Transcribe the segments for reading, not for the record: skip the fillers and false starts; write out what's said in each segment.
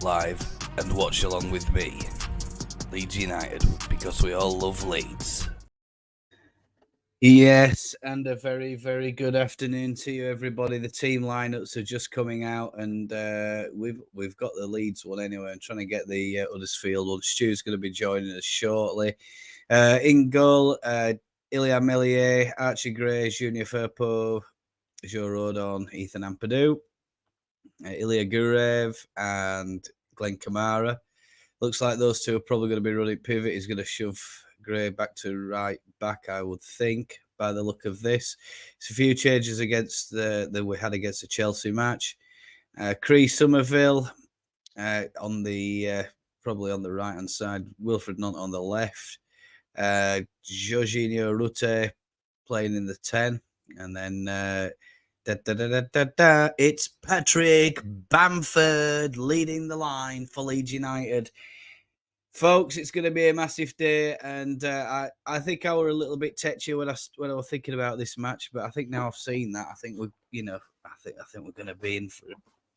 live and watch along with me, Leeds United, because we all love Leeds. Yes, and a very, very good afternoon to you, everybody. The team lineups are just coming out, and we've got the Leeds one anyway. I'm trying to get the Huddersfield one. Stu's going to be joining us shortly. In goal, Ilya Meslier, Archie Gray, Junior Firpo, Joe Rodon, Ethan Ampadu, Ilya Gurev, and Glenn Kamara. Looks like those two are probably going to be running pivot. He's going to shove Gray back to right back, I would think, by the look of this. It's a few changes against that we had against the Chelsea match. Cree Somerville on the probably on the right hand side. Wilfred Nunt on the left. Jorginho Rute playing in the 10, and then. It's Patrick Bamford leading the line for Leeds United. Folks, it's going to be a massive day, and I think I were a little bit tetchy when I was thinking about this match, but I think now I've seen that, I think I think we're going to be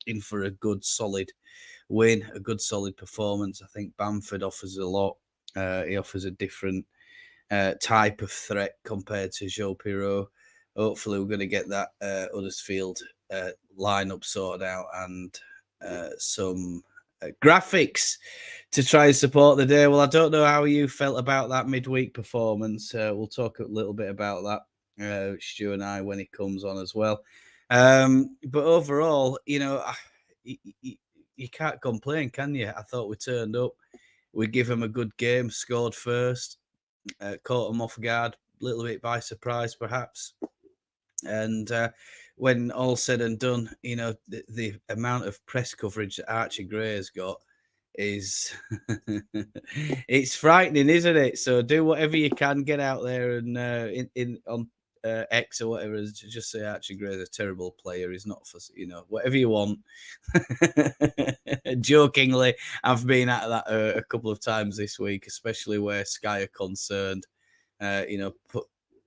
in for a good solid win, a good solid performance. I think Bamford offers a lot. He offers a different type of threat compared to Joe Pirot. Hopefully, we're going to get that Huddersfield lineup sorted out and some graphics to try and support the day. Well, I don't know how you felt about that midweek performance. We'll talk a little bit about that, Stu and I, when he comes on as well. But overall, you can't complain, can you? I thought we turned up. We give them a good game, scored first, caught them off guard, a little bit by surprise, perhaps. And when all said and done, the amount of press coverage that Archie Gray has got is it's frightening, isn't it? So do whatever you can, get out there and on X or whatever, just say Archie Gray is a terrible player. He's not for whatever you want. Jokingly, I've been at that a couple of times this week, especially where Sky are concerned.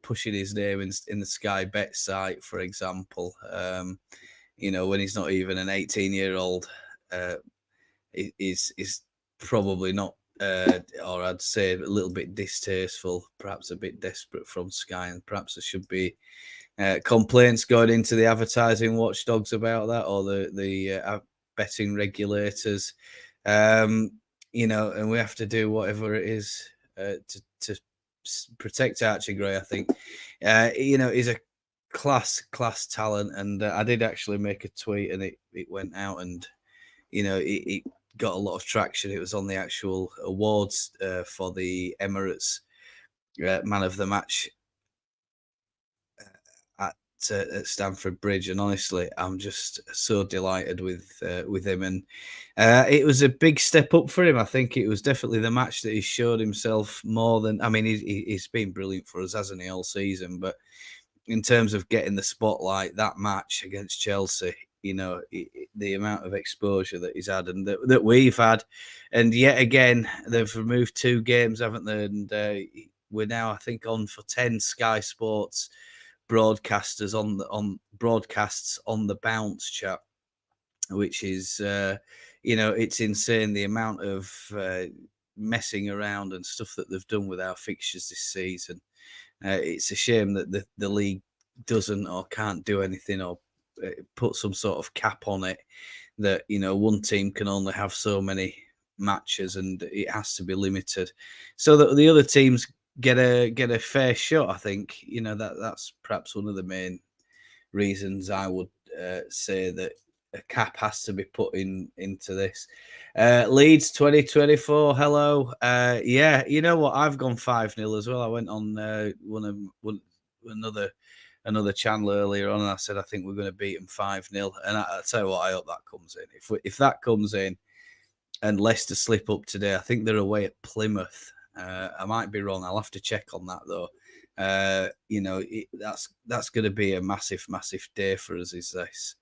Pushing his name in the Sky Bet site, for example, when he's not even an 18-year-old, is probably not, or I'd say a little bit distasteful, perhaps a bit desperate from Sky, and perhaps there should be complaints going into the advertising watchdogs about that, or the betting regulators, and we have to do whatever it is to protect Archie Gray. I think he's a class talent, and I did actually make a tweet, and it went out, and it got a lot of traction. It was on the actual awards for the Emirates Man of the Match at Stamford Bridge, and honestly, I'm just so delighted with him, and it was a big step up for him. I think it was definitely the match that he showed himself more than. I mean, he's been brilliant for us, hasn't he, all season? But in terms of getting the spotlight, that match against Chelsea, the amount of exposure that he's had and that we've had, and yet again they've removed 2 games, haven't they? And we're now, I think, on for 10 Sky Sports broadcasters on broadcasts on the bounce, chat, which is it's insane, the amount of messing around and stuff that they've done with our fixtures this season. It's a shame that the league doesn't or can't do anything or put some sort of cap on it, that one team can only have so many matches and it has to be limited so that the other teams get a fair shot. I think that's perhaps one of the main reasons I would say that a cap has to be put into this. Leeds 2024. Hello. Yeah, you know what? I've gone 5-0 as well. I went on another channel earlier on, and I said I think we're going to beat them 5-0. And I tell you what, I hope that comes in. If that comes in, and Leicester slip up today, I think they're away at Plymouth. I might be wrong. I'll have to check on that though. That's going to be a massive day for us, is this?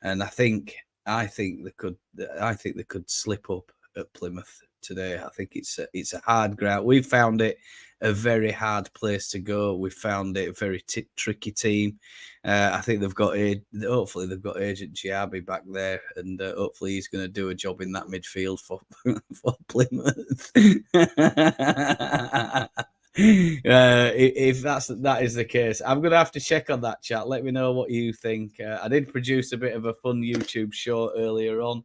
And I think they could slip up at Plymouth today. I think it's a hard ground. We found it a very hard place to go. We found it a very tricky team. I think hopefully they've got Agent Giabi back there, and hopefully he's going to do a job in that midfield for for Plymouth. If that is the case, I'm going to have to check on that, chat. Let me know what you think. I did produce a bit of a fun YouTube show earlier on.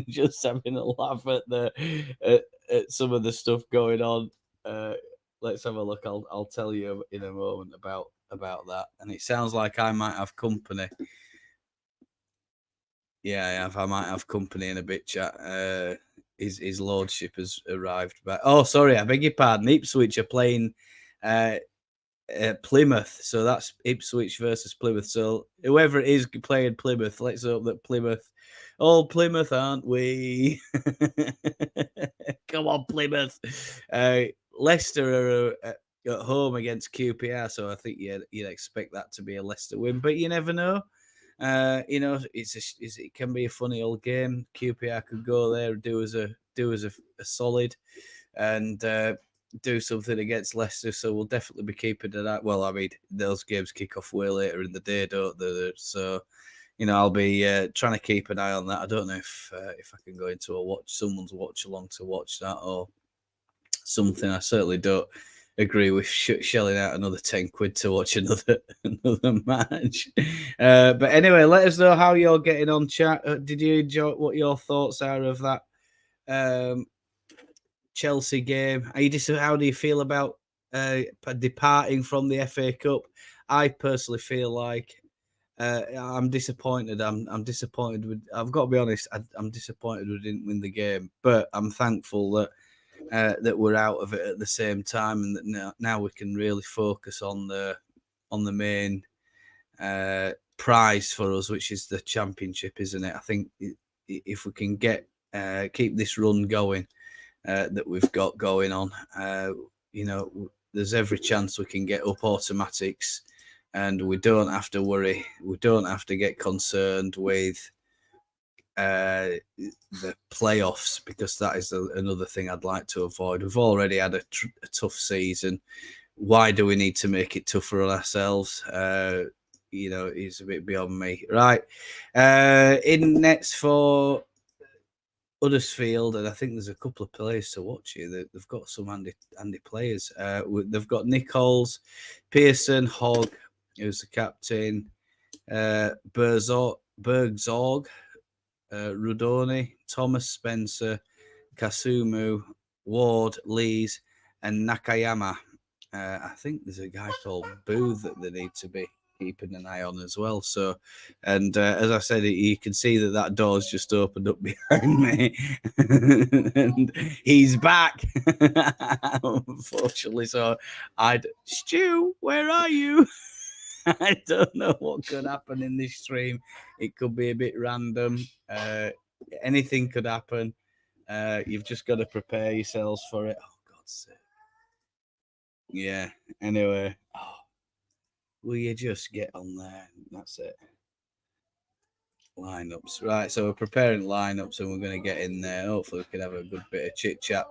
Just having a laugh at some of the stuff going on. Let's have a look. I'll tell you in a moment about that. And it sounds like I might have company. Yeah, I have. I might have company in a bit, chat. His lordship has arrived back. Oh, sorry, I beg your pardon. Ipswich are playing Plymouth, so that's Ipswich versus Plymouth. So whoever it is playing Plymouth, let's hope that Plymouth, Plymouth, aren't we? Come on, Plymouth. Leicester are at home against QPR, so I think you'd expect that to be a Leicester win, but you never know. It can be a funny old game. QPR could go there, do us a solid, and do something against Leicester. So we'll definitely be keeping an eye. Well, I mean, those games kick off way later in the day, don't they? So, I'll be trying to keep an eye on that. I don't know if I can go into someone's watch along to watch that or something. I certainly don't agree with shelling out another 10 quid to watch another match. But anyway, let us know how you're getting on, chat. Did you enjoy what your thoughts are of that Chelsea game? How do you feel about departing from the FA Cup? I personally feel like I'm disappointed. I'm disappointed with. I've got to be honest. I'm disappointed we didn't win the game, but I'm thankful that we're out of it at the same time, and that now we can really focus on the main prize for us, which is the championship, isn't it? I think if we can keep this run going that we've got going on, there's every chance we can get up automatics, and we don't have to worry. We don't have to get concerned with the playoffs, because that is another thing I'd like to avoid. We've already had a tough season. Why do we need to make it tougher on ourselves? It's a bit beyond me. Right. In nets for Huddersfield, and I think there's a couple of players to watch here. They've got some handy players. They've got Nichols, Pearson, Hogg, who's the captain, Bergzorg, Rudoni, Thomas, Spencer, Kasumu, Ward, Lees, and Nakayama. I think there's a guy called Booth that they need to be keeping an eye on as well. So, and as I said, you can see that door's just opened up behind me, and he's back. Unfortunately, so Stu, where are you? I don't know what could happen in this stream. It could be a bit random. Anything could happen. You've just got to prepare yourselves for it. Oh, God's sake. Yeah. Anyway. Will you just get on there? That's it. Lineups. Right. So we're preparing lineups and we're going to get in there. Hopefully we can have a good bit of chit chat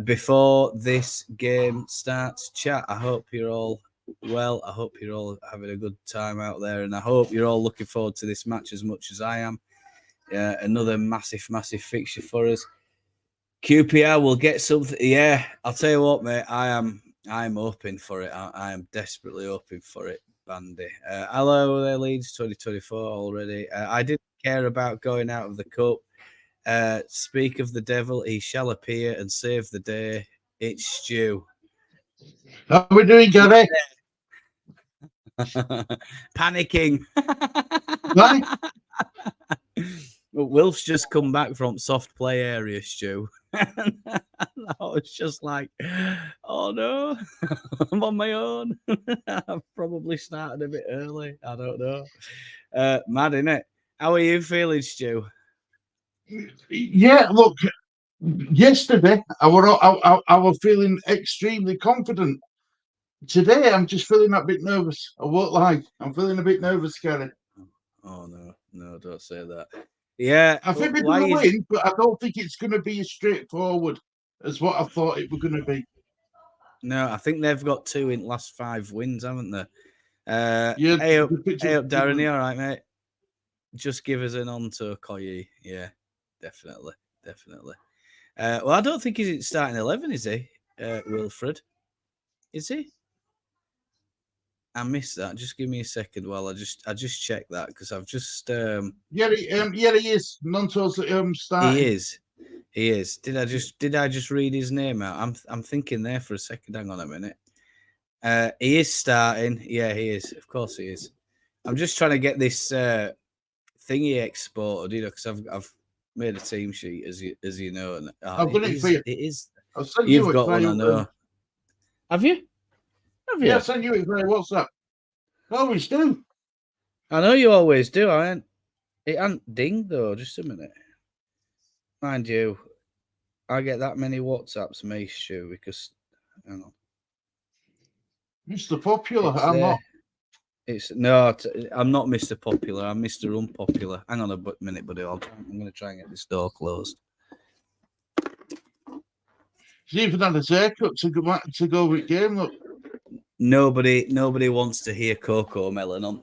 before this game starts. Chat. I hope you're all well. I hope you're all having a good time out there, and I hope you're all looking forward to this match as much as I am. Another massive fixture for us. QPR will get something. Yeah, I'll tell you what, mate. I'm hoping for it. I am desperately hoping for it, Bandy. Hello there, Leeds 2024 already. I didn't care about going out of the cup. Speak of the devil, he shall appear and save the day. It's Stu. How are we doing, Gary? Panicking. Right? Well, Wilf's just come back from soft play area, Stu. And I was just like, oh no, I'm on my own. I've probably started a bit early. I don't know. Mad, innit? How are you feeling, Stu? Yeah, look, yesterday I was feeling extremely confident. Today I'm just feeling a bit nervous. I won't lie. I'm feeling a bit nervous, Gary. Oh no, don't say that. Yeah. I think they're Why going to is win, but I don't think it's going to be as straightforward as what I thought it was going to be. No, I think they've got 2 in last 5 wins, haven't they? Yeah, Hey up, the pitch hey is up, Darren. You all right, mate? Just give us an on to Okoye. Yeah, definitely, definitely. Well, I don't think he's in starting 11, is he? Wilfred, is he? I missed that. Just give me a second while I just check that because I've just yeah, he is. Nonto's he starting. is. He is. Did I just read his name out? I'm thinking there for a second. Hang on a minute. He is starting. Yeah, he is. Of course he is. I'm just trying to get this thingy exported, because I've made a team sheet as you know, and I've done it for you. it is. I'll send You've you it got one, via. I know. Have you? Have Yeah, you? I'll send you it via WhatsApp. I always do. I know you always do. It ain't dinged though. Just a minute. Mind you, I get that many WhatsApps, me, Stu, because hang on. Mr. Popular, It's I'm there. not. I'm not Mr. Popular. I'm Mr. Unpopular. Hang on a minute, buddy. I'm going to try and get this door closed. He's even had his haircut to go with game. Look, Nobody wants to hear Coco Melon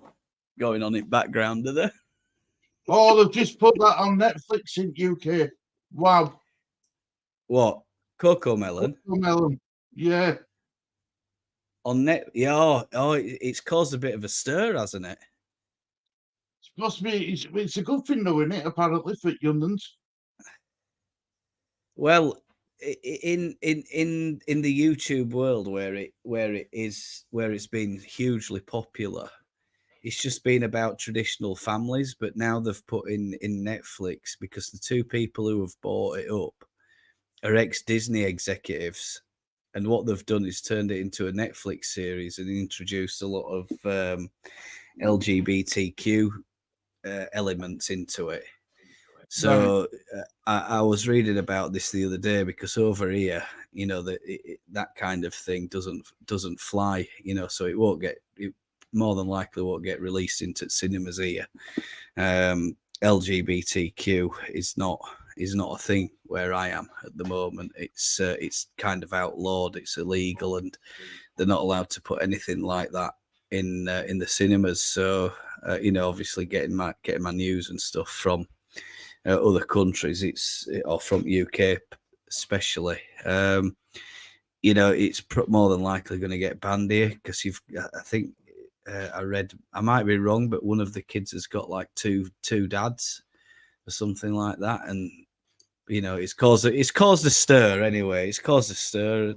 going on in background, do they? oh, they've just put that on Netflix in UK. Wow. What? Coco Melon? Coco Melon. Yeah. On net? Yeah. It's caused a bit of a stir, hasn't it? It's supposed to be. It's a good thing, though, isn't it? Apparently for young'uns. Well, in the YouTube world where it's been hugely popular, it's just been about traditional families. But now they've put in Netflix because the 2 people who have bought it up are ex-Disney executives, and what they've done is turned it into a Netflix series and introduced a lot of LGBTQ elements into it. So I was reading about this the other day because over here, that kind of thing doesn't fly, so it won't get, it more than likely won't get released into cinemas here. LGBTQ is not a thing where I am at the moment. It's kind of outlawed. It's illegal, and they're not allowed to put anything like that in the cinemas. So obviously getting my news and stuff from other countries, or from UK especially. It's more than likely going to get banned here because I think I read, I might be wrong, but one of the kids has got like two dads or something like that, and it's caused a stir anyway. It's caused a stir.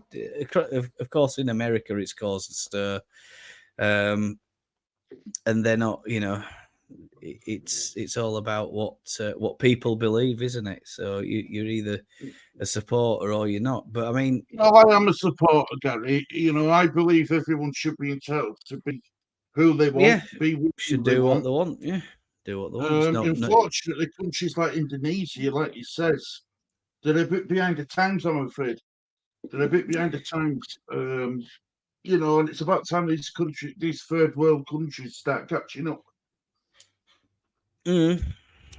Of course, in America, it's caused a stir, and they're not. It's all about what people believe, isn't it? So you're either a supporter or you're not. But I mean, no, I am a supporter, Gary. I believe everyone should be entitled to be who they want, be with who should they do what want. they want. Yeah, do what they want. Unfortunately, countries like Indonesia, like you says, they're a bit behind the times. I'm afraid they're a bit behind the times. And it's about time these third world countries start catching up. Yeah,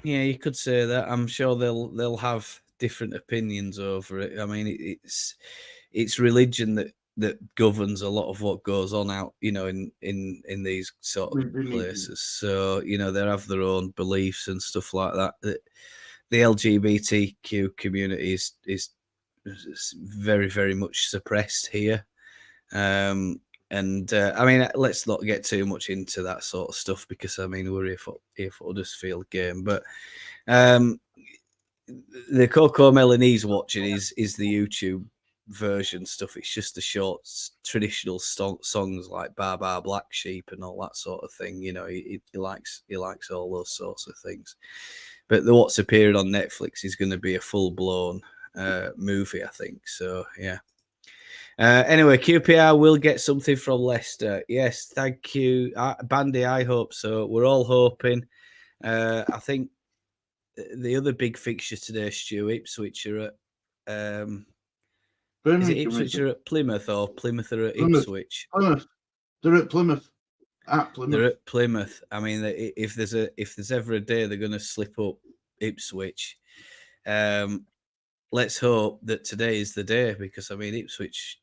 you could say that. I'm sure they'll have different opinions over it. I mean, it's religion that governs a lot of what goes on out, in these sort of places. So they have their own beliefs and stuff like that. The LGBTQ community is very, very much suppressed here. And I mean, let's not get too much into that sort of stuff because I mean we're here for Huddersfield game, but the Coco Melanese watching is the YouTube version stuff. It's just the short traditional songs like Bar Bar Black Sheep and all that sort of thing. He likes all those sorts of things. But what's appearing on Netflix is going to be a full blown movie, I think. So yeah. Anyway, QPR will get something from Leicester. Yes, thank you, Bandy. I hope so. We're all hoping. I think the other big fixture today, Stu, Ipswich are at. Is it Ipswich are at Plymouth or Plymouth are at Ipswich? Plymouth. They're at Plymouth. At Plymouth. They're at Plymouth. I mean, if there's ever a day they're going to slip up, Ipswich. Let's hope that today is the day, because I mean Ipswich,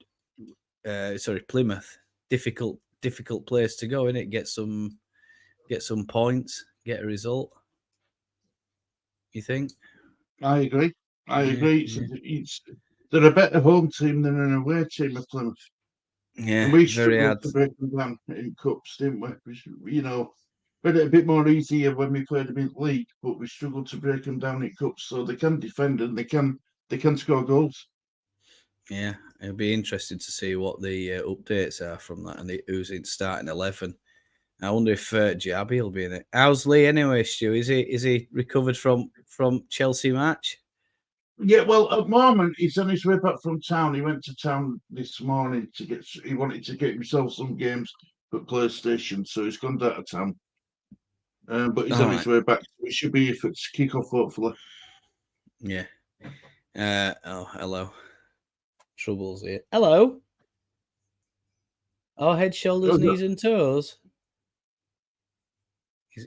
Plymouth, difficult place to go, innit? Get some points, get a result. You think? I agree. I Yeah, agree. They're a better home team than an away team at Plymouth. yeah, And we very struggled hard. to break them down in cups, didn't we? You know, made it a bit more easier when we played them in league, but we struggled to break them down in cups. So they can defend and they can score goals. Yeah, it'll be interesting to see what the updates are from that and who's in starting 11. I wonder if Jabi will be in it. How's Lee anyway, Stu? Is he recovered from Chelsea match? Yeah, well, at the moment he's on his way back from town. He went to town this morning he wanted to get himself some games for PlayStation, so he's gone down to town. But he's on his way back. He should be here for kick off, hopefully. Yeah. Hello. Troubles here. Hello. Oh, head, shoulders, knees, and toes.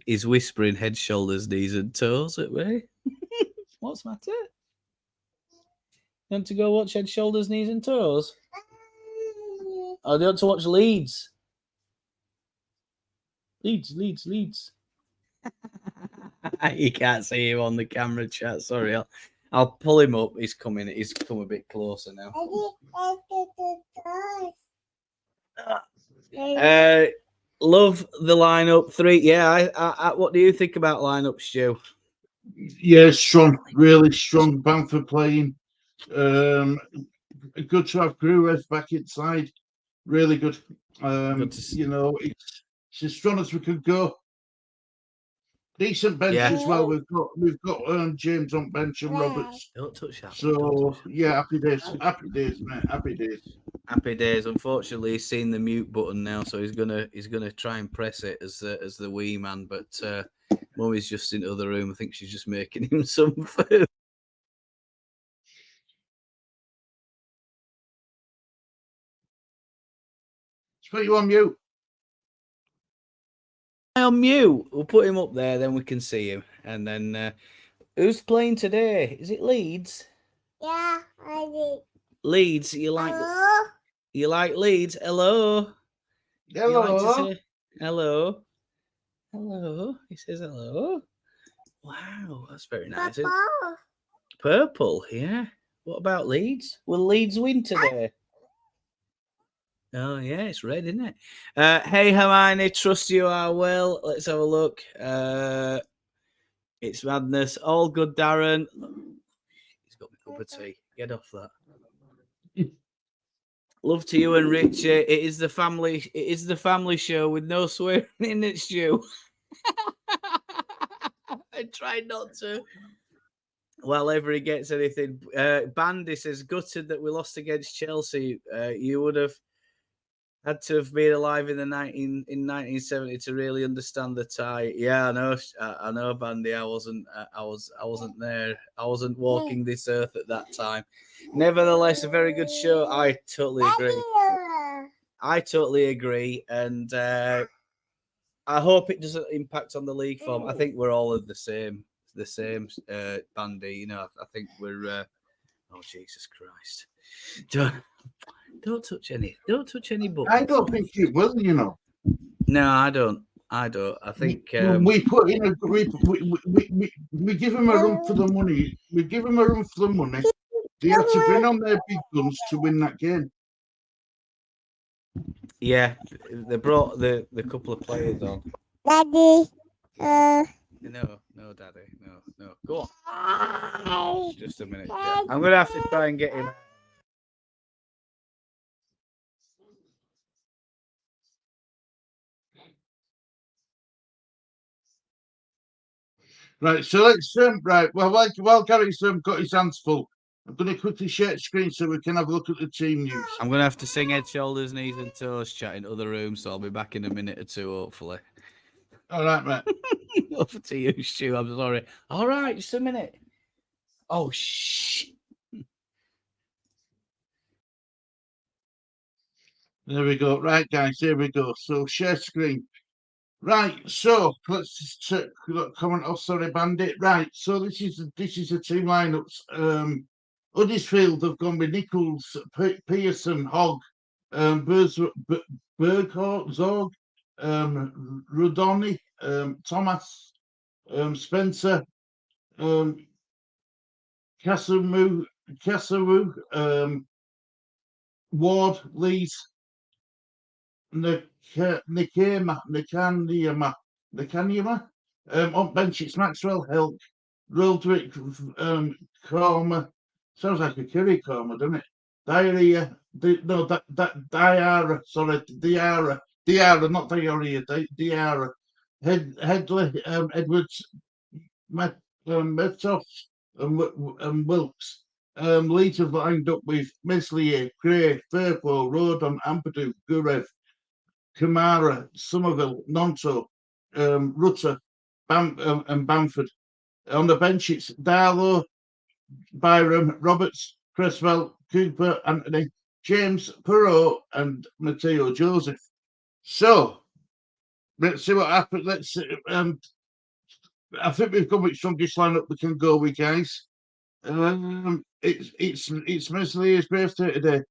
He's whispering head, shoulders, knees, and toes at me. What's the matter? You want to go watch head, shoulders, knees, and toes? Oh, do you want to watch Leeds? Leeds. You can't see him on the camera chat. Sorry, I'll pull him up. He's coming. He's come a bit closer now. Love the lineup. 3. Yeah. I what do you think about lineup, Stu? Yeah, strong, really strong. Bamford playing. Good to have Gruev back inside. Really good. You know, it's as strong as we could go. Decent bench as well. We've got James on bench and Roberts. Don't touch that. So yeah, happy days, mate. Happy days. Happy days. Unfortunately, he's seen the mute button now, so he's gonna try and press it as the wee man. But Mummy's just in the other room. I think she's just making him some food. Let's put you on mute. On mute. We'll put him up there, then we can see him. And then who's playing today? Is it Leeds? Yeah, I did. Leeds. You like Leeds? Hello. Hello. You like to say hello? Hello. He says hello. Wow, that's very nice. Purple, yeah. What about Leeds? Will Leeds win today? Oh, yeah, it's red, isn't it? Hey, Hermione, trust you are well. Let's have a look. It's madness. All good, Darren. He's got my cup of tea. Get off that. Love to you and Richie. It is the family show with no swearing in it, Stu. I try not to. Well, ever he gets anything. Bandy says, gutted that we lost against Chelsea. You would have had to have been alive in 1970 to really understand the tie. Yeah, I know, Bandy. I wasn't there. I wasn't walking this earth at that time. Nevertheless, a very good show. I totally agree. And I hope it doesn't impact on the league form. I think we're all of the same Bandy. You know, I think we're. Oh, Jesus Christ! Don't touch any buttons. I don't think it will. You know. No, I don't. I think we put in a we give them a run for the money. We give them a run for the money. They have to bring on their big guns to win that game. Yeah, they brought the couple of players on. Daddy. No, Daddy. No. Go on. Just a minute. Yeah. I'm gonna have to try and get him. Right, so let's right. Well, while Gary's got his hands full, I'm going to quickly share screen so we can have a look at the team news. I'm gonna have to sing head, shoulders, knees, and toes chat in other rooms, so I'll be back in a minute or two, hopefully. All right, mate. Over to you, Stu. I'm sorry. All right, just a minute. Oh, shh. There we go. Right, guys, here we go. So share screen. Right, so let's just check comment off. Sorry, Bandit. Right, so this is the team lineups. Huddersfield have gone with Nichols, Pearson, Hogg, Berghort, Zorg, Rudoni, Thomas, Spencer, Casawu, Ward, Leeds, Nakanyama. On bench, it's Maxwell, Helk, Roderick, Korma. Sounds like a curry korma, doesn't it? Diarrhea. Diarrhea. Sorry, Diarrhea, not diarrhea. Diarrhea. Headley, Edwards, Metos, and Wilkes. Leeds have lined up with Meslier, Gray, Fairfall, Rodon, Ampadu, Gurev, Kamara, Somerville, Nonto, Rutter, and Bamford. On the bench, it's Darlow, Byram, Roberts, Cresswell, Cooper, Anthony, James, Perot, and Matteo Joseph. So, let's see what happens. Let's see. I think we've got the strongest lineup we can go with, guys. It's Meslier's birthday today.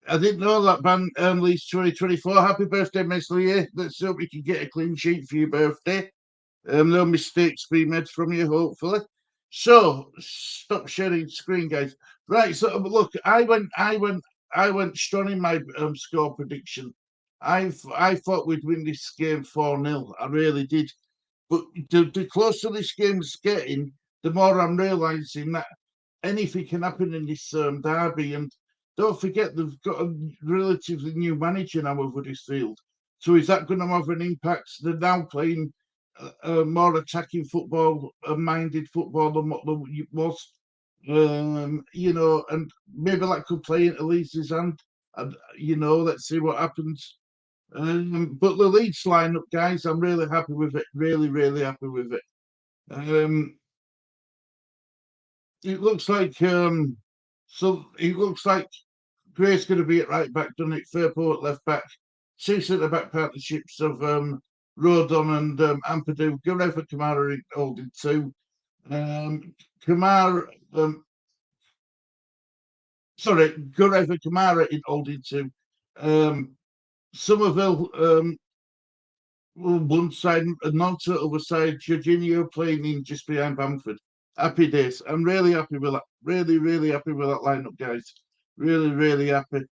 I didn't know that Leeds 2024. Happy birthday, Meslier. Let's hope we can get a clean sheet for your birthday. No mistakes being made from you, hopefully. So stop sharing screen, guys. Right. So look, I went strong in my score prediction. I thought we'd win this game 4-0. I really did. But the closer this game's getting, the more I'm realising that anything can happen in this derby. And don't forget, they've got a relatively new manager now over Huddersfield. So is that going to have an impact? They're now playing more attacking football, minded football than what it was. And maybe that could play into Leeds' hand. And, let's see what happens. But the Leeds lineup, guys, I'm really happy with it. Really, really happy with it. It looks like it looks like Gray's going to be at right back, doesn't it? Fairport left back, two centre back partnerships of Rodon and Ampadu. Gureva Kamara holding two. Gureva Kamara in holding two. Somerville one side, Nonto other side, Jorginho playing in just behind Bamford. Happy days. I'm really happy with that. Really, really happy with that lineup, guys. Really, really happy.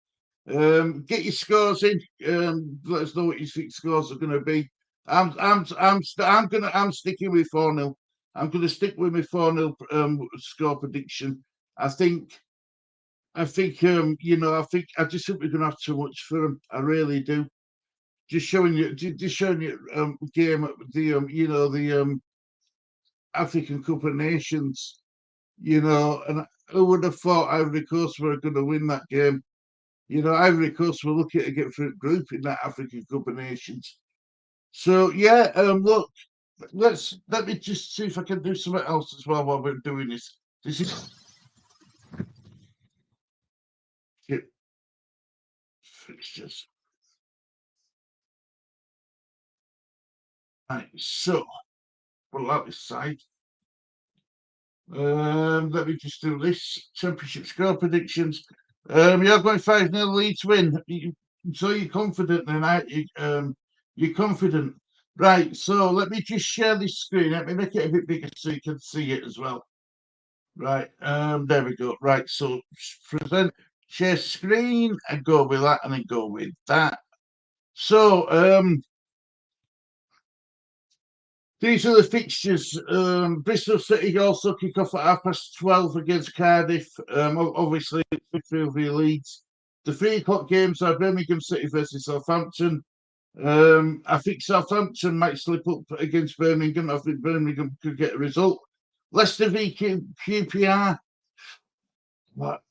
Get your scores in. Let us know what you think scores are going to be. I'm sticking with 4-0. I'm going to stick with my 4-0 score prediction. I just think we're going to have too much for them. I really do. Just showing you game at the African Cup of Nations, and who would have thought Ivory Coast were going to win that game? Ivory Coast were lucky to get through group in that African Cup of Nations. So yeah, look, let me just see if I can do something else as well while we're doing this. This is fixtures. Right, so we'll out this side. Let me just do this. Championship score predictions. You're going 5-0 Leeds win. So you're confident then, aren't you? You're confident. Right, so let me just share this screen. Let me make it a bit bigger so you can see it as well. Right, there we go. Right, so present, share screen, and go with that, and then go with that. So, these are the fixtures. Bristol City also kick off at 12:30 against Cardiff. Obviously, Midfield v Leeds. The 3 o'clock games are Birmingham City versus Southampton. I think Southampton might slip up against Birmingham. I think Birmingham could get a result. Leicester v QPR. What?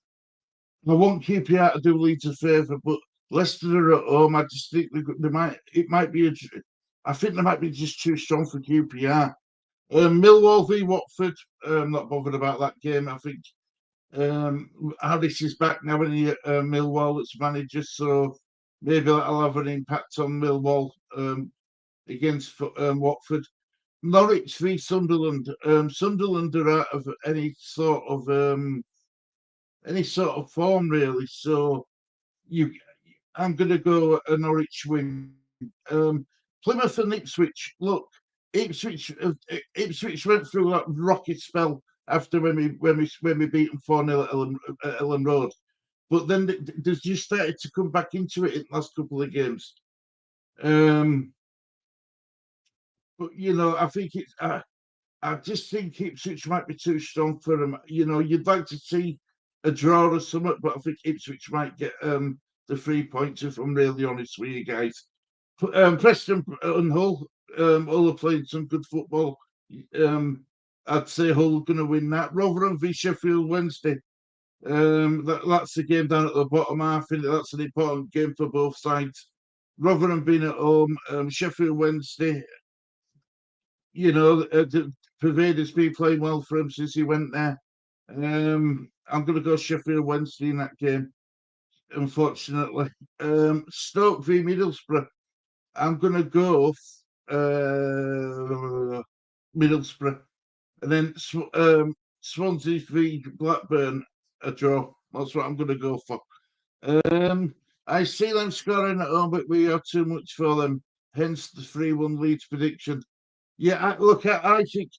I want QPR to do Leeds a favour, but Leicester are at home. I just think I think they might be just too strong for QPR. Millwall v Watford. I'm not bothered about that game. I think Harris is back now in Millwall as manager, so maybe that'll have an impact on Millwall. against Watford. Norwich v Sunderland. Sunderland are out of any sort of form really. So I'm going to go a Norwich win. Plymouth and Ipswich. Look, Ipswich went through that rocky spell after when we beat them 4-0 at Ellen Road, but then they just started to come back into it in the last couple of games. But I think it's. I just think Ipswich might be too strong for them. You'd like to see a draw or something, but I think Ipswich might get the 3 points, if I'm really honest with you guys. Preston and Hull are playing some good football. I'd say Hull are going to win that. Rotherham v Sheffield Wednesday. That's the game down at the bottom half. That's an important game for both sides. Rotherham being at home, Sheffield Wednesday. The Pervader's been playing well for him since he went there. I'm going to go Sheffield Wednesday in that game, unfortunately. Stoke v Middlesbrough. I'm going to go Middlesbrough. And then Swansea v Blackburn, a draw. That's what I'm going to go for. I see them scoring at home, but we are too much for them. Hence the 3-1 Leeds prediction. Yeah, I think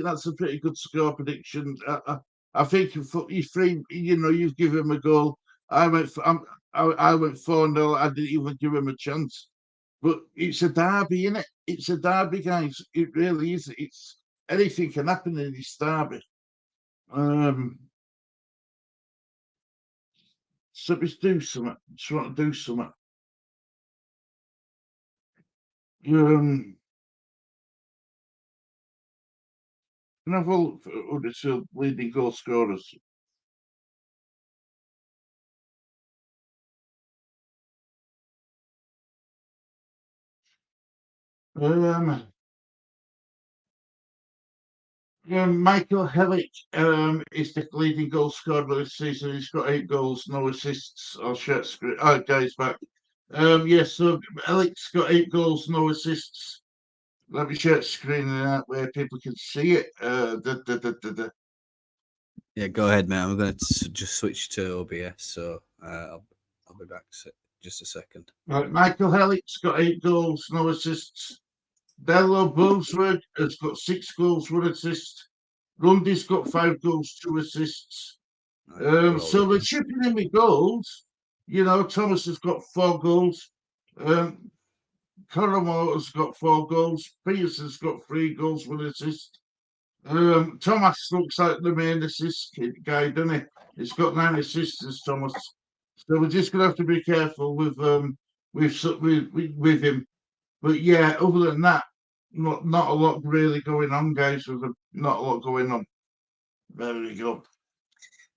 that's a pretty good score prediction. I think you've given him a goal. I went 4-0. I didn't even give him a chance. But it's a derby, isn't it? It's a derby, guys. It really is. It's anything can happen in this derby. So let's do something. Just want to do something. Can I have a look for Huddersfield leading goal scorers? Michael Hellick is the leading goal scorer this season. He's got 8 goals, no assists. I'll share screen. Guys, back. Yes, so Hellick's got 8 goals, no assists. Let me share screen that way people can see it. Yeah, go ahead, mate. I'm going to just switch to OBS, so I'll be back just a second. Right, Michael Hellick's got 8 goals, no assists. Dello Bullsworth has got 6 goals, 1 assist. Rundy's got 5 goals, 2 assists. So we're chipping in with goals. Thomas has got 4 goals. Coromore has got 4 goals. Peterson's got 3 goals, 1 assist. Thomas looks like the main assist guy, doesn't he? He's got 9 assists, as Thomas. So we're just going to have to be careful with him. But yeah, other than that, not a lot really going on, guys. Not a lot going on. There we go.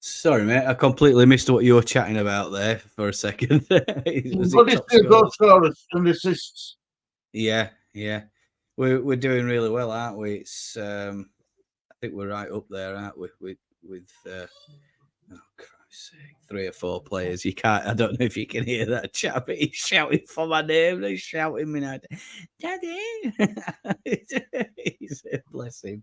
Sorry, mate. I completely missed what you were chatting about there for a second. What is the goal scorers and assists? Yeah. We're doing really well, aren't we? It's I think we're right up there, aren't we? With oh Christ's sake, 3 or 4 players. You can't. I don't know if you can hear that chat, but he's shouting for my name. He's shouting me now, Daddy. Bless him.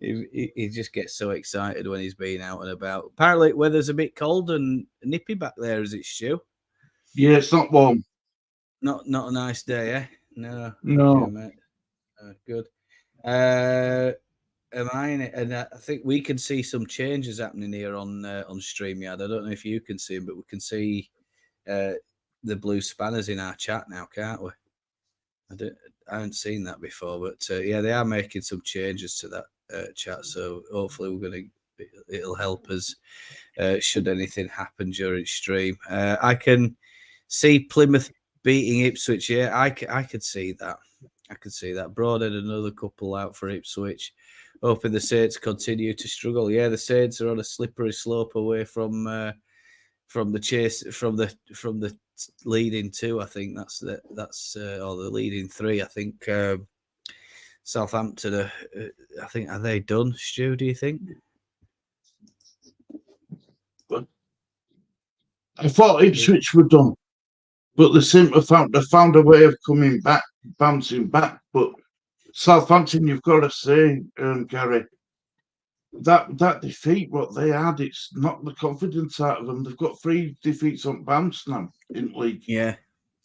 He just gets so excited when he's been out and about. Apparently, weather's a bit cold and nippy back there, is it, Stu? Yeah, it's not warm. Not a nice day, eh? No. No. Okay, mate. Good. Am I in it? And I think we can see some changes happening here on StreamYard. I don't know if you can see them, but we can see the blue spanners in our chat now, can't we? I haven't seen that before, but yeah, they are making some changes to that chat. So hopefully it'll help us should anything happen during stream. I can see Plymouth beating Ipswich. Yeah, I could see that. I could see that. Broadhead another couple out for Ipswich. Hoping the Saints continue to struggle. Yeah, the Saints are on a slippery slope away from the chase, from the leading 2. I think that's or the leading 3. I think Southampton I think, are they done? Stu, do you think? I thought Ipswich were done, but they seem to have found a way of coming back, bouncing back. But Southampton, you've got to say, Gary, that defeat, what they had, it's knocked the confidence out of them. They've got 3 defeats on bounce now in league. Yeah.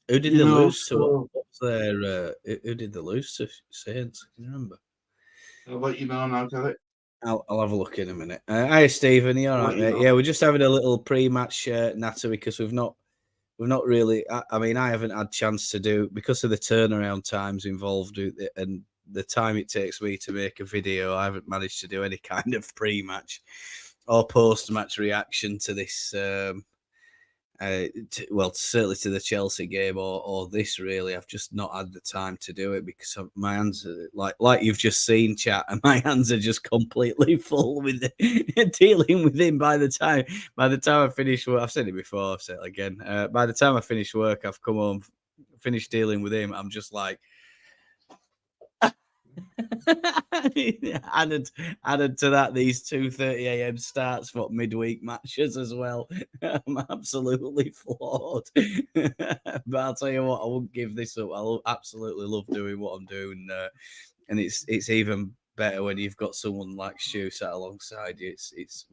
Who did You they know, lose to? so What's their? Who did they lose to? Saints. Can you remember? I'll let you know now, Gary. I'll have a look in a minute. Hi, Stephen. You all I'll right, let you mate? know. Yeah, we're just having a little pre-match natter because we've not really. I mean, I haven't had chance to do because of the turnaround times involved and the time it takes me to make a video. I haven't managed to do any kind of pre-match or post-match reaction to this. Well, certainly to the Chelsea game or this. Really, I've just not had the time to do it because my hands, are, like you've just seen, chat, and my hands are just completely full with dealing with him. By the time I finish work, I've said it before, I've said it again. By the time I finish work, I've come home, finished dealing with him. I'm just like. added to that, these 2:30 a.m. starts for midweek matches as well. I'm absolutely floored. But I'll tell you what, I won't give this up. I absolutely love doing what I'm doing, and it's even better when you've got someone like Stu sat alongside you. It's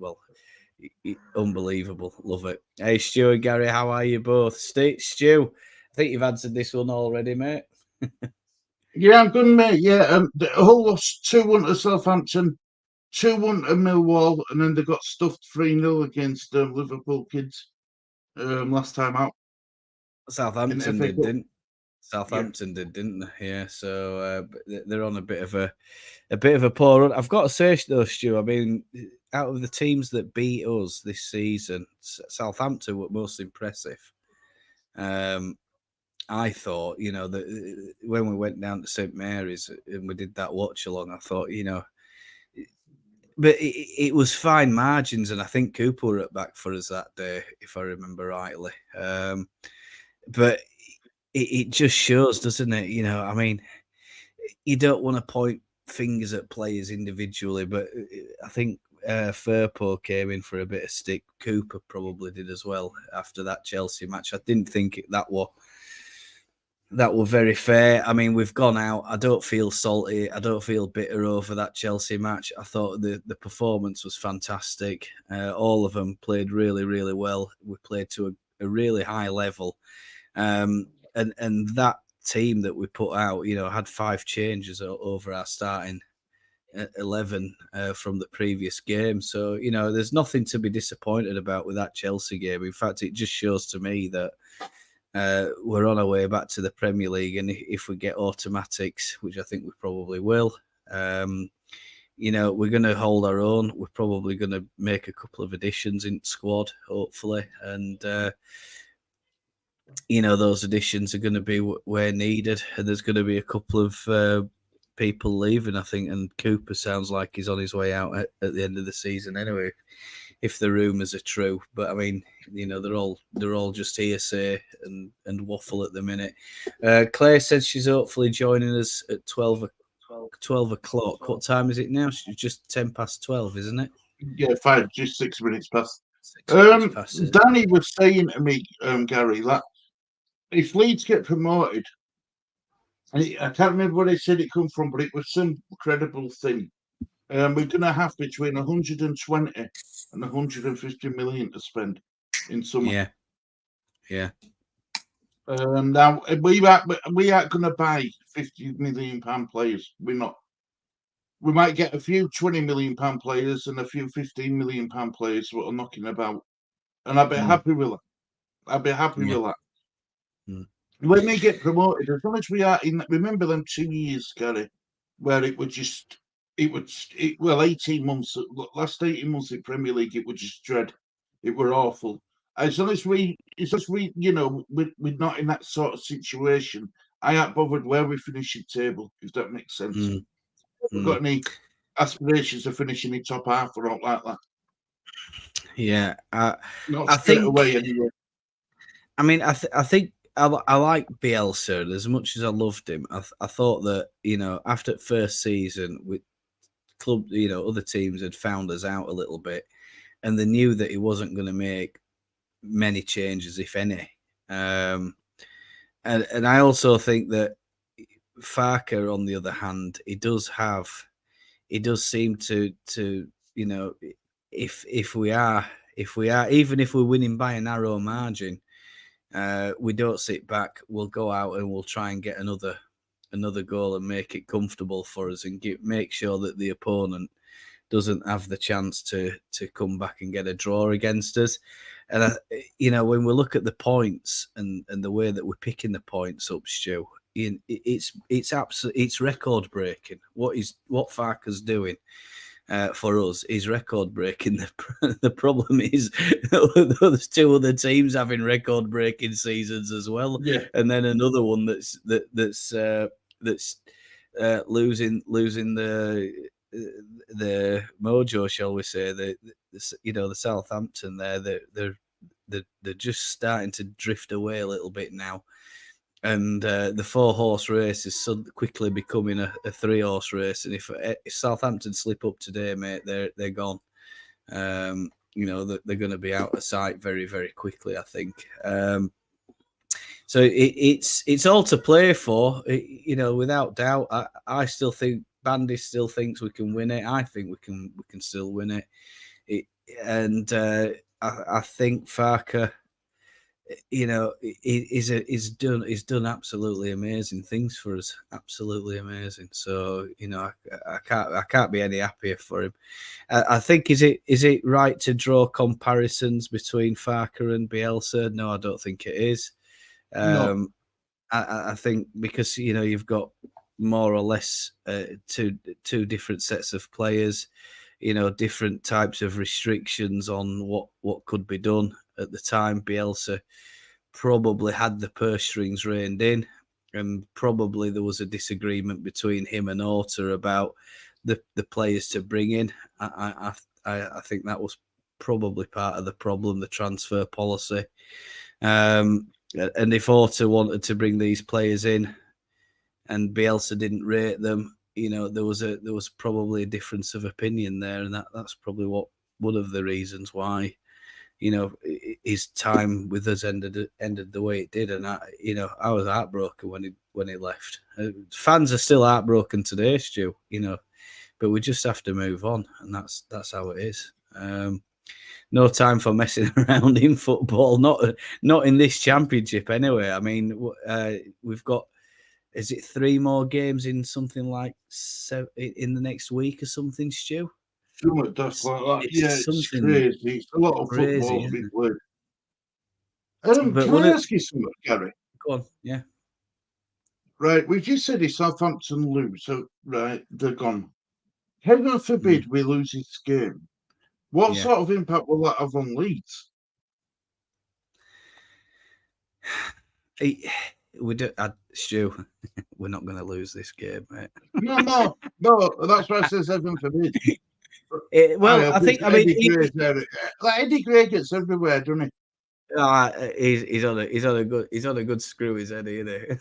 unbelievable. Love it. Hey, Stu and Gary, how are you both? Stu, I think you've answered this one already, mate. Yeah, I'm good, mate. Yeah, Hull lost 2-1 to Southampton, 2-1 to Millwall, and then they got stuffed 3-0 against Liverpool kids last time out in the Southampton FA did, Cup. didn't Yeah. Southampton did, didn't they? Yeah, so they're on a bit of a poor run. I've got to say though, Stu, I mean, out of the teams that beat us this season, Southampton were most impressive. I thought, that when we went down to St Mary's and we did that watch along, I thought, but it was fine margins, and I think Cooper were at back for us that day, if I remember rightly. But it just shows, doesn't it? I mean, you don't want to point fingers at players individually, but I think Firpo came in for a bit of stick. Cooper probably did as well after that Chelsea match. I didn't think that were very fair. I mean, we've gone out. I don't feel salty. I don't feel bitter over that Chelsea match. I thought the performance was fantastic. All of them played really, really well. We played to a really high level. And that team that we put out, had 5 changes over our starting 11 from the previous game. So, there's nothing to be disappointed about with that Chelsea game. In fact, it just shows to me that we're on our way back to the Premier League, and if we get automatics, which I think we probably will, we're going to hold our own. We're probably going to make a couple of additions in squad, hopefully, and those additions are going to be where needed, and there's going to be a couple of people leaving, I think, and Cooper sounds like he's on his way out at the end of the season anyway, if the rumours are true. But I mean, they're all just hearsay and waffle at the minute. Claire said she's hopefully joining us at 12 o'clock. What time is it now? She's just 10 past 12, isn't it? Yeah, 5, just 6 minutes past. 6 minutes past. Danny was saying to me, Gary, that if Leeds get promoted, and I can't remember where they said it come from, but it was some credible thing. We're going to have between 120 and 150 million to spend in summer. Yeah. Now we aren't going to buy 50 million pound players. We're not. We might get a few 20 million pound players and a few 15 million pound players that are knocking about, and I'd be happy with that. I'd be happy with that. When we get promoted, as long as we are in, remember them 2 years, Gary, where it would just, 18 months, last 18 months in Premier League, it would just dread. It were awful. As long as we, we're not in that sort of situation, I ain't bothered where we finish the table, if that makes sense. We've got any aspirations of finishing in top half or not like that. Yeah. Not I straight think, away anyway. I mean, I think I like Bielsa as much as I loved him. I thought that, after the first season with club, other teams had found us out a little bit, and they knew that he wasn't going to make many changes, if any. And I also think that Farker, on the other hand, he does seem to if we are even if we're winning by a narrow margin, we don't sit back. We'll go out and we'll try and get another goal and make it comfortable for us and make sure that the opponent doesn't have the chance to come back and get a draw against us. And when we look at the points and the way that we're picking the points up, Stu, it's record breaking. What Farker's doing for us is record breaking. The problem is there's two other teams having record breaking seasons as well, and then another one that's losing the mojo, shall we say? The Southampton there, they're just starting to drift away a little bit now. And the 4-horse race is quickly becoming a 3-horse race. And if Southampton slip up today, mate, they're gone. They're going to be out of sight very, very quickly, I think. So it's all to play for, without doubt. I still think Bandy still thinks we can win it. I think we can still win it. I think Farker, he's done absolutely amazing things for us. Absolutely amazing. So I can't be any happier for him. I think is it right to draw comparisons between Farker and Bielsa? No, I don't think it is. No. I think because you've got more or less two different sets of players, different types of restrictions on what could be done at the time. Bielsa probably had the purse strings reined in, and probably there was a disagreement between him and Orta about the players to bring in. I think that was probably part of the problem, the transfer policy. And if Orta wanted to bring these players in and Bielsa didn't rate them, there was probably a difference of opinion there, and that's probably one of the reasons why his time with us ended the way it did. And I was heartbroken when he left. Fans are still heartbroken today, Stu. But we just have to move on, and that's how it is. No time for messing around in football. Not in this championship, anyway. I mean, we've got, is it 3 more games in something like in the next week or something, Stu? Something just like that. It's crazy. It's a lot of football to be played. Can I ask you something, Gary? Go on, yeah. Right, we just said if Southampton lose, so right, they're gone. Heaven forbid we lose this game. What sort of impact will that have on Leeds? We do, Stu. We're not going to lose this game, mate. No. That's why I says heaven forbid. I think Eddie Gray gets everywhere, doesn't he? He's on a good screw, is Eddie, isn't he?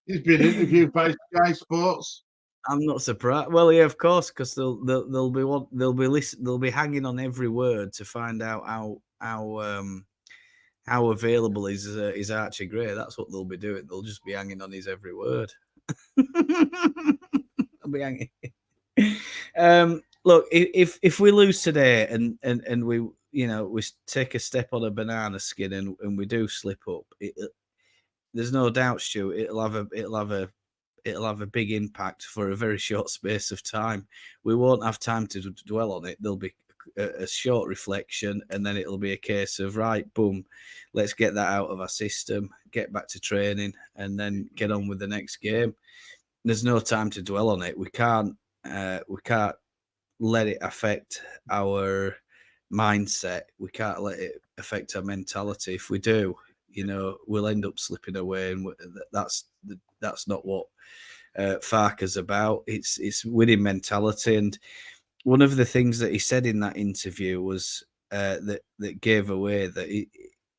He's been interviewed by Sky Sports. I'm not surprised. Well, yeah, of course, because they'll be hanging on every word to find out how available is Archie Gray. That's what they'll be doing. They'll just be hanging on his every word. They'll be hanging. Look, if we lose today and we we take a step on a banana skin and we do slip up, there's no doubt, Stu, it'll have a big impact for a very short space of time. We won't have time to dwell on it. There'll be a short reflection, and then it'll be a case of, right, boom, let's get that out of our system, get back to training, and then get on with the next game. There's no time to dwell on it. We can't let it affect our mindset. We can't let it affect our mentality. If we do, we'll end up slipping away, and that's not what Farker's about. It's winning mentality. And one of the things that he said in that interview was that gave away that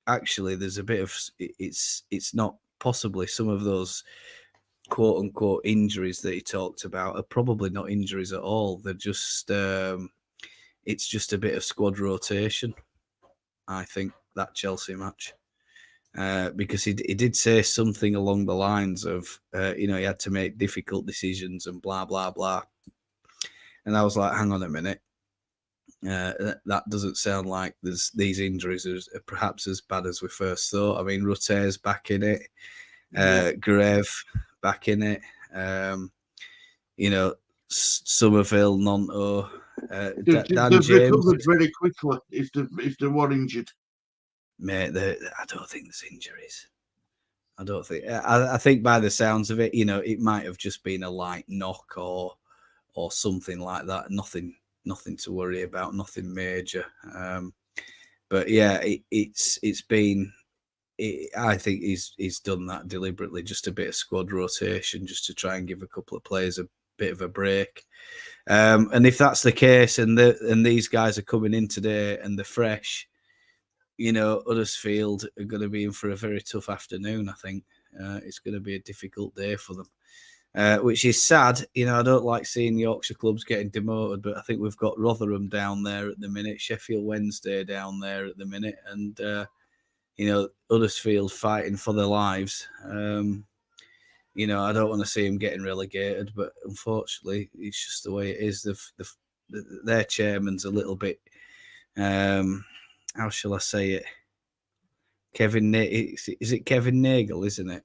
actually there's a bit of it's not possibly some of those quote unquote injuries that he talked about are probably not injuries at all. They're just it's just a bit of squad rotation. I think that Chelsea match. because he did say something along the lines of, he had to make difficult decisions and blah, blah, blah. And I was like, hang on a minute. That doesn't sound like these injuries are perhaps as bad as we first thought. I mean, Rutter's back in it. Greve back in it. Somerville, Nonto, Dan They've James. recovered very quickly if they were injured. Mate, I don't think there's injuries. I don't think. I think by the sounds of it, it might have just been a light knock or something like that. Nothing to worry about. Nothing major. But yeah, it's been. I think he's done that deliberately, just a bit of squad rotation, just to try and give a couple of players a bit of a break. And if that's the case, and these guys are coming in today and they're fresh, Huddersfield are going to be in for a very tough afternoon. I think it's going to be a difficult day for them, which is sad. I don't like seeing Yorkshire clubs getting demoted, but I think we've got Rotherham down there at the minute, Sheffield Wednesday down there at the minute, and Huddersfield fighting for their lives. I don't want to see them getting relegated, but unfortunately, it's just the way it is. Their chairman's a little bit, how shall I say it? Is it Kevin Nagel, isn't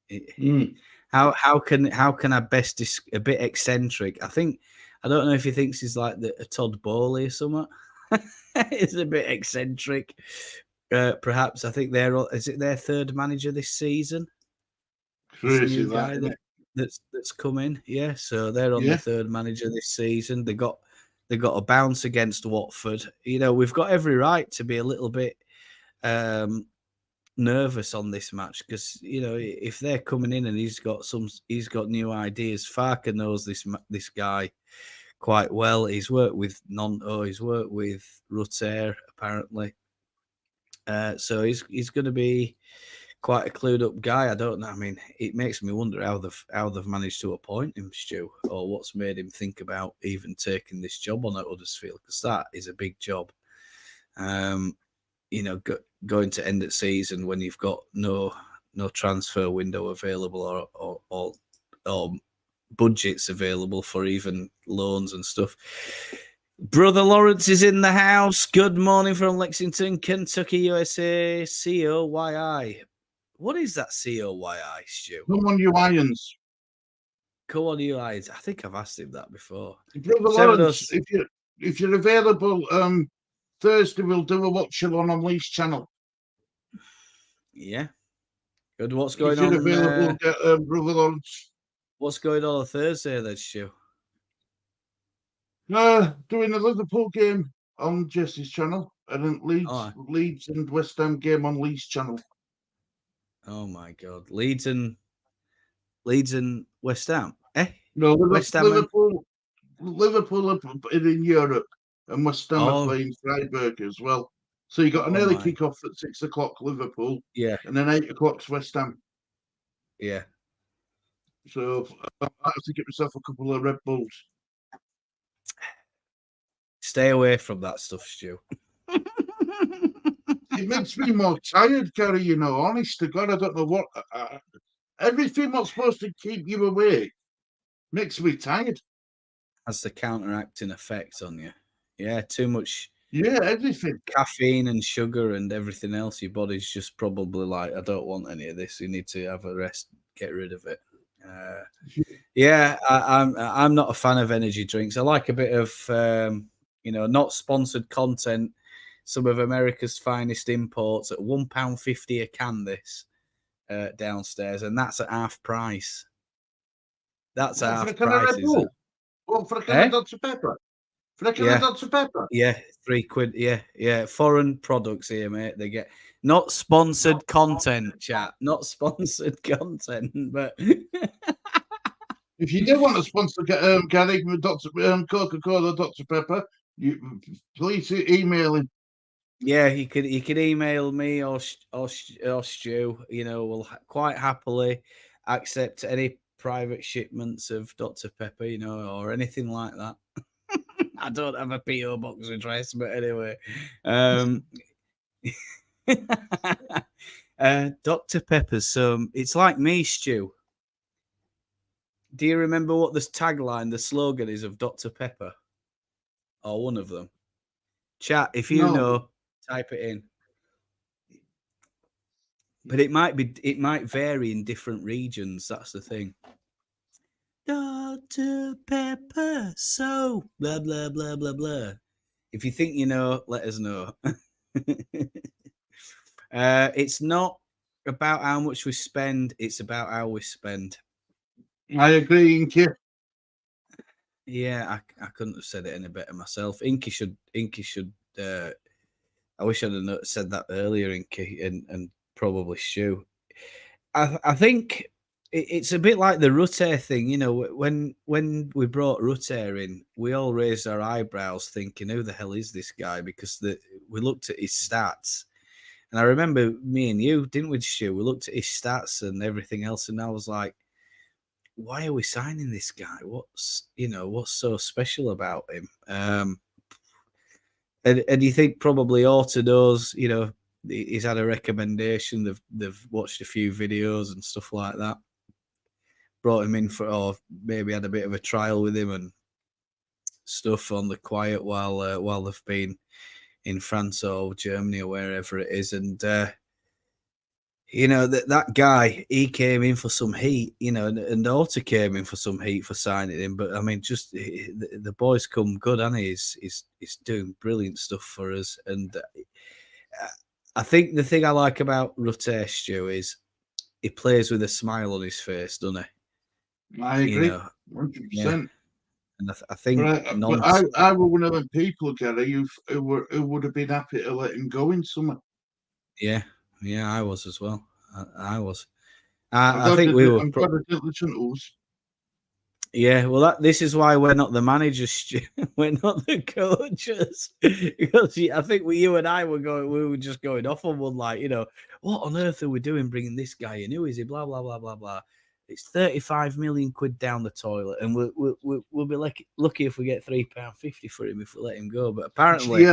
it? How can I best a bit eccentric? I don't know if he thinks he's like a Todd Bowley or something. It's a bit eccentric. Perhaps I think is it their third manager this season? Crazy guy that's come in, yeah. So they're on the third manager this season. They got a bounce against Watford. We've got every right to be a little bit nervous on this match because if they're coming in and he's got new ideas. Farker knows this guy quite well. He's worked with Nonto. He's worked with Rutter apparently. So he's going to be quite a clued up guy. I don't know. I mean, it makes me wonder how they've managed to appoint him, Stu, or what's made him think about even taking this job on at Huddersfield, because that is a big job. Going to end the season when you've got no transfer window available or budgets available for even loans and stuff. Brother Lawrence is in the house. Good morning from Lexington, Kentucky, USA. COYI. What is that COYI, Stu? Come on, you irons. Come on, you irons. I think I've asked him that before. Brother Lawrence, if you're available, Thursday we'll do a Watchalong on Leeds channel. Yeah. Good. What's going on? If you're available, Brother Lawrence. What's going on Thursday then, Stu? Doing a Liverpool game on Jesse's channel, and then Leeds and West Ham game on Leeds channel. Oh my God, Leeds and West Ham. No, Liverpool are in Europe, and West Ham are playing Freiburg as well. So you got an early kick-off at 6 o'clock, Liverpool. Yeah, and then 8 o'clock's West Ham. Yeah. So I have to get myself a couple of Red Bulls. Stay away from that stuff, Stu. It makes me more tired, Gary, honest to God, I don't know what. Everything that's supposed to keep you awake makes me tired. Has the counteracting effect on you. Yeah, too much. Yeah, everything. Caffeine and sugar and everything else. Your body's just probably like, I don't want any of this. You need to have a rest, get rid of it. I'm not a fan of energy drinks. I like a bit of, not sponsored content. Some of America's finest imports at £1.50 a can. This downstairs, and that's at half price. That's at half price. Well, for a can of Dr. Pepper. For a can of Dr. Pepper. Yeah, £3. Yeah. Foreign products here, mate. They get not sponsored content, chat. Not sponsored content, but. If you do want to sponsor Gary with Coca-Cola, Dr. Pepper, you please email him. Yeah, he could email me or Stu. We'll quite happily accept any private shipments of Dr. Pepper, or anything like that. I don't have a PO box address, but anyway. Dr. Pepper's. So it's like me, Stu. Do you remember what the tagline, the slogan is of Dr. Pepper? Or one of them? Chat, if you No. know, type it in. But it might vary in different regions. That's the thing. Dr. Pepper, so blah blah blah blah blah. If you think you know, let us know. It's not about how much we spend; it's about how we spend. I agree, Inky. Yeah, I couldn't have said it any better myself. Inky should. I wish I'd have said that earlier, Inky, and probably Stu. I think it's a bit like the Rutte thing, you know. When we brought Rutte in, we all raised our eyebrows, thinking, "Who the hell is this guy?" Because we looked at his stats, and I remember me and you, didn't we, Stu? We looked at his stats and everything else, and I was like, "Why are we signing this guy? What's so special about him?" And you think probably Orta knows, he's had a recommendation. They've watched a few videos and stuff like that. Brought him in or maybe had a bit of a trial with him and stuff on the quiet while they've been in France or Germany or wherever it is. And that guy, he came in for some heat, and Orta came in for some heat for signing him. But I mean, just the boy's come good, and he's doing brilliant stuff for us. And I think the thing I like about Rutte, Stu, is he plays with a smile on his face, doesn't he? I agree, 100%. Yeah. And I think, but I were one of them people, Gary, who would have been happy to let him go in summer. Yeah, I was as well. I was. I think we were. I'm glad I didn't listen to us. Yeah, well, this is why we're not the managers. We're not the coaches, because I think you and I we were just going off on one, like, what on earth are we doing bringing this guy in? Who is he? Blah blah blah blah blah. It's 35 million quid down the toilet, and we'll be lucky if we get £3.50 for him if we let him go. But apparently,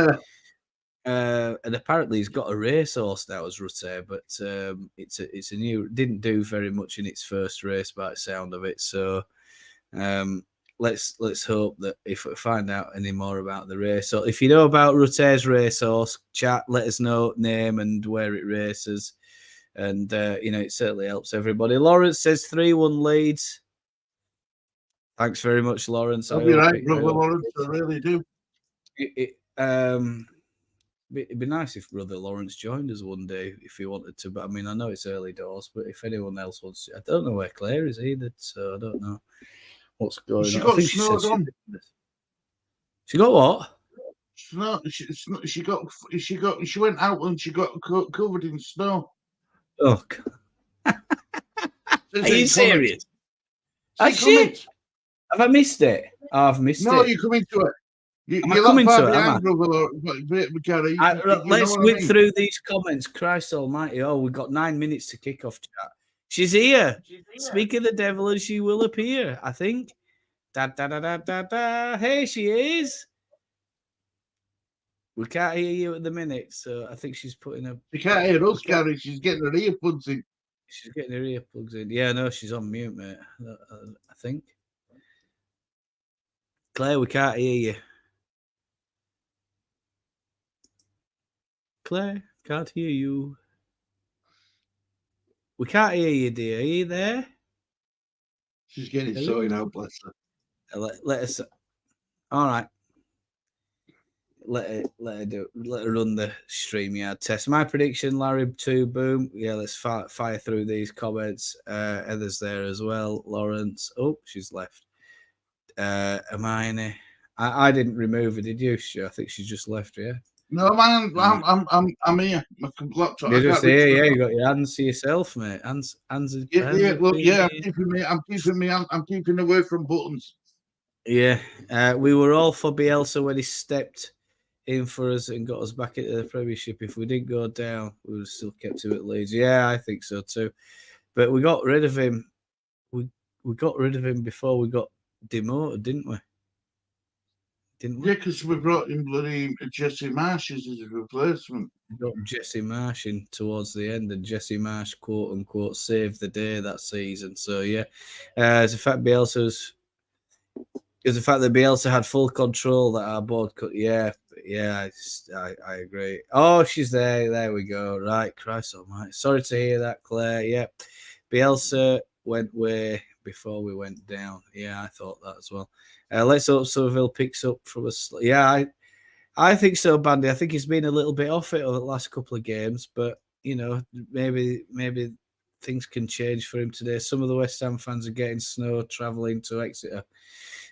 and apparently he's got a racehorse now as Rutte, but it's a new. Didn't do very much in its first race by the sound of it, so. Let's hope that if we find out any more about the race, so if you know about Rutte's racehorse, chat, let us know name and where it races, and it certainly helps everybody. Lawrence says 3-1 Leeds. Thanks very much, Lawrence. I'll be right, brother Lawrence. I really do. It'd be nice if Brother Lawrence joined us one day if he wanted to, but I mean, I know it's early doors, but if anyone else wants to, I don't know where Claire is either, so I don't know what's going on. She got snowed on. She got what? Snow. She went out and she got covered in snow. Oh, are you serious? Have I missed it? Oh, I've missed it. No, you come into it. You're coming not far to behind, brother, Gary. Let's whip through these comments. Christ almighty. Oh, we've got 9 minutes to kick off chat. She's here. Speak of the devil and she will appear, I think. Da, da, da, da, da, da. Hey, she is. We can't hear you at the minute, so I think she's putting a... She can't hear us, Gary. She's getting her earplugs in. She's getting her earplugs in. Yeah, no, she's on mute, mate. I think. Claire, we can't hear you. Claire, can't hear you. We can't hear you, dear. Are you there? She's getting sorted out, bless her. Let us. All right. Let her run the StreamYard test. My prediction, Larry 2, boom. Yeah, let's fire through these comments. Heather's there as well. Lawrence. Oh, she's left. Hermione. I didn't remove her, did you? I think she's just left, yeah. No, man, I'm here. My laptop. You're just here, yeah. You got your hands to yourself, mate. Hands. Yeah. Look, yeah. I'm keeping away from buttons. Yeah, we were all for Bielsa when he stepped in for us and got us back into the Premiership. If we didn't go down, we would have still kept him at Leeds. Yeah, I think so too. But we got rid of him. We got rid of him before we got demoted, didn't we? didn't Yeah, we? because we brought in bloody Jesse Marsh as his replacement. Got Jesse Marsh in towards the end, and Jesse Marsh, quote unquote, saved the day that season. So yeah, as a fact, the fact that Bielsa had full control that our board could. Yeah, I agree. Oh, she's there. There we go. Right, Christ Almighty. Sorry to hear that, Claire. Yeah, Bielsa went way before we went down. Yeah, I thought that as well. Let's hope Seville picks up from us. Yeah, I think so, Bandy. I think he's been a little bit off it over the last couple of games, but maybe things can change for him today. Some of the West Ham fans are getting snow travelling to Exeter.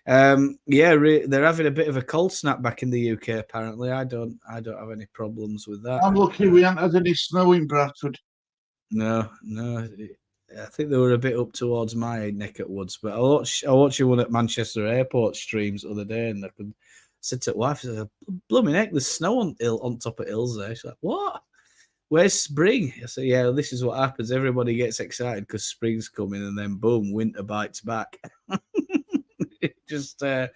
They're having a bit of a cold snap back in the UK. Apparently, I don't have any problems with that. I'm lucky we haven't had any snow in Bradford. No. I think they were a bit up towards my neck of woods, but I watched one at Manchester Airport streams the other day, and I said to the wife, I said, "Blooming heck, there's snow on top of hills there." She's like, "What? Where's spring?" I said, "Yeah, this is what happens. Everybody gets excited because spring's coming, and then boom, winter bites back." Just a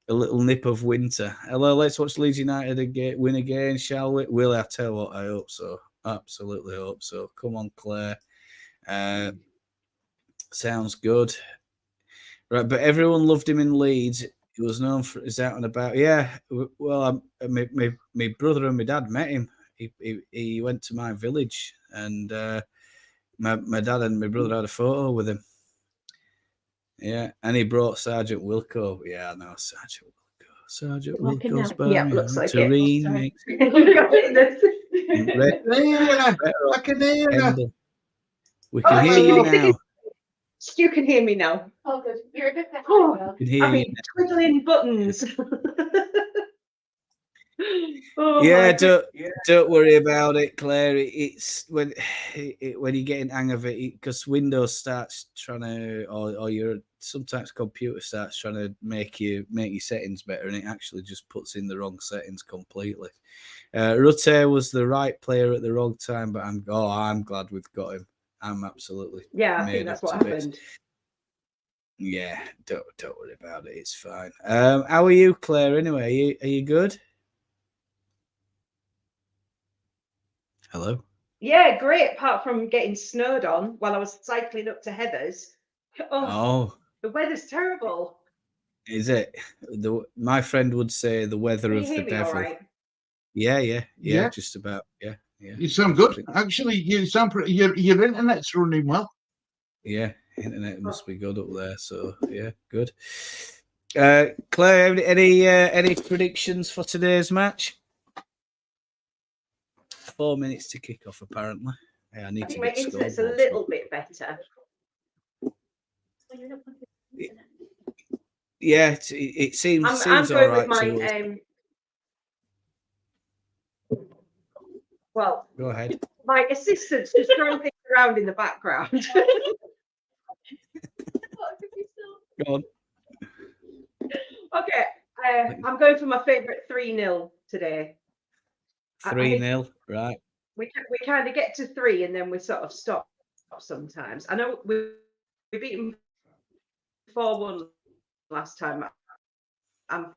little nip of winter. Hello, let's watch Leeds United win again, shall we? Will I tell you what? I hope so. Absolutely hope so. Come on, Claire. Sounds good. Right, but everyone loved him in Leeds. He was known for his out and about. Yeah, well, my brother and my dad met him. He went to my village, and my dad and my brother had a photo with him. Yeah, and he brought Sergeant Wilco. Yeah, I know Sergeant Wilco. Sergeant Wilco's by yeah, looks like Terrain I can hear you. We can hear you now. You can hear me now. Oh, good. You're a bit better. Oh, Can hear I've been twiddling buttons. Yeah, don't worry about it, Claire. It's when you get in hang of it, because Windows starts trying to, or your sometimes computer starts trying to make your settings better, and it actually just puts in the wrong settings completely. Rutte was the right player at the wrong time, but I'm glad we've got him. I'm absolutely I think that's what happened. Yeah, don't worry about it. It's fine. How are you, Claire? Anyway, are you good? Hello. Yeah, great. Apart from getting snowed on while I was cycling up to Heather's. Oh, the weather's terrible. Is it? My friend would say the weather of the devil. Right? Yeah, just about. Yeah. You sound good. Actually, you sound pretty. Your internet's running well. Yeah, internet must be good up there. So yeah, good. Claire, any predictions for today's match? 4 minutes to kick off, apparently. Yeah, I need to my get internet's a little bit better. Yeah, it seems. I'm going all right with my. Well, go ahead. My assistant's just throwing things around in the background. Go on. Okay, I'm going for my favourite 3-0 today. 3-0, right? We kind of get to 3 and then we sort of stop sometimes. I know we beat them 4-1 last time. I'm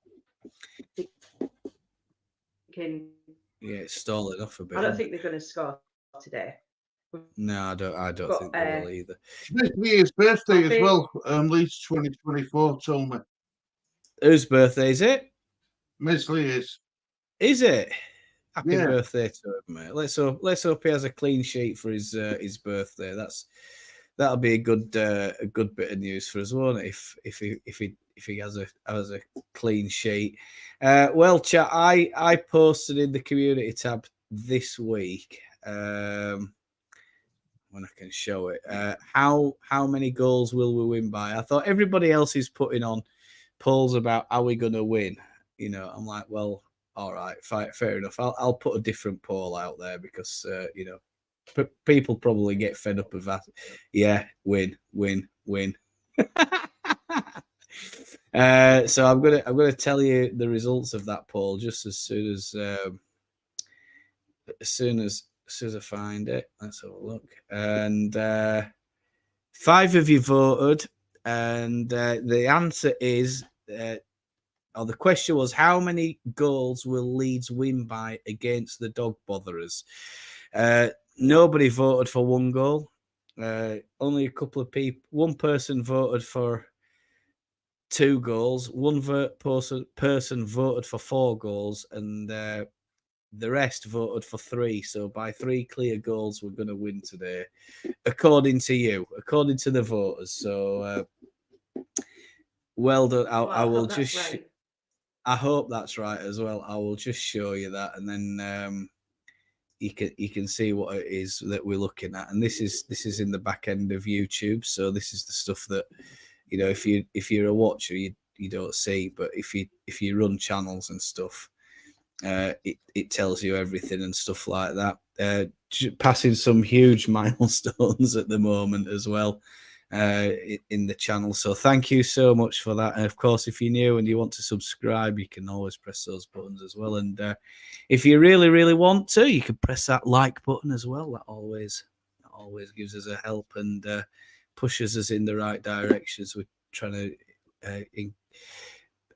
thinking. Yeah, it's stalling off a bit. I don't think they're going to score today. No, I don't think they will either. It's his birthday as well. Leeds 2024 told me. Whose birthday is it? Miss Lee is. Is it? Happy birthday to him, mate. Let's hope he has a clean sheet for his birthday. That'll be a good bit of news for us, won't it? If he has a clean sheet. Well, chat. I posted in the community tab this week. When I can show it, how many goals will we win by? I thought everybody else is putting on polls about are we going to win. I'm like, well, all right, fair enough. I'll put a different poll out there because people probably get fed up of that. Yeah, win. So I'm gonna tell you the results of that poll just as soon as I find it. Let's have a look. And 5 of you voted, and the answer is the question was, how many goals will Leeds win by against the Dog Botherers? Nobody voted for 1 goal. Only a couple of people. One person voted for 2 goals. One person voted for 4 goals, and the rest voted for 3. So by 3 clear goals, we're going to win today, according to you, according to the voters. So well done. I will just. Right. I hope that's right as well. I will just show you that, and then you can see what it is that we're looking at. And this is in the back end of YouTube. So this is the stuff that, you know, if you're a watcher, you don't see, but if you run channels and stuff, it tells you everything and stuff like that. Passing some huge milestones at the moment as well. In the channel, so thank you so much for that. And of course, if you're new and you want to subscribe, you can always press those buttons as well. And if you really want to, you can press that like button as well. That always gives us a help and pushes us in the right directions. We're trying to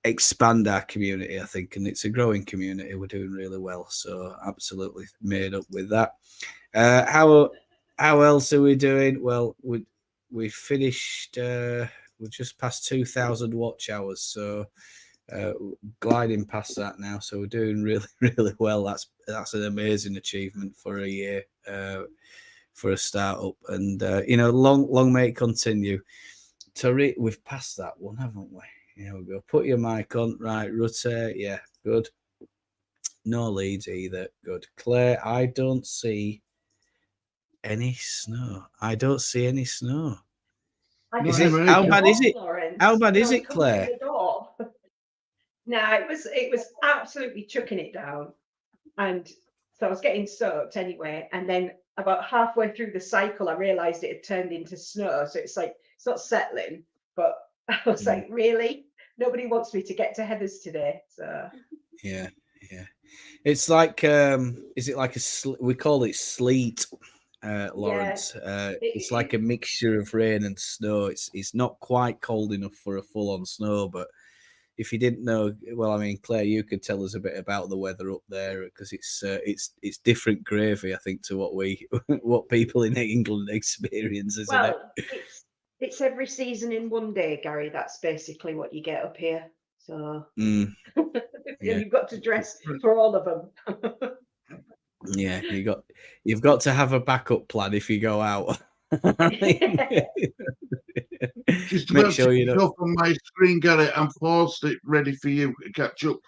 expand our community, I think, and it's a growing community. We're doing really well, so absolutely made up with that. How else are we doing? Well, we finished, we're just past 2,000 watch hours, so gliding past that now. So we're doing really well. That's an amazing achievement for a year, for a startup, and you know, long may it continue. Tariq, we've passed that one, haven't we? Here we go. Put your mic on. Right, rotate. Yeah, good. No leads either. Good. Claire, I don't see any snow. I don't see any snow. Is it, how bad is it? How bad is it, Claire? No, it was absolutely chucking it down, and so I was getting soaked anyway. And then about halfway through the cycle, I realised it had turned into snow. So it's like it's not settling, but I was like, really? Nobody wants me to get to Heathers today. So yeah. It's like is it like we call it sleet, Lawrence. Yeah. It's like a mixture of rain and snow. It's not quite cold enough for a full-on snow, but if you didn't know, well, I mean, Claire, you could tell us a bit about the weather up there, because it's different gravy, I think, to what people in England experience, isn't it? It's every season in one day, Gary. That's basically what you get up here. So Yeah. You've got to dress for all of them. Yeah, you've got to have a backup plan if you go out. Just Make about sure to you kick don't. off on my screen, Gary. I'm forced it ready for you to catch up.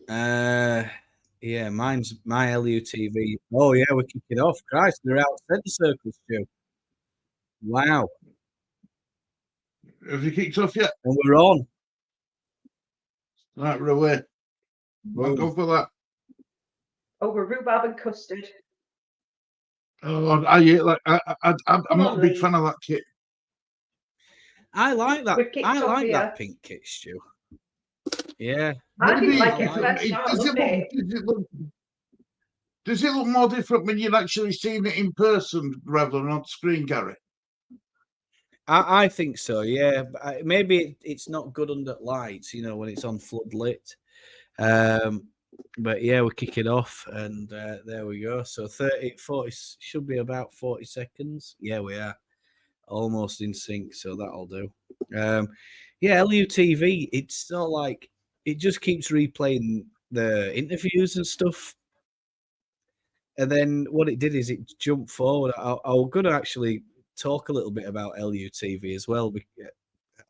Yeah, mine's my LUTV. Oh yeah, we're kicking off. Christ, they're out centre circles, Stu. Wow. Have you kicked off yet? And we're on. Right, we're away. I'll go for that. Over rhubarb and custard. Oh, I'm not a big fan of that kit. I like that. I like here. that pink kit, Stu. Yeah. I didn't like it like first. Does it look more different when you're actually seeing it in person rather than on screen, Gary? I think so, yeah. Maybe it's not good under lights, you know, when it's on floodlit. But yeah, we're kicking off, and there we go. So 40 should be about 40 seconds. Yeah, we are almost in sync, so that'll do. Yeah, LUTV, it's sort of like it just keeps replaying the interviews and stuff. And then what it did is it jumped forward. I'm going to actually talk a little bit about LUTV as well.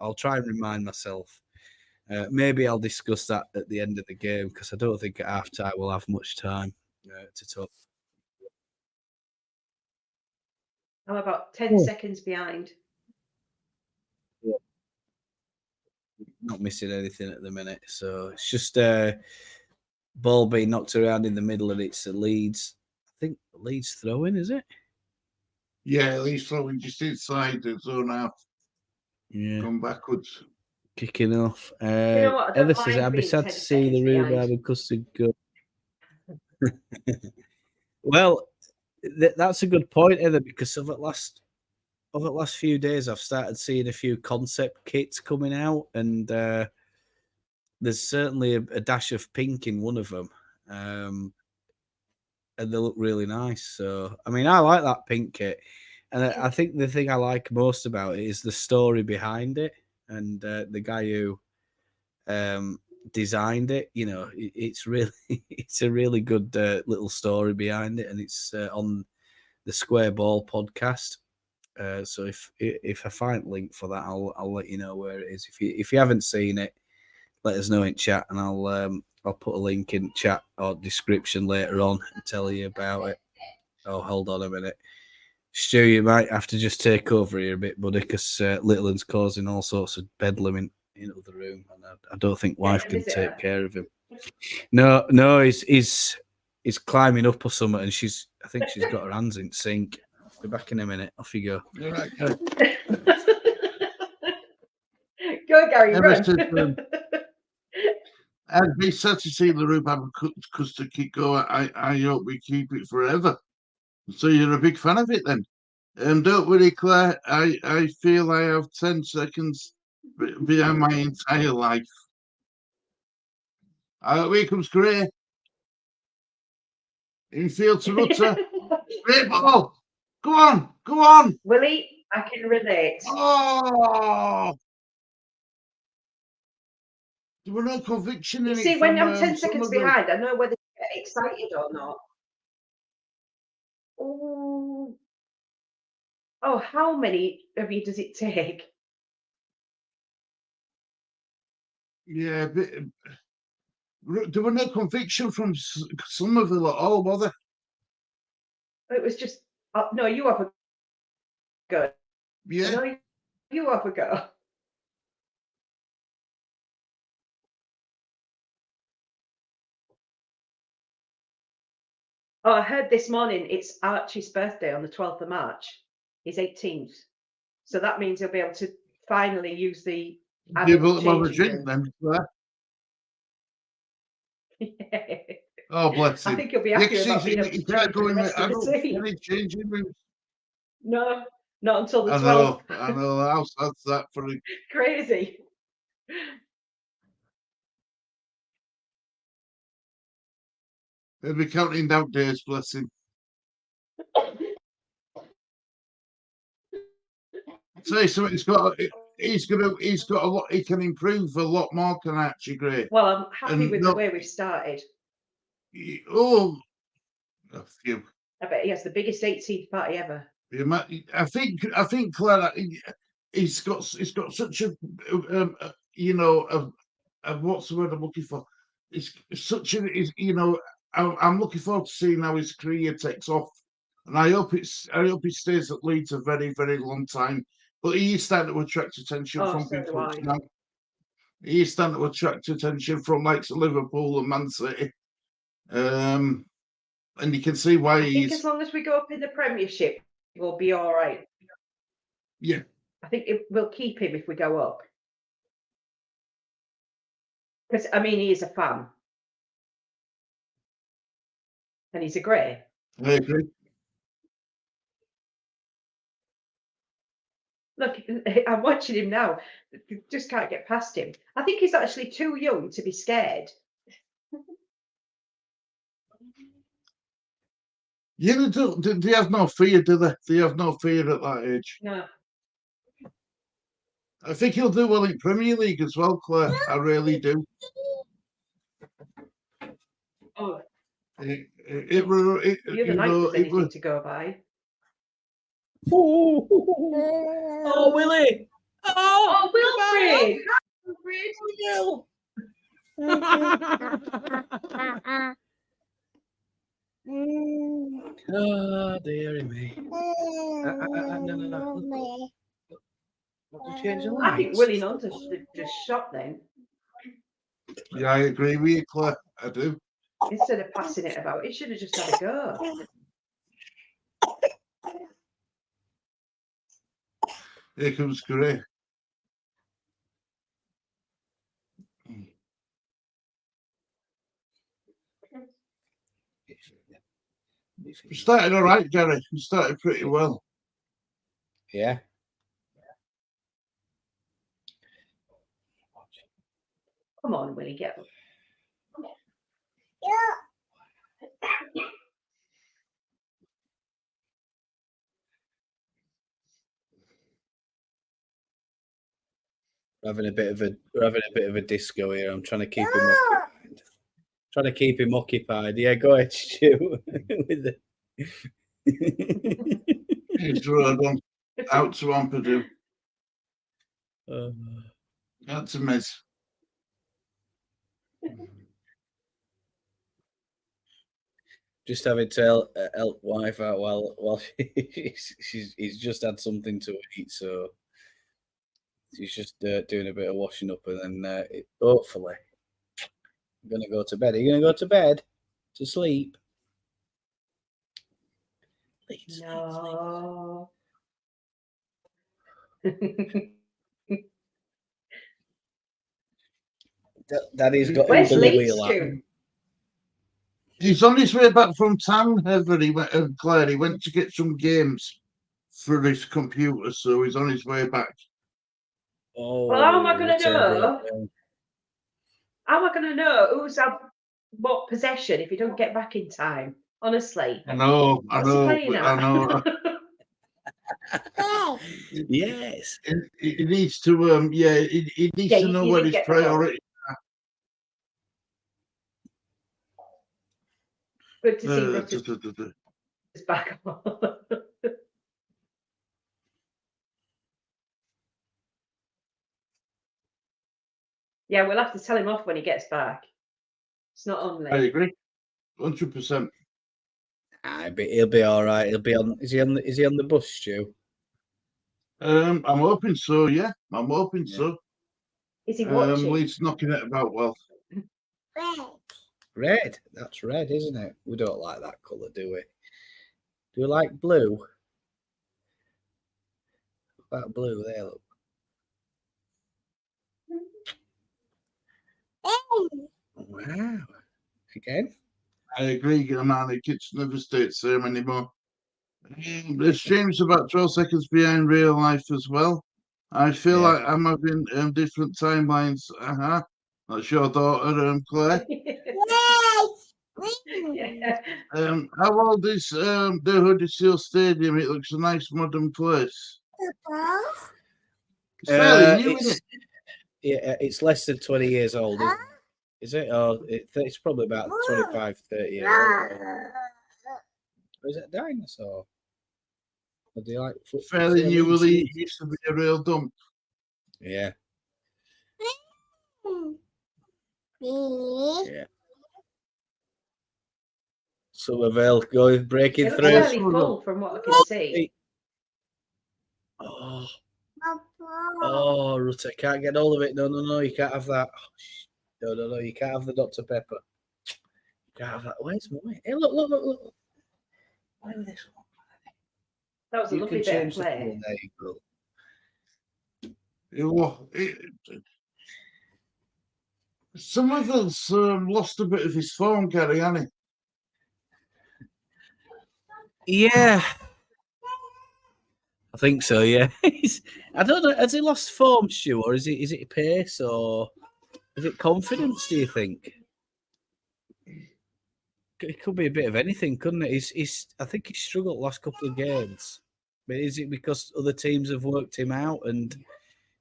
I'll try and remind myself. Maybe I'll discuss that at the end of the game, because I don't think at half-time we'll have much time to talk. I'm about 10 seconds behind. Not missing anything at the minute. So it's just ball being knocked around in the middle, and it's a Leeds. I think Leeds throwing, is it? Yeah, Leeds throwing just inside the zone half. Yeah. Going backwards. Kicking off. You know what? Heather says, I'd be sad to see the rhubarb and custard go. Well, that's a good point, Heather, because over the last few days, I've started seeing a few concept kits coming out, and there's certainly a dash of pink in one of them, and they look really nice. So, I mean, I like that pink kit, and I think the thing I like most about it is the story behind it, and the guy who designed it. You know, it's really it's a really good little story behind it, and it's on the Square Ball podcast. So if I find link for that, I'll let you know where it is. If you haven't seen it, let us know in chat, and I'll put a link in chat or description later on and tell you about it. Oh, hold on a minute, Stu, you might have to just take over here a bit, buddy, because Little Un's causing all sorts of bedlam in the other room, and I don't think wife can take care of him. No, he's climbing up or something, and I think she's got her hands in sync. Be back in a minute. Off you go. You're right, Gary. Go, Gary, run. I'd be sad to see the Rhubarb custard keep going. I hope we keep it forever. So you're a big fan of it then? Don't worry, Claire. I feel I have 10 seconds behind my entire life. Here comes Gray. Infield to Rutter. Great ball. Go on. Willie, I can relate. Oh! There were no conviction in it. See, when I'm 10 seconds behind, I know whether to get excited or not. Oh, how many of you does it take? Yeah, but there were no conviction from some of them at all, were there? It was just, no, you have a go. Yeah. No, you have a go. Oh, I heard this morning it's Archie's birthday on the 12th of March. He's 18th. So that means he'll be able to finally use the adult changing room. Oh, bless him. I think he'll be happy about being able to can't go in the adult changing room. No, not until the 12th. I know. How sad's that for him? Crazy. He'll be counting down days, bless him. Say so. He's got a lot. He can improve a lot more. Can Archie Gray? Well, I'm happy with the way we've started. Oh, a few. I bet he has the biggest 18th party ever. I think Claire. He's got such a what's the word I'm looking for? It's such a I'm looking forward to seeing how his career takes off, and I hope he stays at Leeds a very, very long time. But he is starting to attract attention from people now. He is starting to attract attention from likes of Liverpool and Man City, and you can see why I think as long as we go up in the Premiership, we'll be all right. Yeah, I think it will keep him if we go up. Because, I mean, he is a fan. And he's a Grey. I agree. Look, I'm watching him now. Just can't get past him. I think he's actually too young to be scared. Yeah, they have no fear, do they? They have no fear at that age. No. I think he'll do well in Premier League as well, Claire. I really do. Oh. It was anything to go by. Oh, Willie! Oh, Wilfred! Oh, dearie me. No. I think Willie Nunter should have just shot then. Yeah, I agree with you, Claire. I do. Instead of passing it about, he should have just had a go. Here comes Gray. You started all right, Gary. You started pretty well. Yeah. Come on, Willie, get up. We're having a bit of a disco here. I'm trying to keep him occupied. Trying to keep him occupied. Yeah, go ahead, Stu. With the... He's road on out to Ampadu. That's a miss. Just having to help wife out while he's just had something to eat, so she's just doing a bit of washing up, and then hopefully I'm gonna go to bed. Are you gonna go to bed to sleep? Leeds, No. Daddy's got Where's a pulley Leeds, wheel out. Stu? He's on his way back from town, Heather. Claire. He went to get some games for his computer, so he's on his way back. Oh, Well, how am I going to return know? breakdown. How am I going to know who's had what possession if you don't get back in time? Honestly. I know, What's he playing at? I know. Yes. He needs to, he needs to know you what did his get the ball. priority. Good to see Rutta's back on. Yeah, we'll have to tell him off when he gets back. It's not on I me. agree, 100%. He'll be all right. He'll be on. Is he on the bus, Stu? I'm hoping so. Yeah, I'm hoping so. Is he watching? Leeds knocking it about well. Red. That's red, isn't it? We don't like that colour, do we? Do we like blue? That blue there, look. Wow. Again? I agree, man. It's never stayed the same anymore. It's changed about 12 seconds behind real life as well. I feel like I'm having different timelines. That's your daughter, Claire. Yeah. How old is the Huddersfield Stadium? It looks a nice modern place. It's fairly new, isn't it? Yeah, it's less than 20 years old, isn't it? Is it? Oh, it's probably about 25, 30 years old. Or is it a dinosaur? Or do you like Fairly new. It used to be a real dump. Yeah. Yeah. Somerville going breaking It looks through. fairly full from what I can see. Oh, Rutter, can't get hold of it. No, you can't have that. No, you can't have the Dr. Pepper. You can't have that. Where's mine? Hey, look. Where's this one? That was a lovely bit of play. There you go. Somerville's lost a bit of his form, Gary, hasn't he? Yeah. I think so, yeah. I don't know. Has he lost form, Stu, or is it pace, or is it confidence, do you think? It could be a bit of anything, couldn't it? I think he's struggled the last couple of games. But is it because other teams have worked him out and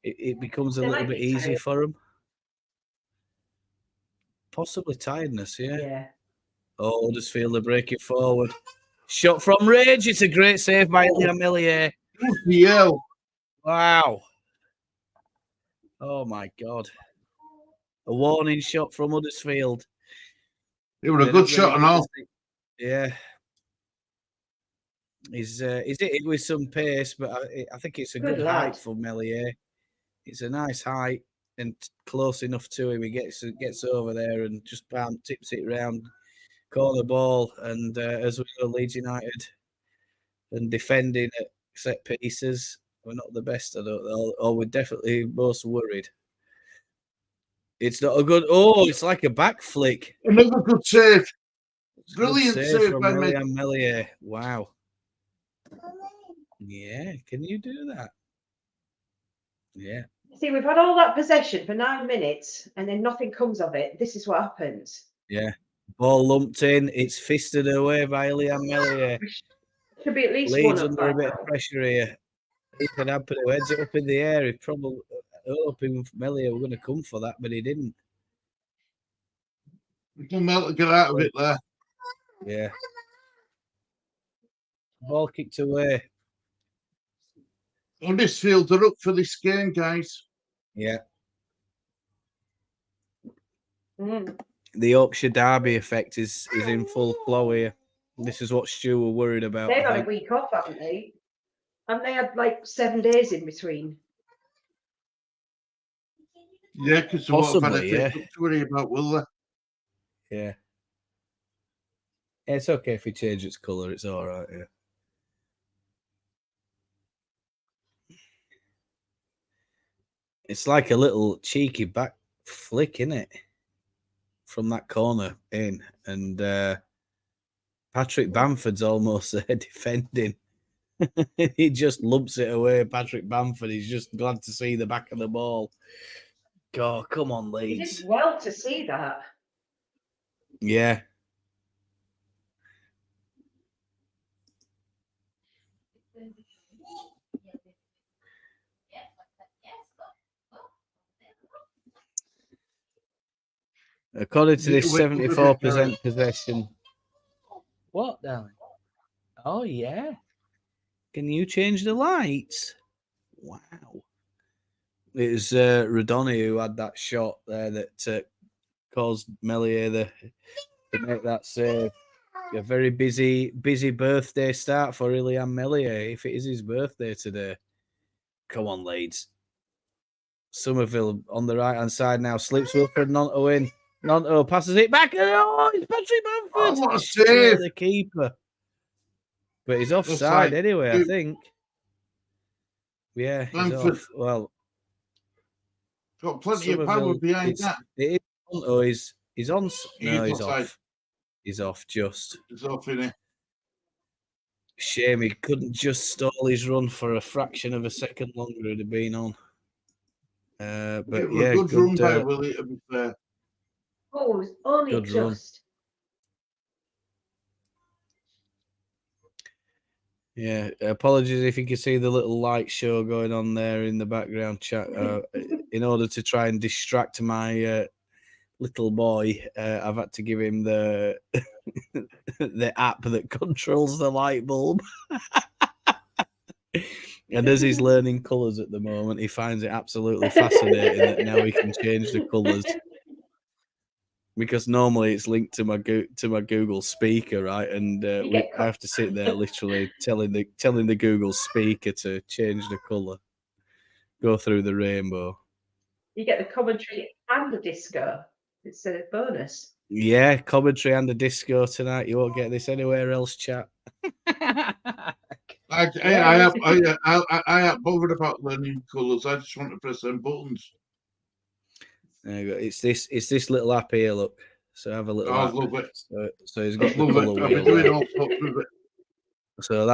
it becomes a little bit easy for him? Possibly tiredness, yeah. Oh, Huddersfield are breaking forward. Shot from range. It's a great save by Liam Millier. Yeah. Wow. Oh, my God. A warning shot from Huddersfield. It was a good shot and all. Yeah. He's hit it with some pace, but I think it's a good height for Millier. It's a nice height and close enough to him. He gets over there and just tips it round, corner ball. And as we know, Leeds United and defending at set pieces, we're not the best. I don't know. Or we're definitely most worried. It's not a good. Oh, it's like a back flick. Another good save. Brilliant save from by Millier. Wow. Yeah, can you do that? Yeah, See, we've had all that possession for 9 minutes and then nothing comes of it. This is what happens. Yeah. Ball lumped in. It's fisted away by Ilian Melier. Should be at least Leeds one up under a by bit now. of pressure here. Ethan Ampadu heads it up in the air. He probably hoping Melier were going to come for that, but he didn't. We can get out of it there. Yeah. Ball kicked away. Huddersfield are up for this game, guys. Yeah. Mm. The Yorkshire derby effect is in full flow here. This is what Stu were worried about. They've I had a think. week off, haven't they? And they had like 7 days in between. Yeah, because they won't have had anything to worry about, will they? Yeah. It's okay if we change its colour. It's all right. Yeah. It's like a little cheeky back flick, isn't it? From that corner in. And Patrick Bamford's almost there defending. He just lumps it away. Patrick Bamford, he's just glad to see the back of the ball. God, come on, He Leeds. did well to see that. Yeah. According to this 74% possession. What, darling? Oh, yeah. Can you change the lights? Wow. It was Rodoni who had that shot there that caused Melier to make that save. A very busy birthday start for Ilian Melier, if it is his birthday today. Come on, Leeds. Somerville on the right-hand side now. Slips Wilfred Nonto in. Nonto passes it back. Oh, it's Patrick Bamford. Oh, what a Straight save. at the keeper. But he's offside anyway, I think. Yeah, he's off. Well, got plenty of power behind that. It is Nonto. He's on. No, he's offside. off. He's off just. He's off, innit? Shame he couldn't just stall his run for a fraction of a second longer. It'd have been on. But yeah, good run by Willie, to be fair. Oh, it was only Good run. just. Yeah, apologies if you can see the little light show going on there in the background chat. In order to try and distract my little boy, I've had to give him the the app that controls the light bulb. And as he's learning colours at the moment, he finds it absolutely fascinating that now he can change the colours. Because normally it's linked to my Google speaker, right? And I have to sit there literally telling the Google speaker to change the colour, go through the rainbow. You get the commentary and the disco. It's a bonus. Yeah, commentary and the disco tonight. You won't get this anywhere else, chat. I ain't bothered about learning colours. I just want to press them buttons. There you go. It's this little app here. Look, so have a little. I app. love it. So he's got the love colour it. I've wheel. been doing all sorts with it. So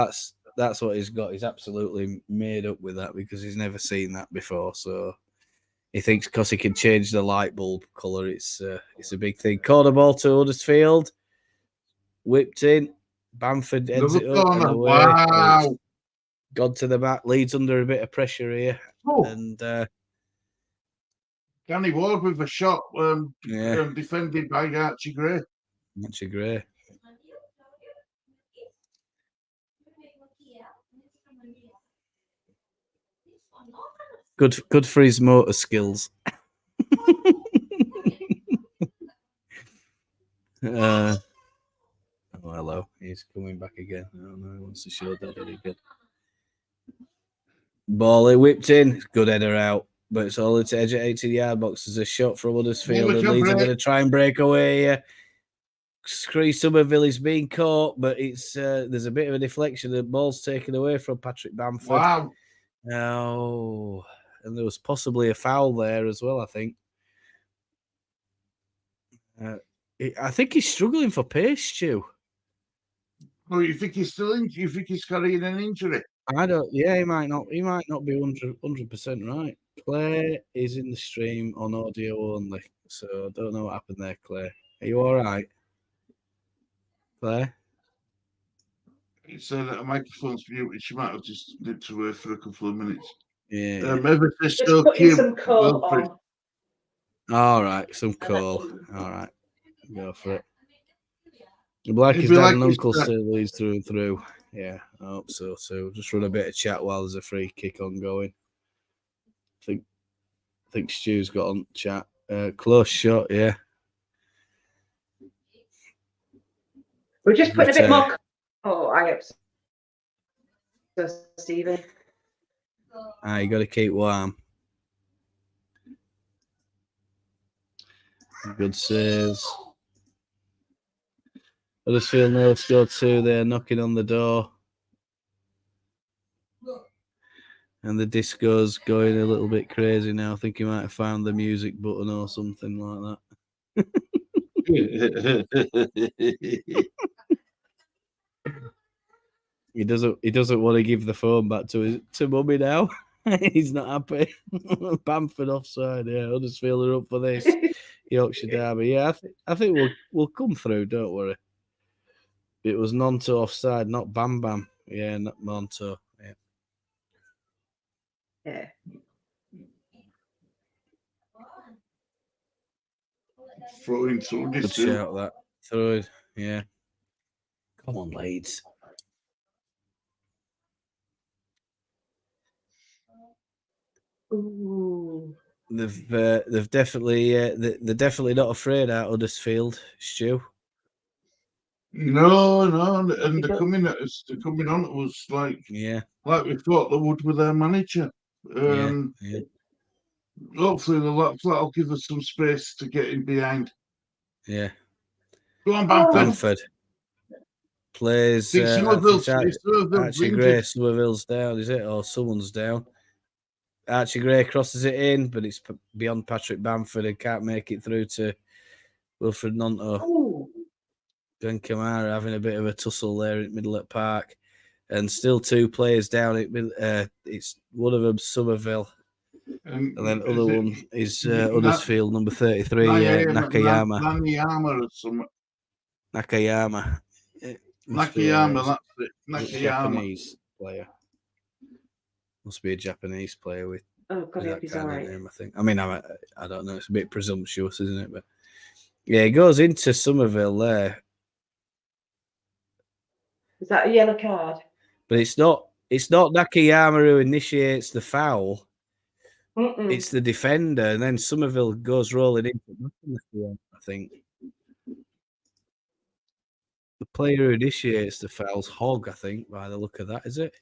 that's what he's got. He's absolutely made up with that because he's never seen that before. So he thinks because he can change the light bulb colour, it's a big thing. Corner ball to Huddersfield, whipped in. Bamford heads it up and away. Wow. Gone to the back. Leeds under a bit of pressure here. Oh. And Danny Ward with a shot defended by Archie Gray. Archie Gray. Good for his motor skills. Oh, hello. He's coming back again. Oh, no, he wants to show that again. Ball whipped in. Good header out. But it's all into edge at 80-yard box. There's a shot from Huddersfield. And Leeds are going to try and break away here. Chris Somerville is being caught, but it's there's a bit of a deflection. The ball's taken away from Patrick Bamford. Wow. Oh, and there was possibly a foul there as well, I think. I think he's struggling for pace, Stu. Oh, you think he's still injured? You think he's carrying an injury? I don't. Yeah, he might not. He might not be 100% right. Claire is in the stream on audio only, so I don't know what happened there, Claire. Are you all right, Claire? It said that a microphone's muted. She might have just nipped away for a couple of minutes. Yeah. Maybe Just so putting Kim, some coal Wilfred. on. All right, some and coal. then- All right, go for it. Like It'd his be dad like and his uncle dad. still leads through and through. Yeah, I hope so too. Just run a bit of chat while there's a free kick ongoing. I think Stu's got on chat. Close shot, yeah. We're just putting a But, bit more. Oh, I am so Stephen. you got to keep warm. Good saves. Huddersfield now scored 2 there, knocking on the door. And the disco's going a little bit crazy now. I think he might have found the music button or something like that. He doesn't want to give the phone back to Mummy now. He's not happy. Bamford offside, yeah. Huddersfield are up for this. Yorkshire derby. Yeah, I think we'll come through, don't worry. It was Nonto offside, not Bam Bam. Yeah, not Nonto. Yeah. Yeah. Throw into Good Huddersfield. shout that. Throw it. Yeah. Come on, Leeds. Ooh. They've definitely they're definitely not afraid out Huddersfield, Stu. No, and they're coming at us. They're coming on to us like we thought they would with their manager. Yeah. Hopefully that'll give us some space to get in behind. Yeah. Go on, Bamford. Bamford plays Archie Gray. Somerville's down, is it? Or someone's down. Archie Gray crosses it in, but it's beyond Patrick Bamford and can't make it through to Wilfred Nonto. Ooh. Ben Kamara having a bit of a tussle there in the middle of the park. And still 2 players down. It's one of them Somerville. And then the other one is Huddersfield, number 33, Nakayama. Nakayama or something. Nakayama. Nakayama, that's it. Nakayama. Japanese player. Must be a Japanese player with God, he's all right. name, I think. I mean, I don't know. It's a bit presumptuous, isn't it? But yeah, it goes into Somerville there. Is that a yellow card? But it's not Nakayama who initiates the foul. It's the defender, and then Somerville goes rolling into I think. The player who initiates the foul's Hogg, I think, by the look of that, is it?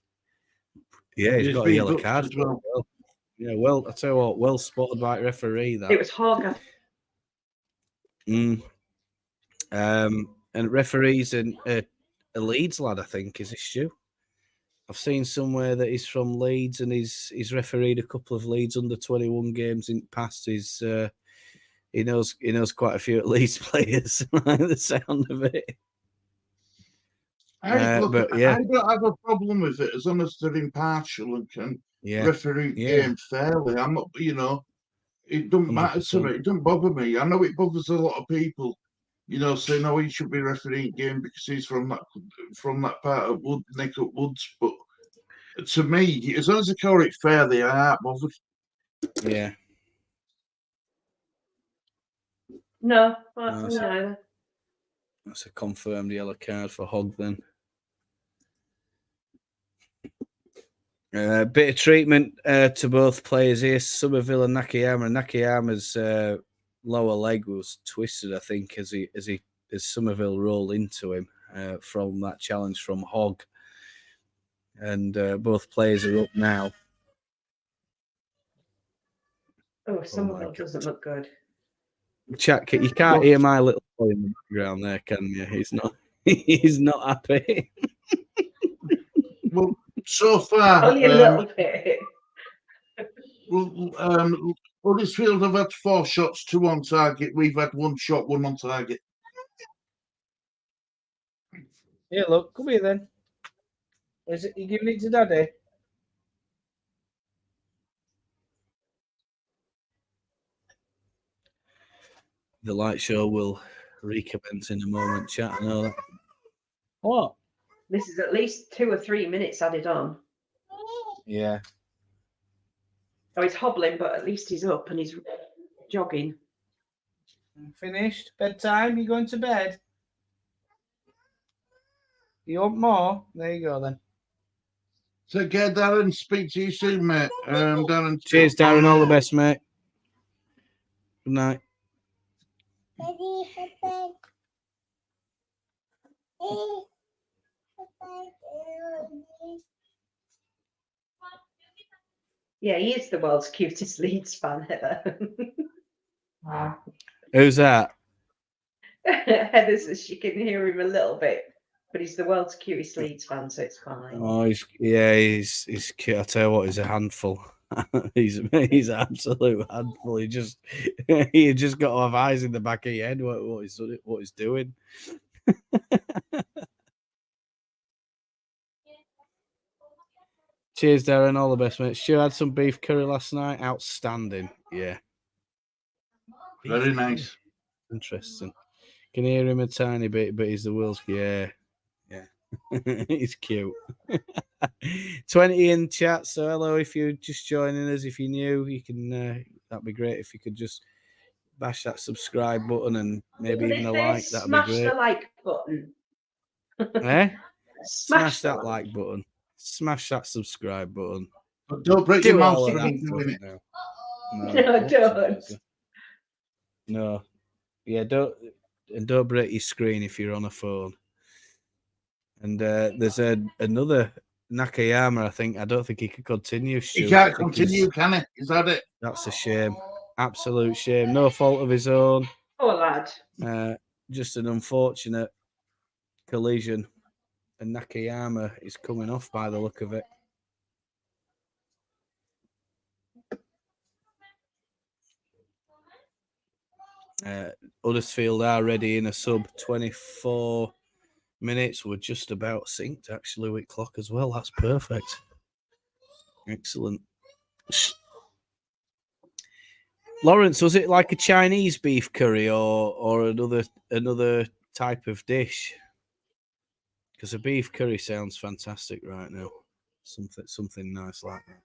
Yeah, he's got a yellow card as well. Yeah, well, I tell you what, well spotted by referee that. It was Hogg. And referees and a Leeds lad, I think, is a Stu. I've seen somewhere that he's from Leeds and he's refereed a couple of Leeds under 21 games in the past. He knows quite a few at Leeds players. The sound of it. I don't have a problem with it as long as they're impartial and can referee game fairly. I'm not, it doesn't 100%. matter to me. It doesn't bother me. I know it bothers a lot of people, saying, "Oh, he should be refereeing game because he's from that part of neck of woods." But to me, as long as they call it fair, they are bothered. Yeah. No, no. That's a confirmed yellow card for Hogg then. Bit of treatment to both players here, Somerville and Nakayama. Nakayama's lower leg was twisted, I think, as Somerville rolled into him from that challenge from Hogg. And both players are up now. Oh, Somerville doesn't look good. Chat, you can't hear my little boy in the background there, can you? He's not happy. Well, so far, only a little bit. Huddersfield have had 4 shots, 2 on target. We've had 1 shot, 1 on target. Yeah, look, come here then. Is it you giving it to Daddy? The light show will recommence in a moment, chat. I know that. What? This is at least 2 or 3 minutes added on. Yeah. Oh, he's hobbling, but at least he's up and he's jogging. Finished? Bedtime? You going to bed? You want more? There you go then. Take care, Darren. Speak to you soon, mate. Darren. Cheers, Darren. All the best, mate. Good night. Daddy, bye-bye. Yeah, he is the world's cutest Leeds fan, Heather. Who's that? Heather says she can hear him a little bit, but he's the world's cutest Leeds fan, so it's fine. Oh, he's cute. I tell you what, he's a handful. he's an absolute handful. He just got to have eyes in the back of your head. What he's doing. Cheers, Darren. All the best, mate. Stu had some beef curry last night. Outstanding. Yeah. Very nice. Interesting. Can hear him a tiny bit, but he's the world's. Yeah. He's cute. 20 in chat. So hello, if you're just joining us, if you're new, you can. That'd be great if you could just bash that subscribe button and maybe even a like. That'd be Smash great. the like button. Smash that like button. Smash that subscribe button. But don't break your mouth for doing it. No, don't. No. Yeah, don't break your screen if you're on a phone. And there's another Nakayama. I don't think he can continue. He can't continue, can he? Is that it? That's a shame. Absolute shame. No fault of his own. Poor lad. Just an unfortunate collision. And Nakayama is coming off by the look of it. Huddersfield are ready in a sub 24 minutes. We're just about synced actually with clock as well. That's perfect. Excellent. Lawrence, was it like a Chinese beef curry or another type of dish? Because a beef curry sounds fantastic right now. Something nice like that.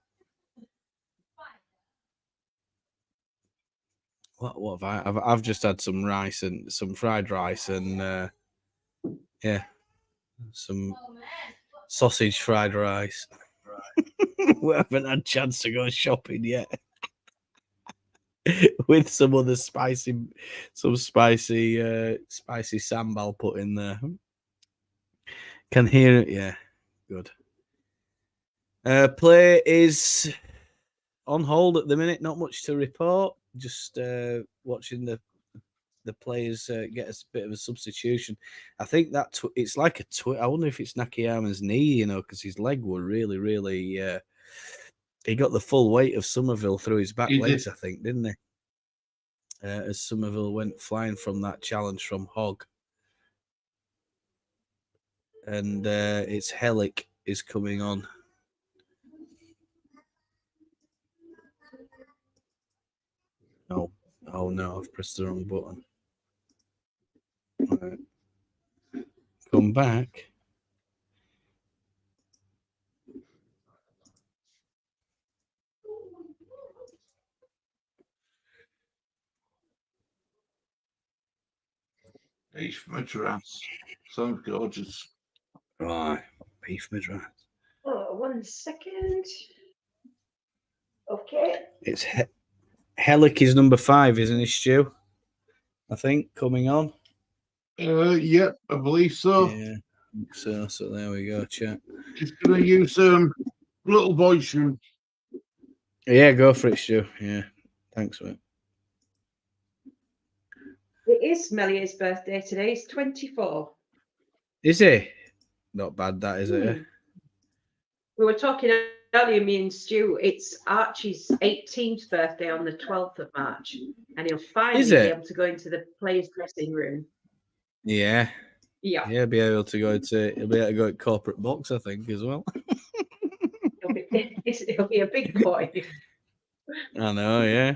What have I? I've just had some rice and some fried rice and some sausage fried rice. We haven't had a chance to go shopping yet. With some other spicy sambal put in there. Can hear it, yeah. Good. Play is on hold at the minute. Not much to report. Just watching the players get a bit of a substitution. I think that it's like a I wonder if it's Nakayama's knee, because his leg were really, really. He got the full weight of Somerville through his back legs, I think, didn't he? As Somerville went flying from that challenge from Hogg. And it's Hellick is coming on. No. Oh no, I've pressed the wrong button. Right. Come back. Beef Madras. Sounds gorgeous. Right. Beef Madras. Oh, 1 second. Okay. It's Hellick is number 5, isn't he, Stu? I think coming on. Yep, I believe so. Yeah. So there we go, chat. Just gonna use little boy shoe. Yeah, go for it, Stu. Yeah. Thanks, mate. It is Melier's birthday today. He's 24. Is he? Not bad, that is it? We were talking earlier, me and Stu. It's Archie's 18th birthday on the 12th of March, and he'll finally be able to go into the players' dressing room. Yeah. Yeah. He'll be able to go to corporate box, I think, as well. He'll be a big boy. I know, yeah.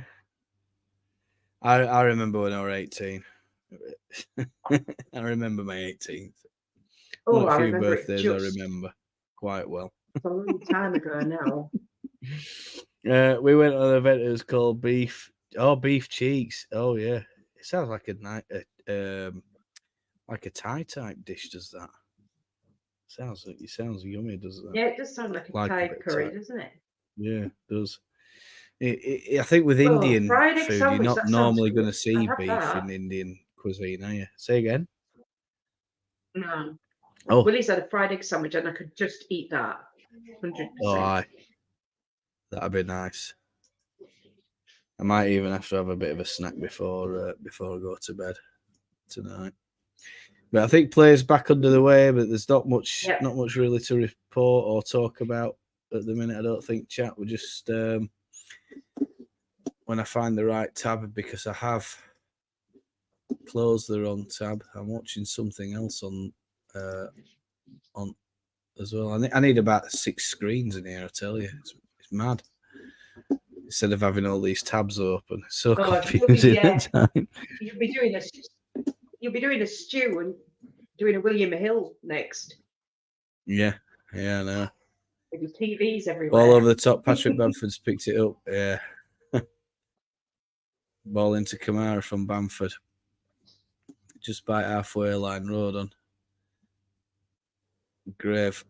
I remember when I was 18. I remember my 18th. Oh, One I of the few remember it birthdays I just remember quite well. a long time ago now. We went on an event. It was called Beef. Oh, Beef Cheeks. Oh yeah, it sounds like like a Thai type dish. Does that? Sounds yummy. Does that? Yeah, it does sound like a Like a Thai bit of curry, Thai. doesn't it? Yeah, it does. I think with Oh, Indian fried egg food, you're sandwich. not That sounds normally going good. to see I'd have beef in that. Indian cuisine, are you? Say again. No. Oh, Willie's had a fried egg sandwich, and I could just eat that. 100%. aye, that'd be nice. I might even have to have a bit of a snack before I go to bed tonight. But I think players back under the way, but there's not much Yep. really to report or talk about at the minute. I don't think, chat. We're just when I find the right tab, because I have closed the wrong tab. I'm watching something else on as well. I need about 6 screens in here. I tell you, it's mad. Instead of having all these tabs open, it's so confusing at times. You'll be doing a stew and doing a William Hill next. Yeah, I know. With your TVs everywhere. All over the top. Patrick Bamford's picked it up. Yeah. Ball into Kamara from Bamford. Just by halfway line road on. Grave.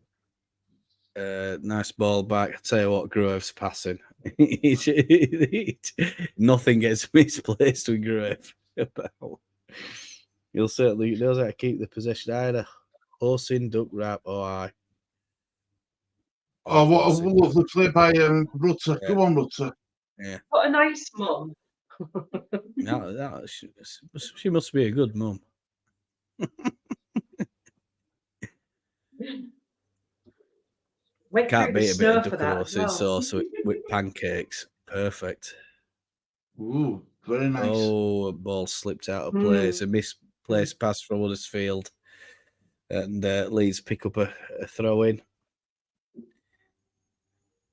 Nice ball back. I tell you what, Grave's passing. Nothing gets misplaced with Grave. He'll certainly knows how to keep the possession. I had a horsing duck wrap. Oh, aye. Oh, what a lovely play by Rutter. Yeah. Go on, Rutter. Yeah. What a nice mum. She must be a good mum. Went Can't through the beat a bit snow of for duck that as roasted well. sauce with pancakes. Perfect. Ooh, very nice. Oh, a ball slipped out of play. It's a misplaced pass from Huddersfield. And Leeds pick up a throw in.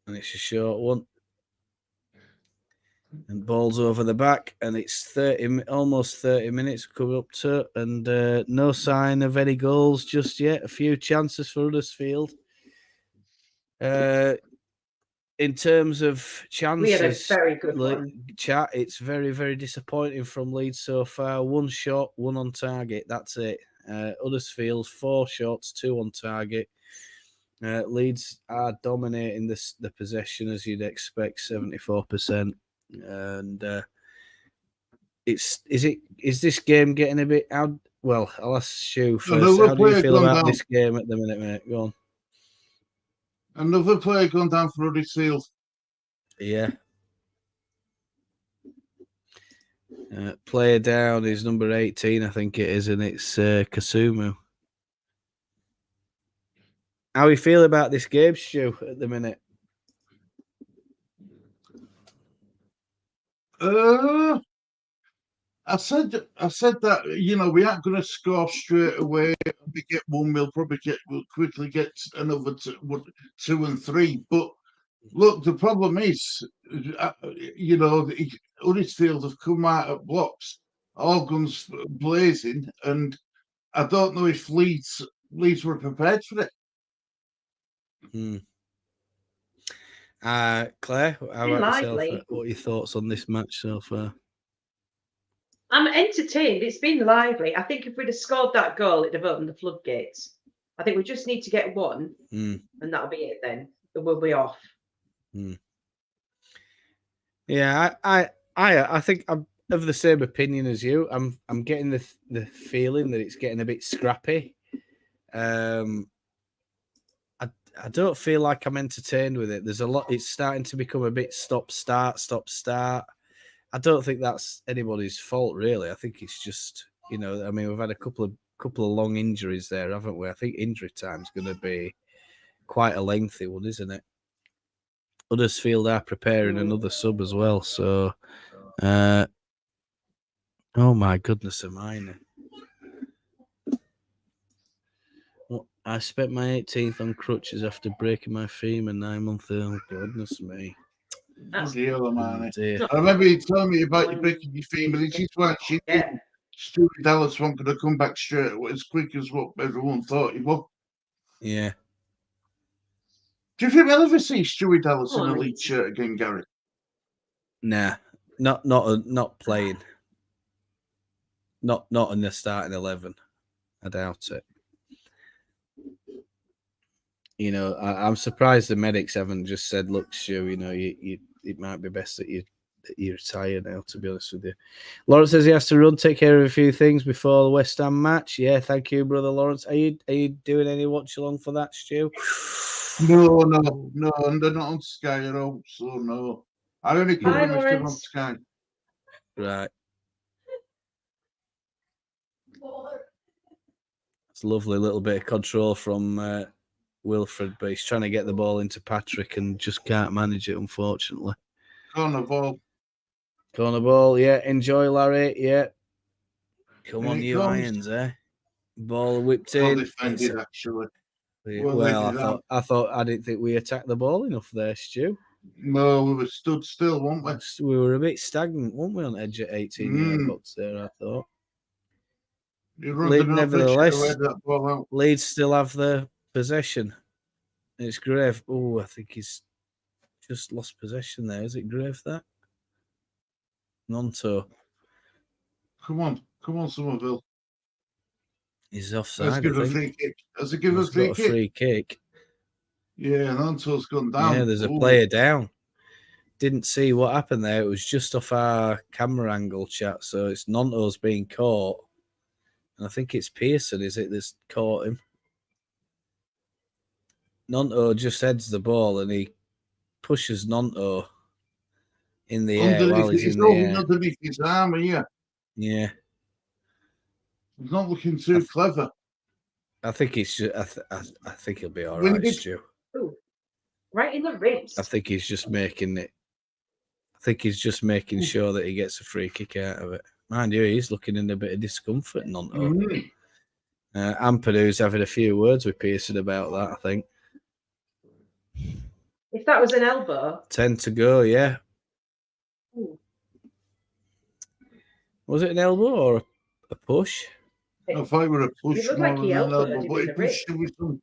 And it's a short one. And ball's over the back. And it's almost 30 minutes coming up to. And no sign of any goals just yet. A few chances for Huddersfield. In terms of chances, We had a very good one. Chat, it's very, very disappointing from Leeds so far. 1 shot, 1 on target. That's it. Huddersfield, 4 shots, 2 on target. Leeds are dominating the possession, as you'd expect, 74%. And is this game getting a bit out? Well, I'll ask Stu first. How do you feel about this game at the minute, mate? Go on. Another player gone down for Huddersfield. Yeah. Player down is number 18, I think it is, and it's Kasumu. How you feel about this game, Stu, at the minute? I said that we aren't going to score straight away. We get 1, we'll quickly get another 2 and 3. But look, the problem is, Huddersfield have come out at blocks, all guns blazing, and I don't know if Leeds were prepared for it. Claire, how about yourself? Lively. What are your thoughts on this match so far? I'm entertained. It's been lively. I think if we'd have scored that goal, it'd have opened the floodgates. I think we just need to get 1, and that'll be it then. We'll be off. Yeah, I think I'm of the same opinion as you. I'm getting the feeling that it's getting a bit scrappy. I don't feel like I'm entertained with it. There's a lot. It's starting to become a bit stop start. I don't think that's anybody's fault, really. I think it's just we've had a couple of long injuries there, haven't we? I think injury time's going to be quite a lengthy one, isn't it? Huddersfield are preparing another sub as well, so. Oh my goodness, Hermione. Well, I spent my 18th on crutches after breaking my femur 9 months ago. Oh, goodness me. Bloody hell, man. Dear. I remember you telling me about you breaking your femur. This is why she Yeah. Stuart Dallas wasn't going to come back straight away as quick as what everyone thought he was. Yeah. Do you think we'll ever see Stuart Dallas in a Oh, Leeds shirt again, Gary? Nah. Not playing. Not in the starting 11. I doubt it. You know, I'm surprised the medics haven't just said, "Look, Stu, you know, it might be best that you retire now." To be honest with you, Lawrence says he has to run, take care of a few things before the West Ham match. Yeah, thank you, brother Lawrence. Are you doing any watch along for that, Stu? No, and they're not on Sky at all, so no. I only cover Hi, them if they're on Lawrence. Sky. Right. It's a lovely little bit of control from Wilfred, but he's trying to get the ball into Patrick and just can't manage it, unfortunately. Corner ball. Corner ball, yeah. Enjoy, Larry. Yeah. Come Here on, it you comes. irons, eh? Ball whipped Well in. defended, actually. Well, I didn't think we attacked the ball enough there, Stu. No, we were stood still, weren't we? We were a bit stagnant, weren't we, on edge at 18-yard box there, I thought. You run the Nevertheless, that ball out. Leeds still have the possession. It's Grave. Oh, I think he's just lost possession there. Is it Grave that? Nonto. Come on, Somerville. He's offside. Let's give I a think. free kick. Has it given a He's got free kick? Yeah, Nanto's gone down. Yeah, there's a player down. Didn't see what happened there. It was just off our camera angle, chat. So it's Nonto's being caught. And I think it's Pearson, is it, that's caught him? Nonto just heads the ball and he pushes Nonto in the air while he's in the air. Underneath his arm here. Yeah. He's not looking too clever. I think he's just, I think he'll be all right, Stu. Ooh, right in the ribs. I think he's just making it. I think he's just making sure that he gets a free kick out of it. Mind you, he's looking in a bit of discomfort, Nonto. Ampadu's having a few words with Pearson about that, I think. If that was an elbow. 10 to go, yeah. Ooh. Was it an elbow or a push? I thought it was a push. It looked like he elbowed him but in he the rib. pushed him with some.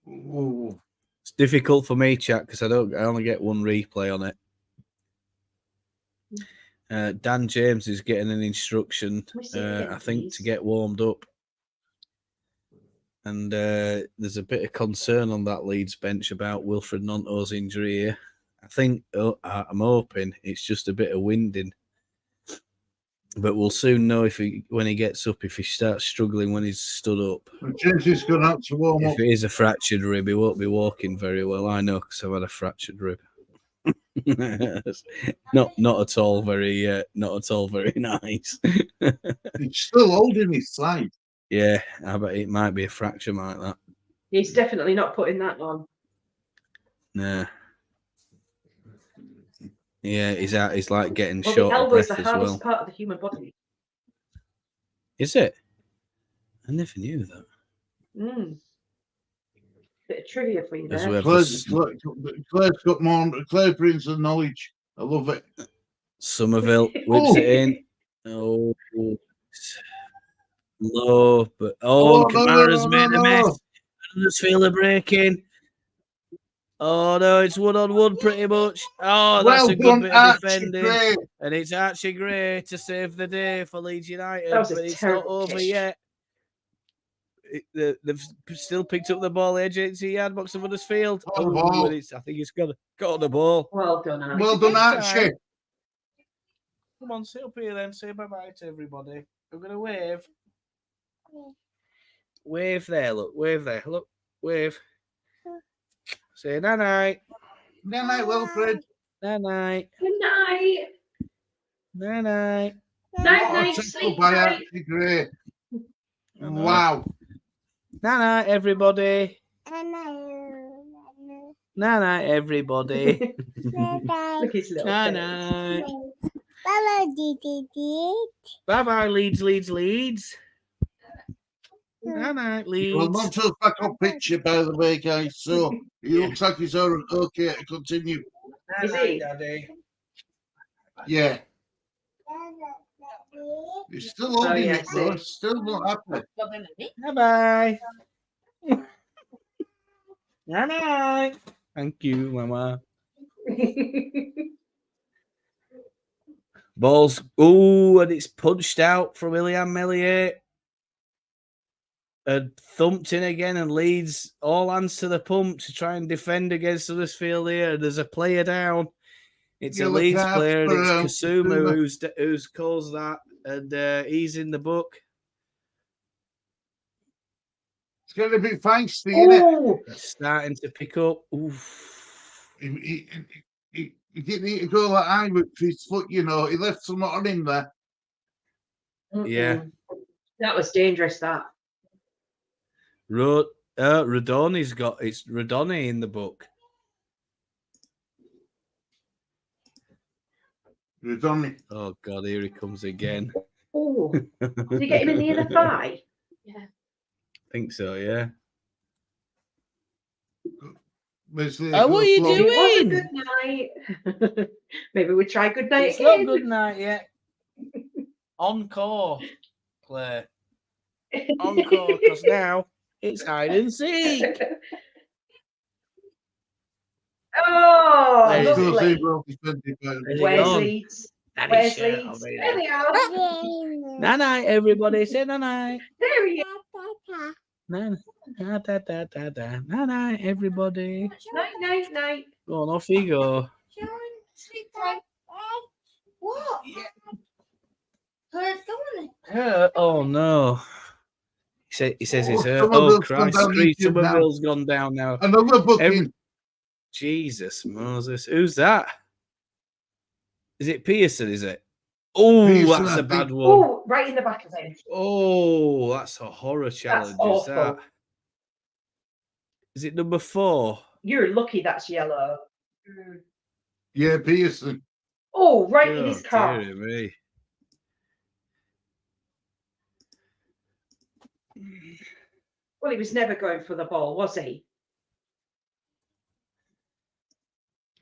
Oh. It's difficult for me, chat, because I only get one replay on it. Dan James is getting an instruction, I think, to get warmed up. And there's a bit of concern on that Leeds bench about Wilfred Nonto's injury here. I think, I'm hoping it's just a bit of winding. But we'll soon know when he gets up, if he starts struggling when he's stood up. James is going out to warm up. If it is a fractured rib, he won't be walking very well. I know, because I've had a fractured rib. not at all very nice. He's still holding his side. Yeah, I bet it might be a fracture like that. He's definitely not putting that on. Nah. Yeah, he's like getting Well, short the of elbow is breath the as hardest well. part of the human body. Is it? I never knew that. Bit of trivia for you As there. we have Claire brings the knowledge. I love it. Somerville whips it in. Oh, low, but Kamara's made a mess. Huddersfield are breaking. Oh no, it's 1-on-1 pretty much. Oh, that's a good bit of defending. Gray. And it's Archie Gray to save the day for Leeds United, That was but a it's not terrible over kick. yet. They've still picked up the ball, edge 18-yard box of Huddersfield. On the ball. And I think it's got on the ball. Well done, Archie. Well done, Archie. Come on, sit up here then. Say bye-bye to everybody. I'm going to wave. Wave there, look. Wave there. Look, wave. Say night-night. Night, Wilfred. Night-night. Good night. Night-night. Night, Tackle sleep by tight. Archie Gray. Wow. Night-night, everybody. Night-night, everybody. Look at his little face. Night-night. Bye. Bye-bye, Leeds. Night-night, Leeds. Well, Monto's back on picture, by the way, guys. So he looks like he's okay to continue. Is he? Daddy. Yeah. He's still holding yeah, it though. see. Still not happy. Bye-bye. Bye-bye. Thank you, Mama. Balls. Oh, and it's punched out from William Mellier. And thumped in again, and Leeds all hands to the pump to try and defend against Huddersfield here. There's a player down. It's a Yellow Leeds card player, and for, it's Kasuma Kasuma. who's caused that, and he's in the book. It's getting a bit feisty, isn't it? Oh, It's starting to pick up. Oof. He didn't need to go that high with his foot, you know. He left something on him there. Yeah. That was dangerous, that. Rodoni's got it's Rodoni in the book. Redonny. Oh God, here he comes again. Oh, did you get him in the other thigh? Yeah. Think so, yeah. What are you Maybe it was a doing? good night. Maybe we try good night It's not again. good night yet. Encore, Claire. Encore, because now it's hide and seek. Oh, There is it. lovely. Where's he Where's gone? Leeds? Daddy's Where's shirt Leeds? over There here. they are. Night night, everybody. Say night night. There he is. Night night, everybody. Night, night, night. Go on, off you go. What? Where's going? Oh no. He says he's hurt. Somerville's Oh gone Christ, down Creed YouTube now. Somerville's gone down now. Another booking. Jesus Moses. Who's that? Is it Pearson, is it? Oh, Pearson, that's I a bad think. one. Oh, right in the back of him. Oh, that's a horror challenge. Is awful. that? Is it number 4? You're lucky that's yellow. Yeah, Pearson. Oh, right in his Oh, car. dearie me. Well, he was never going for the ball, was he?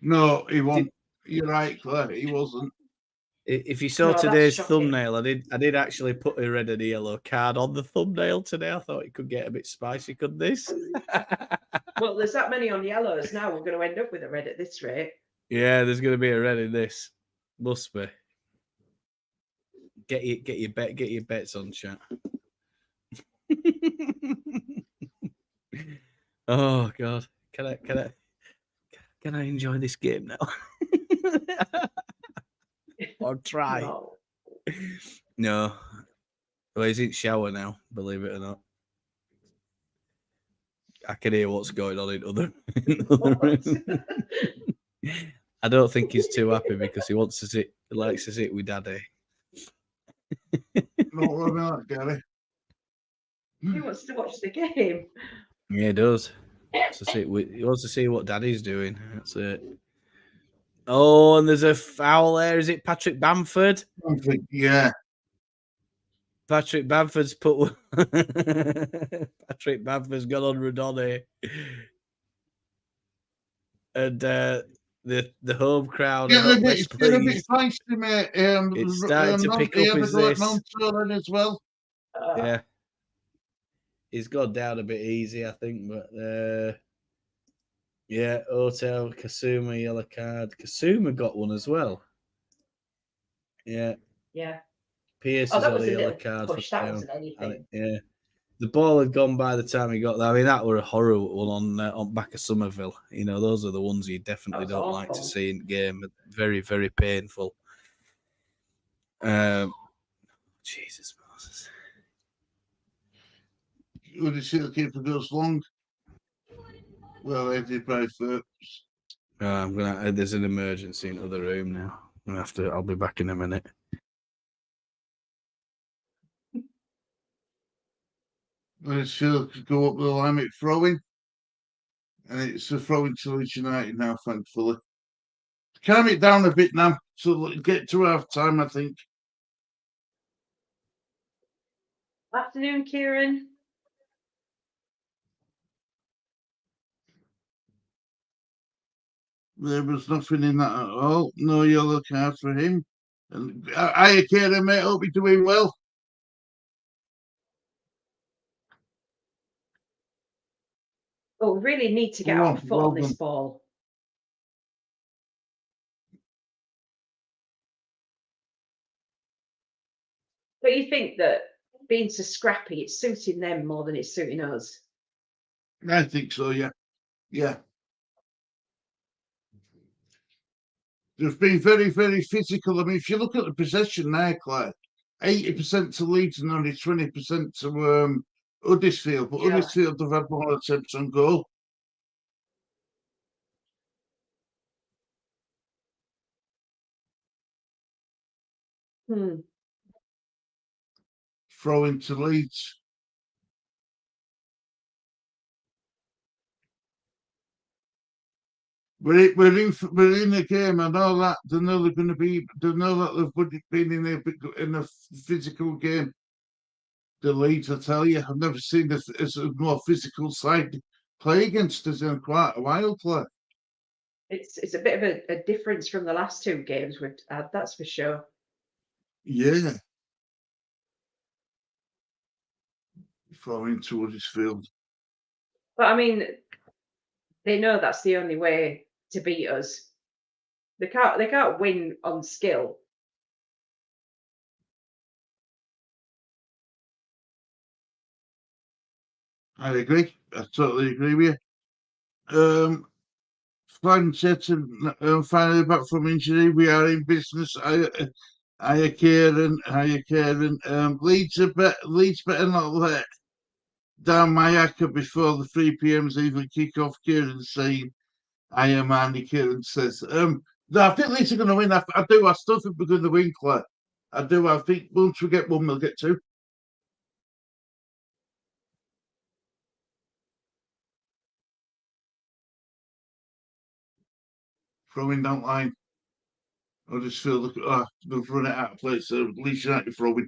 No, he won't. You're right, Claire. He wasn't. If you saw No, that's today's shocking. thumbnail, I did actually put a red and a yellow card on the thumbnail today. I thought it could get a bit spicy, couldn't this? Well, there's that many on yellows now. We're going to end up with a red at this rate. Yeah, there's going to be a red in this. Must be. Get your bets on, chat. Oh God, can I enjoy this game now? Or try? No. No. Well, he's in shower now. Believe it or not, I can hear what's going on in other rooms. I don't think he's too happy because he wants to sit. He likes to sit with Daddy. Not what I like, Gary. He wants to watch the game. Yeah, he does. He wants to see what Daddy's doing. That's it. Oh, and there's a foul there. Is it Patrick Bamford? Yeah. Patrick Bamford's put. Patrick Bamford's gone on Rodoni, and the home crowd are not best It's been a bit pleased. feisty, mate. It's starting to pick up. Is this? As well. Yeah, he's gone down a bit easy, I think, but yeah, Hotel Kasuma yellow card. Kasuma got one as well. Yeah. Yeah. Pierce Oh, is that on was a a yellow little card push. for That Town. wasn't anything. Yeah, the ball had gone by the time he got there. I mean, that were a horror one on back of Somerville. You know, those are the ones you definitely That was don't like to awful. see in game. Very, very painful. Jesus Moses. Would you see the keeper goes long? Well, they did both first. I'm gonna. There's an emergency in the other room now. I'm gonna have to. I'll be back in a minute. Let's go up the line at throwing. And it's a throwing to Leeds United now, thankfully. Calm it down a bit now. So get to half time, I think. Afternoon, Kieran. There was nothing in that at all. No yellow card for him. And I care, mate. Hope you're doing well. Oh, we really need to get Go our on, foot well on this done. ball. But you think that being so scrappy, it's suiting them more than it's suiting us? I think so, yeah. Yeah. They've been very, very physical. I mean, if you look at the possession there, Claire, 80% to Leeds and only 20% to Huddersfield. But Yeah. Huddersfield have had more attempts on goal. Hmm. Throw into Leeds. We're in the game. I know that. They know they're going to be. They know that they've been in a physical game. The Leeds, I tell you, I've never seen this as a more physical side play against us in quite a while. Play. It's a bit of a difference from the last two games we've had, that's for sure. Yeah. Throw into Huddersfield. But I mean, they know that's the only way to beat us. They can't win on skill. I agree. I totally agree with you. Finally back from injury. We are in business. Hiya, Kieran. Hiya, Kieran. Leeds better not let down Mayaka before the 3 p.m.s even kick off. Kieran saying, "Hiya, Mandy." Kieran says, "No, I think Leeds are going to win. I do. I still think we're going to win, Claire. I do. I think once we get one, we'll get two." Throwing down line. I just feel they've run it out of place. So Leeds United throwing.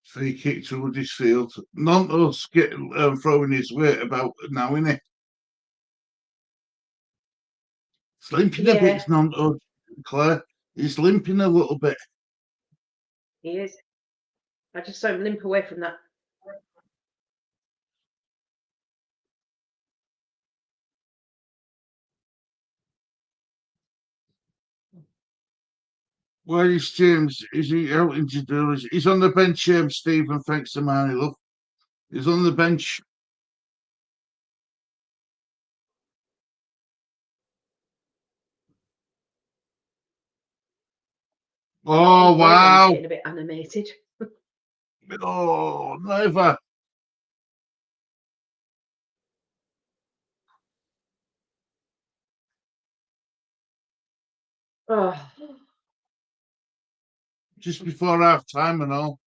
Free kick to Huddersfield. Nanto's throwing his weight about now, innit? It's limping a bit, Nanto, Claire. He's limping a little bit. He is. I just saw him limp away from that. Where is James? Is he out injured? He's on the bench, Stephen. Thanks to Manny, love. He's on the bench. Oh, wow. Getting a bit animated. Oh, never. Oh. Just before half time and all.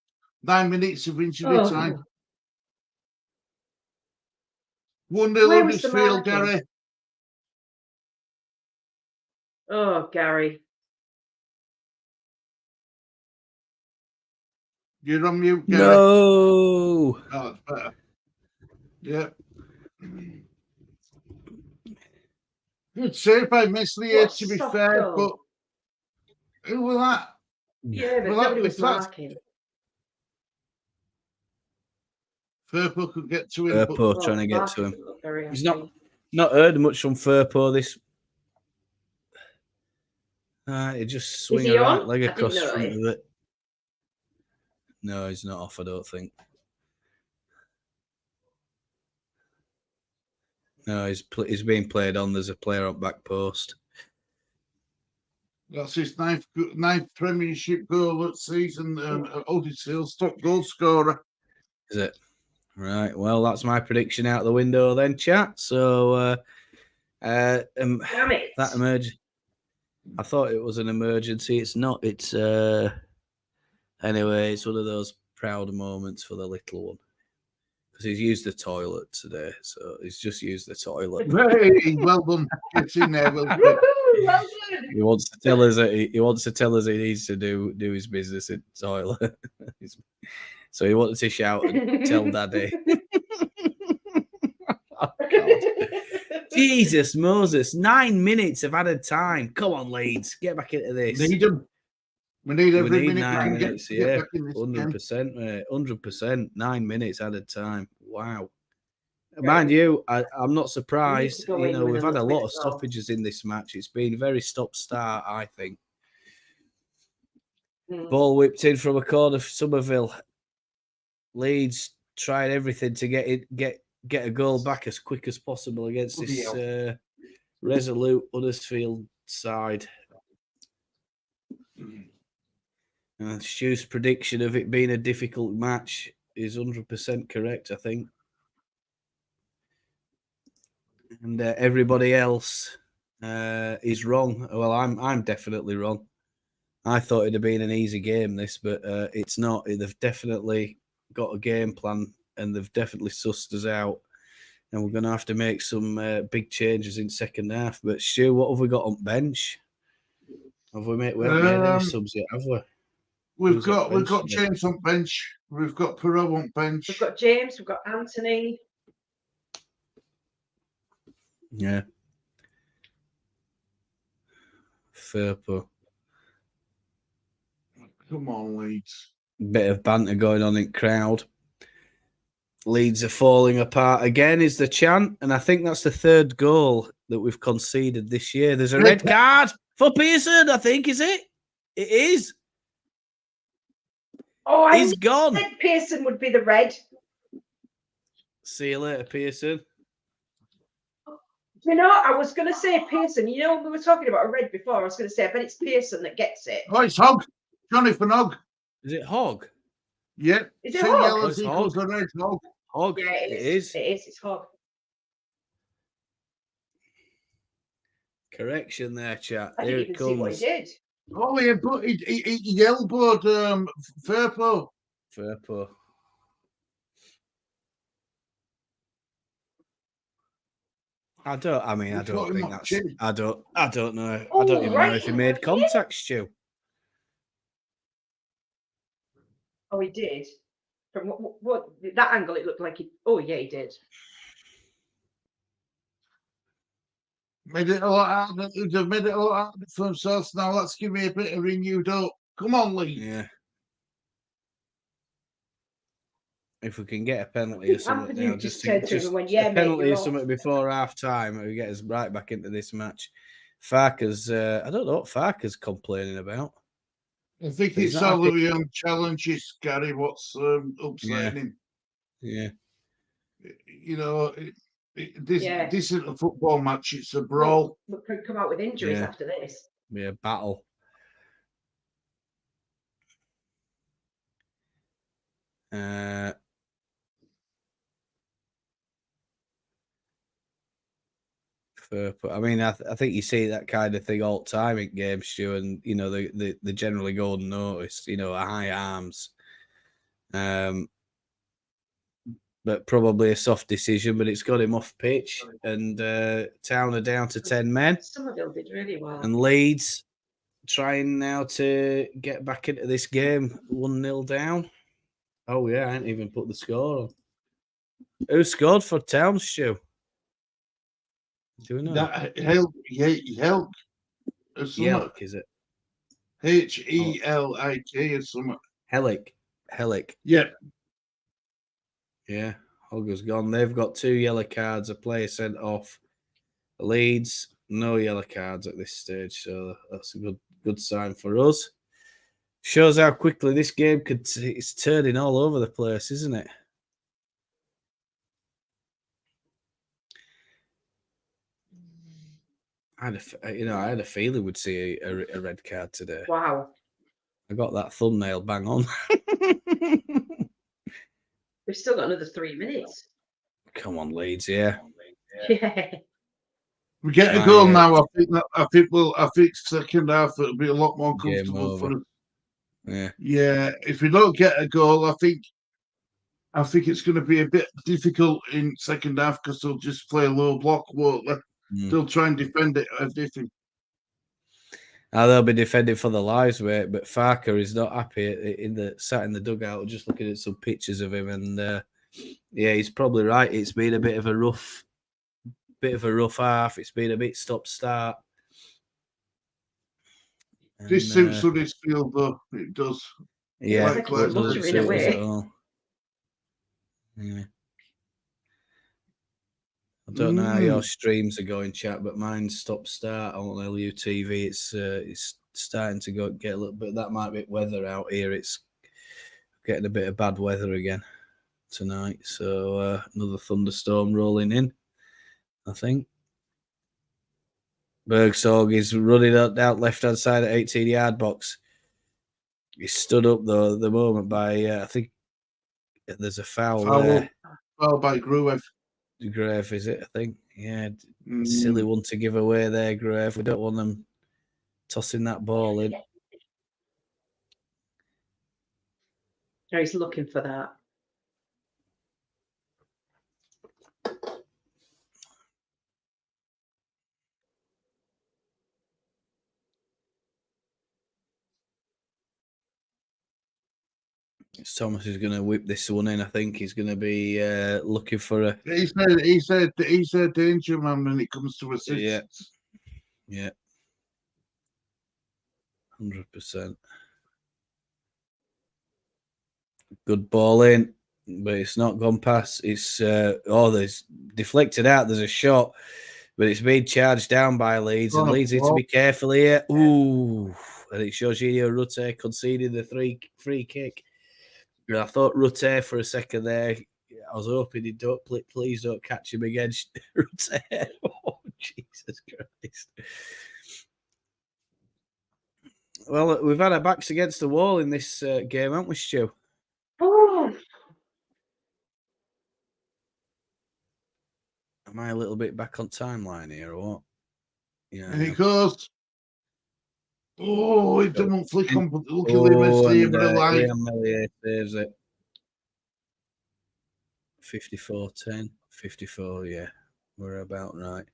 9 minutes of injury time. 1-0 Huddersfield, Gary. Oh, Gary. You're on mute, Gary. No. Oh, that's better. Yep. Good save by Meslier, to be fair, goal. but who was that? Yeah, but Well, nobody was marking. Firpo could get to him. Firpo trying to get to him. He's happy. not heard much from Firpo this. He just swing a right leg across front of it. No, he's not off, I don't think. No, he's being played on. There's a player on back post. That's his ninth Premiership goal that season. Huddersfield's top goal scorer. Is it? Right. Well, that's my prediction out the window then, chat. So, Damn it. that emergency. I thought it was an emergency. It's not. It's anyway. It's one of those proud moments for the little one. Because he's used the toilet today, so he's just used the toilet. Hey, well done. Get in there, well done. Woohoo, well done. He wants to tell us that he wants to tell us he needs to do his business in the toilet. So he wanted to shout and tell Daddy. Oh, God. Jesus Moses, 9 minutes of added time. Come on, Leeds, get back into this. Need them. We need every We need minute 9 we can minutes, get yeah. back in this game. 100%, mate. 100%. 9 minutes added time. Wow. Mind you, I'm not surprised. go You in know, with we've had a another lot bit of as well. stoppages in this match. It's been very stop-start, I think. Ball whipped in from a corner for Somerville. Leeds tried everything to get a goal back as quick as possible against this resolute Huddersfield side. Stu's prediction of it being a difficult match is 100% correct, I think. And everybody else is wrong. Well, I'm definitely wrong. I thought it'd have been an easy game, this, but it's not. They've definitely got a game plan, and they've definitely sussed us out. And we're going to have to make some big changes in second half. But Stu, what have we got on bench? We haven't made any subs yet, have we? We've got James on bench. We've got Perot on bench. We've got James. We've got Anthony. Yeah. Firpo. Come on, Leeds. Bit of banter going on in crowd. Leeds are falling apart again is the chant, and I think that's the third goal that we've conceded this year. There's a red card for Pearson, I think, is it? It is. Oh, He's gone. said Pearson would be the red. See you later, Pearson. You know, I was going to say Pearson. You know, when we were talking about a red before, I was going to say, I bet it's Pearson that gets it. Oh, it's Hogg. Jonathan Hogg. Is it Hogg? Yeah. Is it Two Hogg? yellows It's equals Hogg. a red. Hogg. Hogg. Yeah, it is. It is. It's Hogg. Correction there, chat. I Here didn't it even see what he comes. did. Oh, yeah, but he elbowed Firpo. Firpo. I don't think that's. I don't know. I don't even know if he made contact, Stu. Oh, he did. From what that angle, it looked like he. Oh, yeah, he did. Made it a lot harder. They've made it a lot harder for themselves. Now let's give me a bit of renewed hope. Come on, Lee. Yeah. If we can get a penalty or something now, just a penalty or something before half time, it'll get us right back into this match. Farker's, I don't know what Farker's complaining about. I think it's all the challenges, Gary. What's upsetting him? Yeah. You know, this isn't a football match; it's a brawl. We could come out with injuries after this. Be a battle. I mean, I think you see that kind of thing all the time in games, Stu, and you know they generally go unnoticed. You know, high arms, but probably a soft decision. But it's got him off pitch, and Town are down to 10 men. Somerville did really well, and Leeds trying now to get back into this game, 1-0 down. Oh yeah, I ain't even put the score on. Who scored for Town, Stu? Do we know? Helk. Yelk, is it? Helik or something. Helik. Yeah. Yeah. Hogger's gone. They've got 2 yellow cards, a player sent off. Leeds, no yellow cards at this stage, so that's a good sign for us. Shows how quickly this game it's turning all over the place, isn't it? I had a feeling we'd see a red card today. Wow. I got that thumbnail bang on. We've still got another 3 minutes. Come on, Leeds, yeah. Yeah. We get a goal now. I think second half it'll be a lot more comfortable for us. Yeah. Yeah, if we don't get a goal, I think it's going to be a bit difficult in second half because they'll just play a low block, won't they? They'll try and defend it everything. They'll be defending for their lives, mate. But Farker is not happy sat in the dugout, just looking at some pictures of him, and yeah, he's probably right. It's been a bit of a rough half. It's been a bit stop-start. This suits Huddersfield, though. It does. Yeah, like it's muttering away. Yeah. I don't know how your streams are going, chat, but mine's stop-start on LUTV. It's starting to get a little bit. That might be weather out here. It's getting a bit of bad weather again tonight. So another thunderstorm rolling in, I think. Bergsog is running out left-hand side at 18-yard box. He's stood up, though, at the moment by, I think there's a foul there. Foul by Gruev. Grave, is it? I think. Yeah. Silly one to give away there, Grave. We don't want them tossing that ball in. No, he's looking for that. Thomas is going to whip this one in. I think he's going to be looking for a. He said danger man when it comes to assists. Yeah. 100%. Good ball in, but it's not gone past. It's there's deflected out. There's a shot, but it's been charged down by Leeds, and Leeds need to be careful here. Ooh, and it's Jorginho Rutte conceded the free kick. And I thought Rutte for a second there. I was hoping he please don't catch him again. Rutte. Oh, Jesus Christ. Well, we've had our backs against the wall in this game, haven't we, Stu? Oh. Am I a little bit back on timeline here or what? Yeah. And he goes. Oh, it doesn't flick on, but luckily we're saving the line. Ian Mellier saves it. 54-10. 54, yeah. We're about right.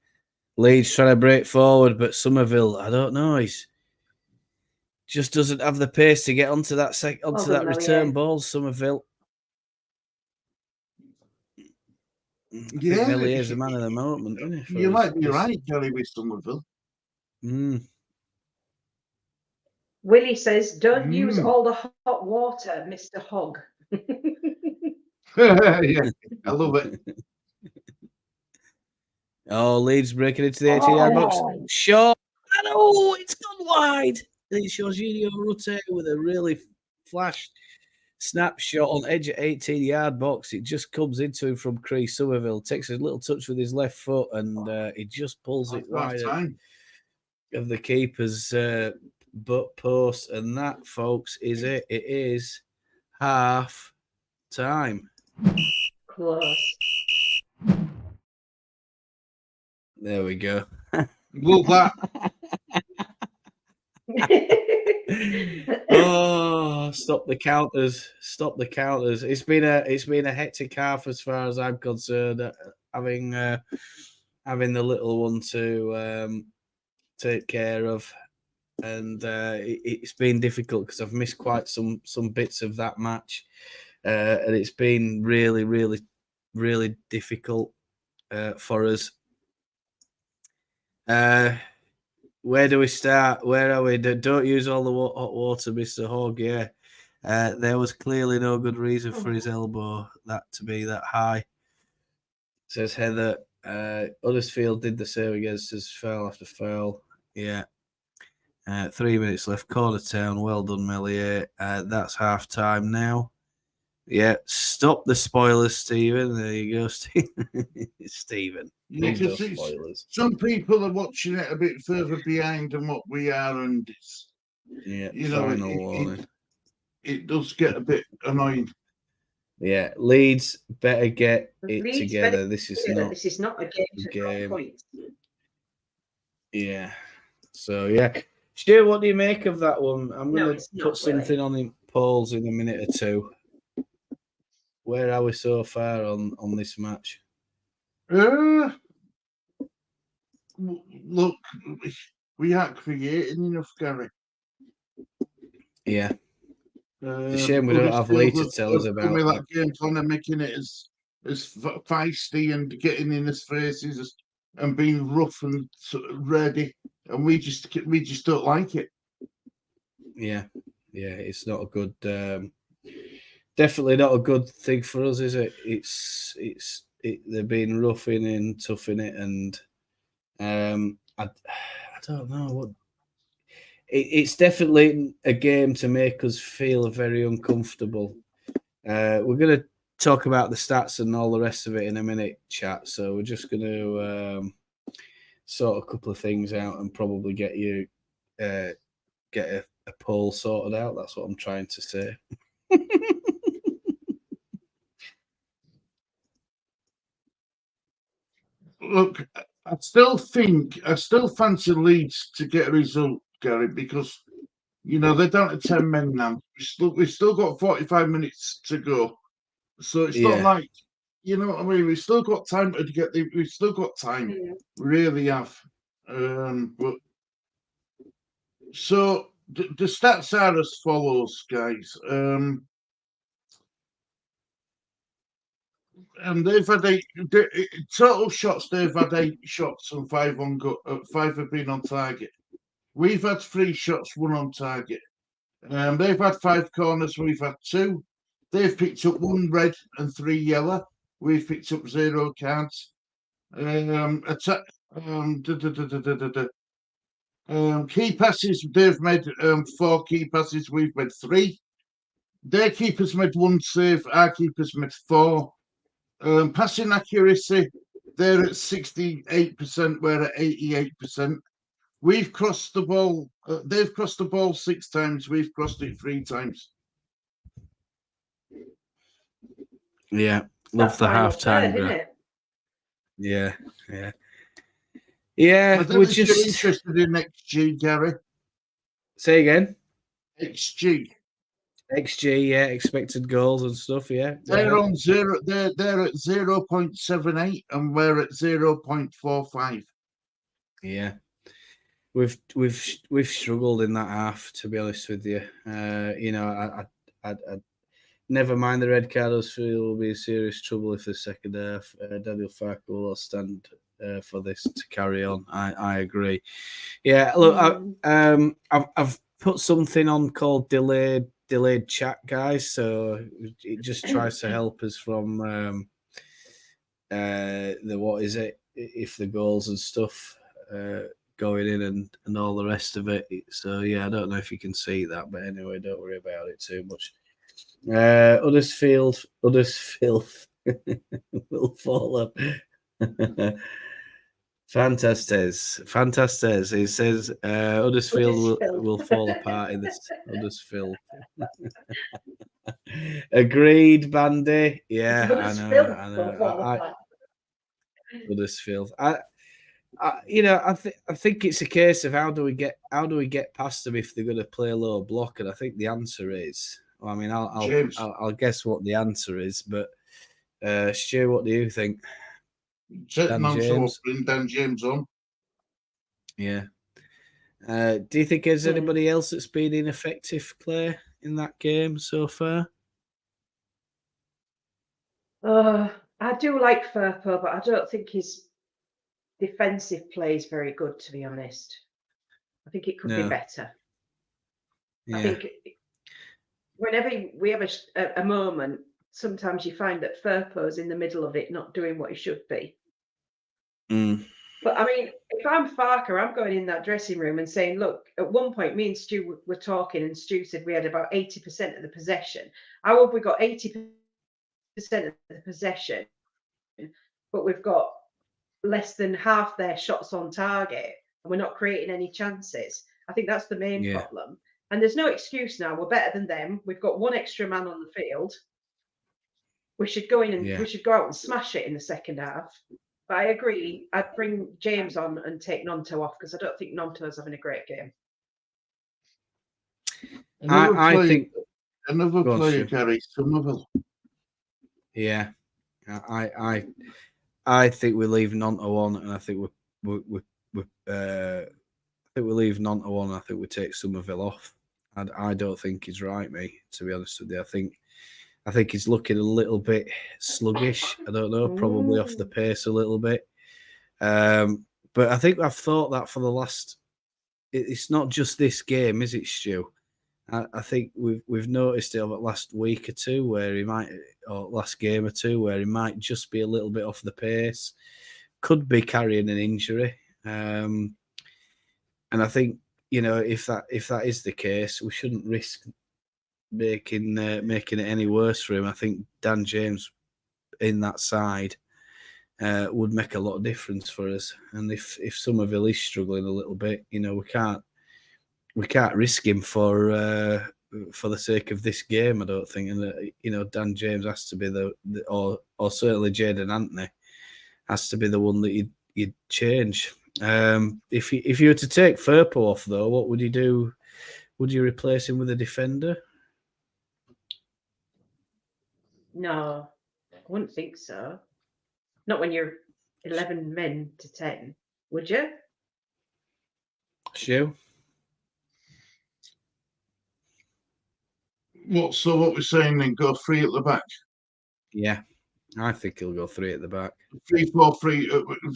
Leeds trying to break forward, but Somerville, I don't know, he's just doesn't have the pace to get onto that return ball, Somerville. Yeah, Mellier's the man of the moment, isn't he? You might be right, Gary, with Somerville. Willie says, don't use all the hot water, Mr. Hogg. Yeah, I love it. Oh, Leeds breaking into the 18-yard box. Shot. Oh, it's gone wide. It's Jorginho Rutte with a really flash snapshot on edge at 18-yard box. It just comes into him from Chris Somerville. Takes a little touch with his left foot, and he just pulls it wide of the keeper's butt post. And that, folks, is it. It is half time. Close. There we go. Love that. Oh, stop the counters. Stop the counters. It's been a hectic half as far as I'm concerned, having the little one to take care of, and it's been difficult because I've missed quite some bits of that match, and it's been really, really, really difficult for us. Where do we start? Where are we? Don't use all the hot water, Mr. Hogg. Yeah. There was clearly no good reason for his elbow to be that high. Says Heather. Huddersfield did the same against us, foul after foul. Yeah. 3 minutes left. Corner Town. Well done, Mellier. That's half time now. Yeah. Stop the spoilers, Stephen. There you go, Stephen. Yeah, no spoilers. Some people are watching it a bit further behind than what we are, and it's final warning. It does get a bit annoying. Yeah, Leeds better get it together. This is not a game. Yeah. So yeah, Stu, what do you make of that one? I'm No, going it's to not, put something Willie. on in polls in a minute or two. Where are we so far on this match? Look, we aren't creating enough, Gary. Yeah. It's a shame we don't have Lee to tell us about that. that. Game plan and making it as feisty and getting in his faces and being rough and ready, and we just don't like it. Yeah, it's not a good. Definitely not a good thing for us, is it? They're being rough in and tough in it, and I don't know what. It's definitely a game to make us feel very uncomfortable. We're going to talk about the stats and all the rest of it in a minute, chat. So we're just going to sort a couple of things out and probably get you get a poll sorted out. That's what I'm trying to say. Look, I still fancy Leeds to get a result, Gary, because they're down to 10 men now. We've still got 45 minutes to go, so it's not like what I mean. We've still got time to get we've still got time. Yeah. We really have. But so the stats are as follows, guys. And they've had total shots. They've had 8 shots and 5 have been on target. We've had 3 shots, 1 on target. They've had 5 corners. We've had 2. They've picked up 1 red and 3 yellow. We've picked up 0 cards. Key passes. They've made 4 key passes. We've made 3. Their keepers made 1 save. Our keepers made 4. Passing accuracy, they're at 68%, we're at 88%. We've crossed the ball, they've crossed the ball 6 times, we've crossed it 3 times. Yeah, love the half-time graph. Yeah. We're just interested in XG, Gary. Say again. XG, yeah, expected goals and stuff. Yeah, they're on 0. They're at 0.78, and we're at 0.45. Yeah, we've struggled in that half, to be honest with you. I never mind the red card. Huddersfield will be in serious trouble if the second half. Daniel Farke will stand for this to carry on. I agree. Yeah, look, I've put something on called delayed chat, guys. So it just tries to help us from the what is it if the goals and stuff going in and all the rest of it. So yeah, I don't know if you can see that, but anyway, don't worry about it too much. Huddersfield will fall up. Fantastes. He says Huddersfield will fall apart in this. Huddersfield. Agreed, Bandy. Yeah, I know. Huddersfield. I think it's a case of how do we get past them if they're going to play low block, and I think the answer is. Well, I mean, I'll guess what the answer is, but Stu, what do you think? Dan James on. Yeah. Do you think there's anybody else that's been ineffective, Claire, in that game so far? I do like Firpo, but I don't think his defensive play is very good, to be honest. I think it could be better. Yeah. I think whenever we have a moment, sometimes you find that Firpo's in the middle of it, not doing what he should be. But I mean, if I'm Farke, I'm going in that dressing room and saying, look, at one point, me and Stu were talking, and Stu said we had about 80% of the possession. How have we got 80% of the possession, but we've got less than half their shots on target, and we're not creating any chances? I think that's the main problem. And there's no excuse now. We're better than them. We've got 1 extra man on the field. We should go in and we should go out and smash it in the second half. But I agree. I'd bring James on and take Nonto off because I don't think Nonto's having a great game. I think another go on, player, Stu. Gary Somerville. Yeah, I think we leave none to one, and I think I think we leave none to one. And I think we take Somerville off. And I don't think he's right, me. To be honest with you, I think he's looking a little bit sluggish. I don't know, probably off the pace a little bit. But I think I've thought that for the last. It's not just this game, is it, Stu? I think we've noticed it over the last week or two where he might, or last game or two where he might just be a little bit off the pace. Could be carrying an injury, and I think if that is the case, we shouldn't risk making it any worse for him. I think Dan James in that side would make a lot of difference for us. And if Somerville is struggling a little bit, we can't risk him for the sake of this game. I don't think. And Dan James has to be or certainly Jaden Anthony has to be the one that you'd change. If you were to take Firpo off though, what would you do? Would you replace him with a defender? No, I wouldn't think so. Not when you're 11 men to 10, would you? Stu? What we're saying then? Go 3 at the back. Yeah, I think he'll go 3 at the back. 3-4-3,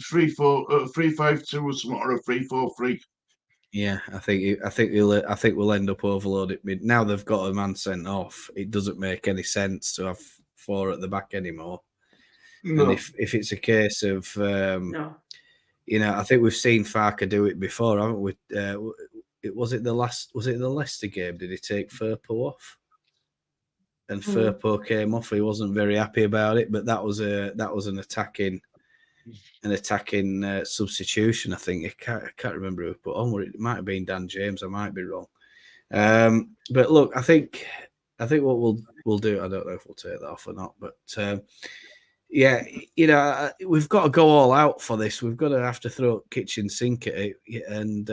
3-5-2 or something, or a 3-4-3. Yeah, I think we'll end up overloaded. Now they've got a man sent off. It doesn't make any sense to have 4 at the back anymore. No. And if it's a case of No. I think we've seen Farker do it before, haven't we? Was it the Leicester game? Did he take Firpo off? And Firpo came off. He wasn't very happy about it, but that was an attacking substitution. I think I can't remember who put on. It might have been Dan James. I might be wrong. But look, I think what we'll do. I don't know if we'll take that off or not, but yeah, we've got to go all out for this. We've got to have to throw kitchen sink at it and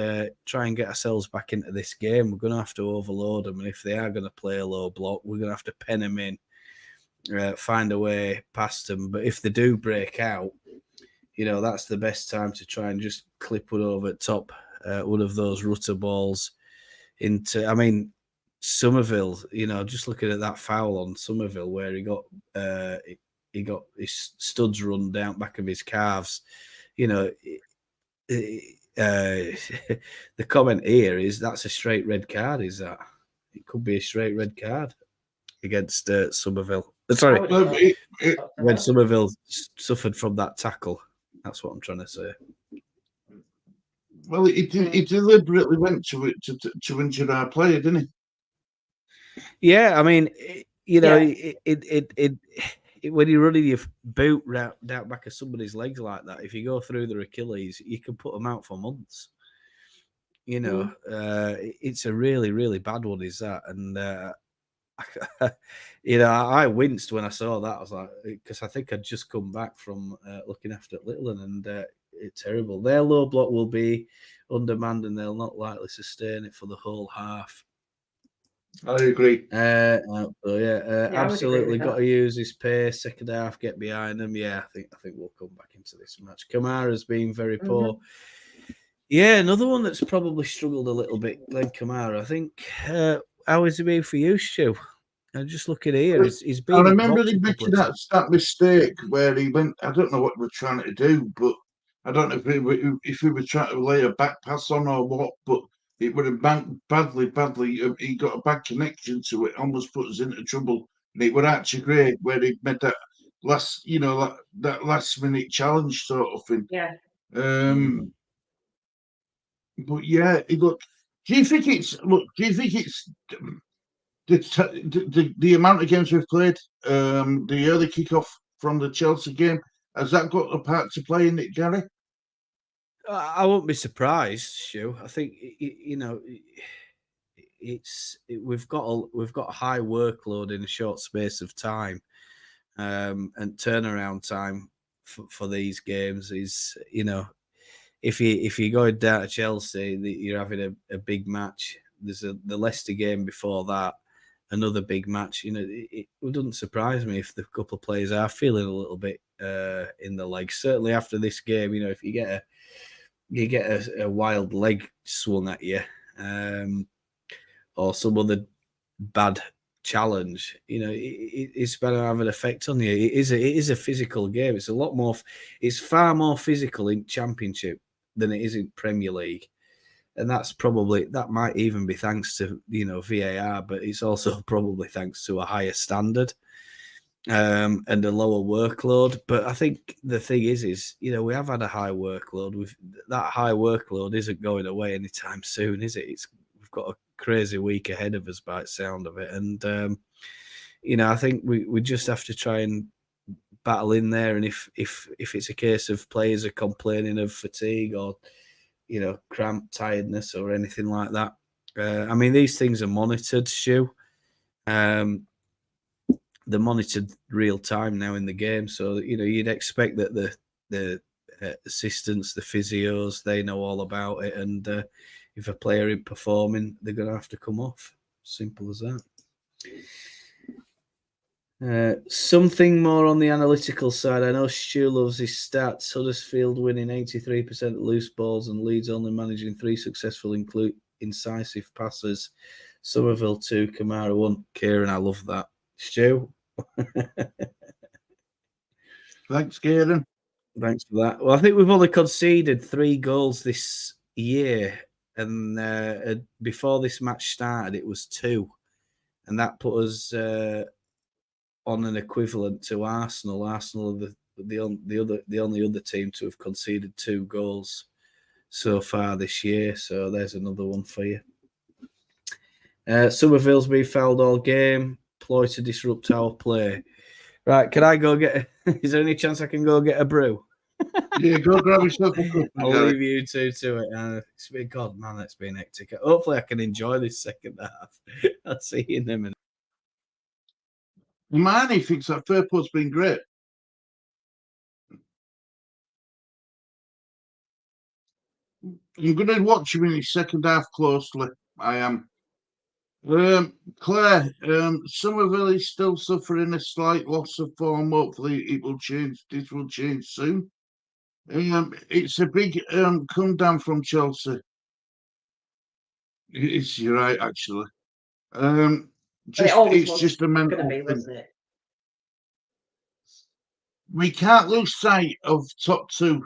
try and get ourselves back into this game. We're going to have to overload them, and if they are going to play a low block, we're going to have to pen them in, find a way past them. But if they do break out, that's the best time to try and just clip one over the top, one of those rutter balls into. I mean, Somerville. Just looking at that foul on Somerville where he got his studs run down back of his calves. The comment here is that's a straight red card. Is that? It could be a straight red card against Somerville. Sorry, when Somerville suffered from that tackle. That's what I'm trying to say. Well, he deliberately went to it to injure our player, didn't he? Yeah, I mean, when you're running your boot down back of somebody's legs like that, if you go through their Achilles, you can put them out for months. It's a really, really bad one, is that? And I winced when I saw that. I was like, because I think I'd just come back from looking after Littleton, and it's terrible. Their low block will be undermanned, and they'll not likely sustain it for the whole half. I agree. Absolutely got to use his pace. Second half, get behind them. Yeah, I think we'll come back into this match. Kamara's been very poor. Yeah, another one that's probably struggled a little bit, Glenn Kamara. I think. How has he been for you, Stu? I'm just looking here. He's been. I remember him making that mistake where he went. I don't know what we're trying to do, but I don't know if we were trying to lay a back pass on or what, but. It would have banked badly. He got a bad connection to it, almost put us into trouble. And it would actually great where he made that last, that last minute challenge sort of thing. Yeah. But yeah, look. Do you think it's the amount of games we've played? The early kickoff from the Chelsea game, has that got a part to play in it, Gary? I won't be surprised, Stu. I think we've got a high workload in a short space of time, and turnaround time for these games is if you're going down to Chelsea, you're having a big match. there's the Leicester game before that, another big match. You know, it wouldn't surprise me if the couple of players are feeling a little bit in the legs. Certainly after this game, you know, if you get a wild leg swung at you, or some other bad challenge, you know, it's going to have an effect on you. It is a physical game. It's a lot more. It's far more physical in Championship than it is in Premier League, and that might even be thanks to, you know, VAR, but it's also probably thanks to a higher standard and a lower workload. But I think the thing is, you know, we have had a high workload. That high workload isn't going away anytime soon, is it? We've got a crazy week ahead of us by the sound of it, and you know, I think we just have to try and battle in there. And if it's a case of players are complaining of fatigue or, you know, cramp, tiredness, or anything like that, I mean, these things are monitored, Stu. They're monitored real time now in the game, so you know, you'd expect that the assistants, the physios, they know all about it, and if a player isn't performing, they're going to have to come off. Simple as that. Something more on the analytical side. I know Stu loves his stats. Huddersfield winning 83% of loose balls and Leeds only managing 3 successful incisive passes. Somerville 2, Kamara 1. Kieran, I love that. Stu? Thanks, Kieran. Thanks for that. Well, I think we've only conceded 3 goals this year, and before this match started, it was 2, and that put us on an equivalent to Arsenal. Arsenal are the only other team to have conceded 2 goals so far this year. So there's another one for you. Somerville's been fouled all game. Ploy to disrupt our play. Right, can I go get? Is there any chance I can go get a brew? Yeah, go grab yourself a cup. I'll leave you two to it. It's been God, man, it's been hectic. Hopefully, I can enjoy this second half. I'll see you in a minute. Manny thinks that Fairport's been great. I'm going to watch him in his second half closely. I am. Claire, Somerville is still suffering a slight loss of form. Hopefully, it will change. This will change soon. It's a big come down from Chelsea. You're right, actually. It's just a mental thing. Wasn't it? We can't lose sight of top 2.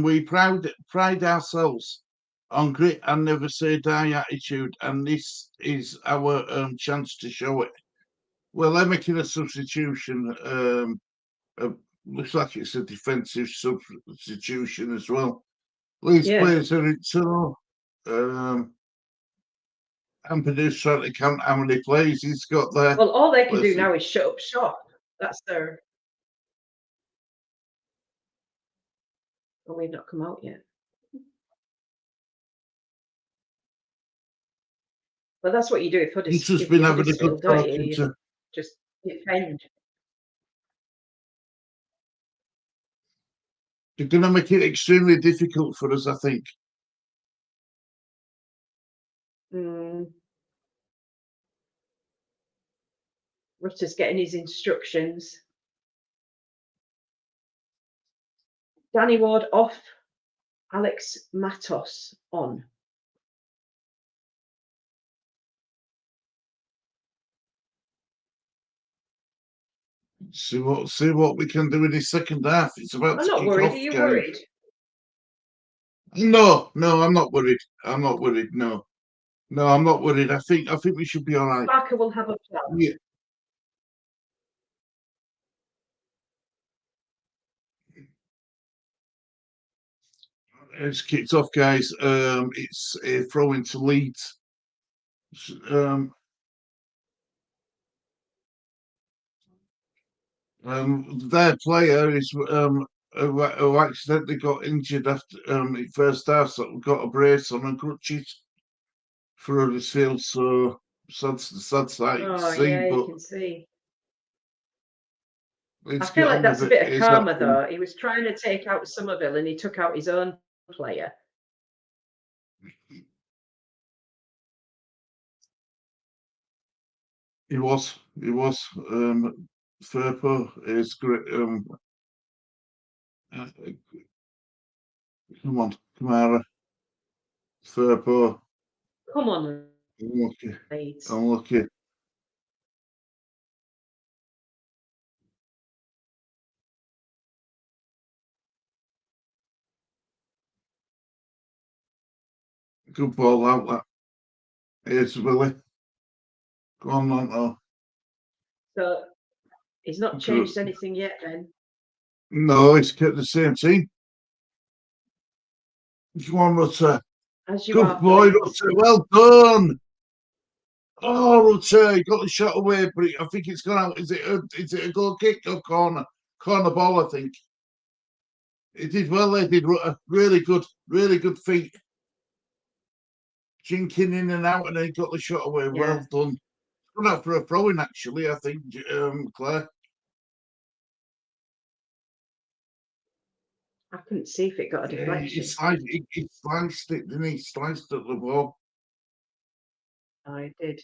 We pride ourselves on grit and never say die attitude, and this is our chance to show it. Well, they're making a substitution. Looks like it's a defensive substitution as well. Leeds players are in tow. Ampadu's trying to count how many plays he's got there. Well, all they can do now is shut up shop. That's their. Well, we've not come out yet. But that's what you do if Huddersfield. He's just been having a good talking to. Just defend. They're going to make it extremely difficult for us, I think. Rutter's getting his instructions. Danny Ward off. Alex Matos on. See what we can do in the second half. It's about. I'm not worried. Are you worried? No, I'm not worried. I'm not worried. No, I'm not worried. I think we should be all right. Barker will have a plan. Yeah. It's kicked off, guys. It's a throw into Leeds. Their player is who accidentally got injured after first half, so got a brace on and crutches for Huddersfield. So sad sight to see. Yeah, but you can see. I feel like that's a bit of karma, though. He was trying to take out Somerville and he took out his own player. He was. Firpo is great. Come on, Kamara. Firpo. Come on, Unlucky. Leeds. Unlucky. Good ball out that. Here's Willie. Go on, Monto. So he's not changed anything yet then. No, he's kept the same team. Come on, Rutter. As you Good are, boy, Leeds. Rutter. Well done. Oh, Rutter, he got the shot away, but I think it's gone out. Is it a goal kick or corner? Corner ball, I think. He did well there, did Rutter. Really good feet. Jinking in and out, and then he got the shot away. Yeah. Well done. Gone out for a throw-in, actually, I think, Claire. I couldn't see if it got a deflection. He sliced it, didn't he? Sliced at the ball. I did.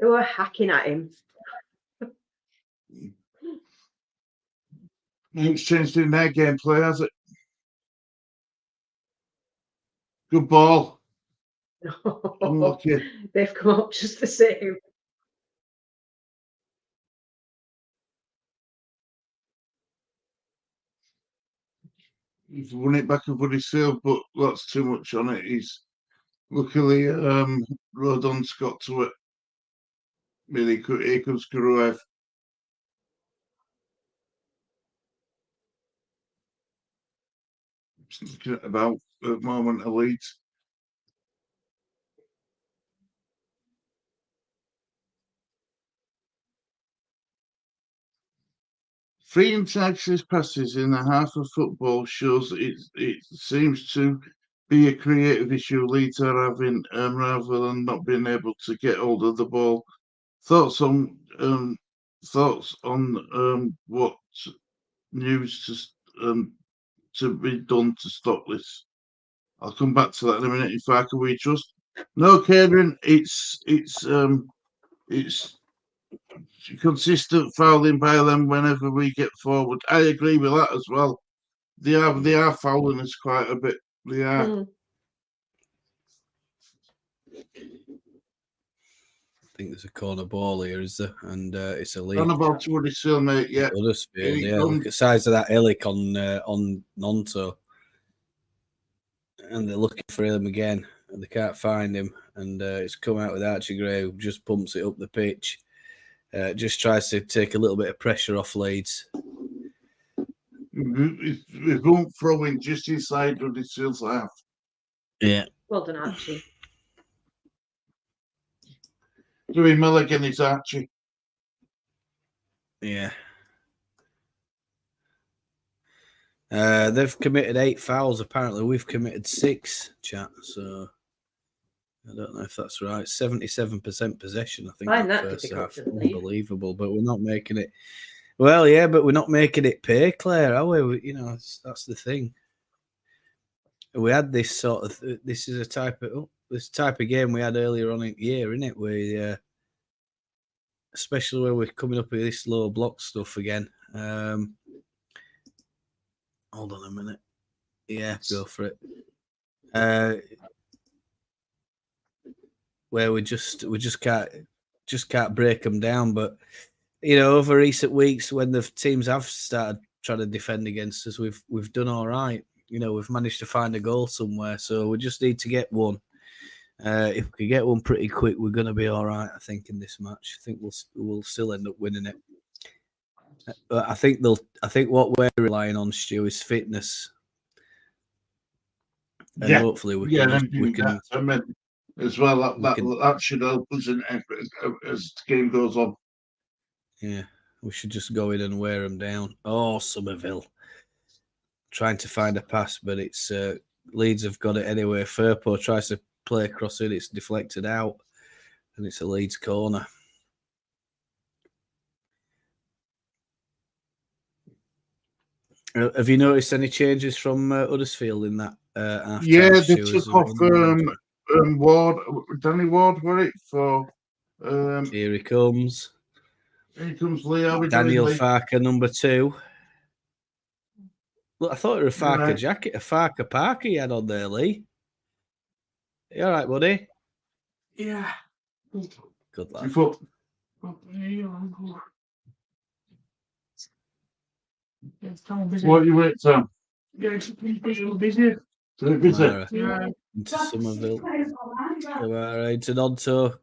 They were hacking at him. It's changed in their gameplay, has it? Good ball. Unlucky. They've come up just the same. He's won it back at Huddersfield, but that's too much on it. He's luckily Rodon's got to it. Really good. Here comes Kuruev. Thinking about the moment of Leeds. Free and access passes in the half of football shows it seems to be a creative issue Leeds are having rather than not being able to get hold of the ball. Thoughts on what news to be done to stop this? I'll come back to that in a minute. If I can we trust? No, Kieran, it's consistent fouling by them whenever we get forward. I agree with that as well. They are fouling us quite a bit. They are. I think there's a corner ball here, is there? And it's a lead. On about to Huddersfield, mate. Yeah. Huddersfield, yeah. Look at the size of that Illick on Nonto. And they're looking for him again, and they can't find him. And it's come out with Archie Gray, who just pumps it up the pitch. Just tries to take a little bit of pressure off Leeds. We won't throw in just inside Huddersfield's half. Yeah. Well done, Archie. Doing Milligan is Archie. Yeah. They've committed 8 fouls. Apparently, we've committed 6, chat. So I don't know if that's right. 77% possession, I think, in the first half. Unbelievable, but we're not making it. Well, yeah, but we're not making it pay, Claire, are we? You know, that's the thing. We had this sort of. This is a type of game we had earlier on in the year, isn't it? We, especially when we're coming up with this low block stuff again. Hold on a minute. Yeah, go for it. Where we just can't break them down. But you know, over recent weeks when the teams have started trying to defend against us, we've done all right. You know, we've managed to find a goal somewhere. So we just need to get one. If we can get one pretty quick, we're going to be all right. I think in this match, I think we'll still end up winning it. But I think what we're relying on, Stu, is fitness. And hopefully we can. I mean, as well, that should help us as the game goes on. Yeah, we should just go in and wear them down. Oh, Somerville trying to find a pass, but it's Leeds have got it anyway. Firpo tries to play across it, it's deflected out, and it's a Leeds corner. Have you noticed any changes from Huddersfield in that? Yeah, they took off Ward, Danny Ward, were it for? Here he comes. Here comes Lee. How we Daniel doing, Lee? Farker, number 2. Look, I thought it was a Farker Right. jacket, a Farker Parker you had on there, Lee. You all right, buddy? Yeah. Good lad. Your foot. What you wait, Tom? Yeah, it's busy. So busy. Kamara Yeah. into Somerville. Kamara into Nonto.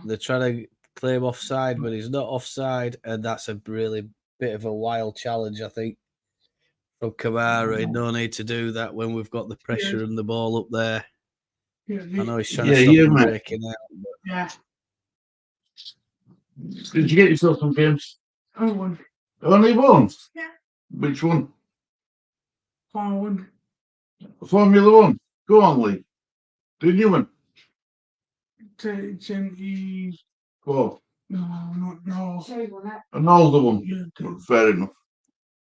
They're trying to claim offside, but he's not offside, and that's a really bit of a wild challenge, I think, from Kamara. No need to do that when we've got the pressure and the ball up there. I know he's trying to stop him mate. breaking out. But Yeah. Did you get yourself some games? I won. Only one? Yeah. Which one? I won. Formula One. Go on, Lee. The new one. It's in the. Go No, not no. on. An older one. Yeah. Fair enough.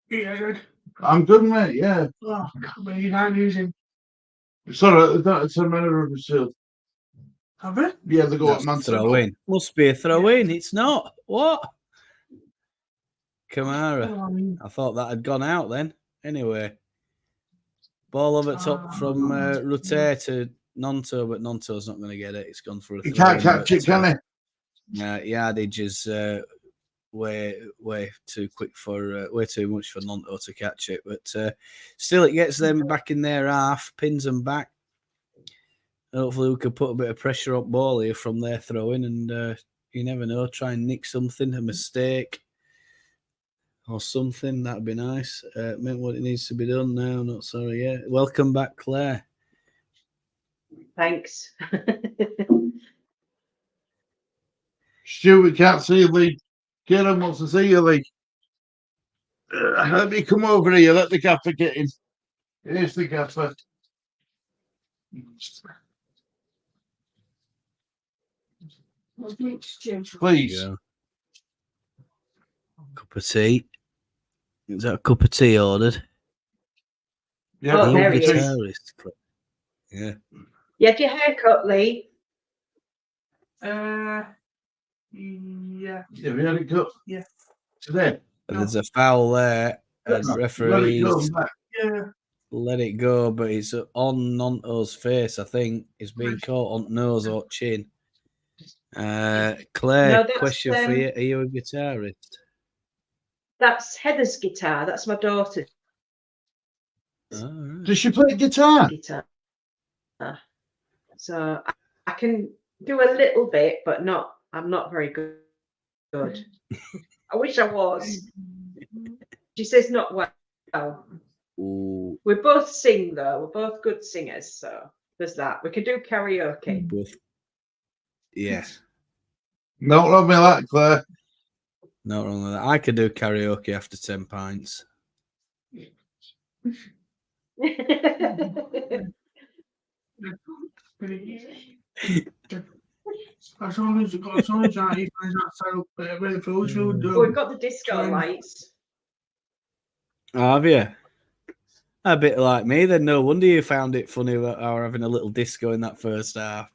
Yeah, good. I'm good, mate. Yeah. Oh, but you can't use him. Sorry, that's a manner of Brazil. Have it? Yeah, they go that's at a Manchester. throw in. Must be a throw in. It's not. What? Kamara. I thought that had gone out then. Anyway. Ball over top from Rutte to Nonto, but Nonto's not going to get it. It's gone for a He throw can't in, catch it, can he? Yardage is way too quick for way too much for Nonto to catch it. But still, it gets them back in their half, pins them back. Hopefully, we can put a bit of pressure on ball here from their throwing, and you never know, try and nick something, a mistake or something. That'd be nice. Meant what it needs to be done now. Not sorry yet. Welcome back, Claire. Thanks. Stu, we can't see you, Lee. Kieran wants to see you, Lee. Let me come over here. Let the gaffer get in. Here's the gaffer. Please. Yeah. Cup of tea. Is that a cup of tea ordered? Yeah, Oh, there he is. Guitarist. Yeah. You had your haircut, Lee. Yeah. Yeah, we had it cut. Yeah. Today. There's a foul there, and Let it referees go back. Yeah. let it go, but it's on Nonto's face, I think. It's being caught on nose or chin. Claire, No, that's, question for you. Are you a guitarist? That's Heather's guitar. That's my daughter's All right. Does she play guitar? guitar. So I can do a little bit, but I'm not very good. I wish I was. She says not well. Ooh, We both sing though. We're both good singers, so there's that. We can do karaoke. both. Yeah, No, love me that, Claire. not wrong with that. I could do karaoke after 10 pints. As long as you finds that fell very close, you do. We've got the disco lights. Oh, have you? A bit like me, then. No wonder you found it funny that I were having a little disco in that first half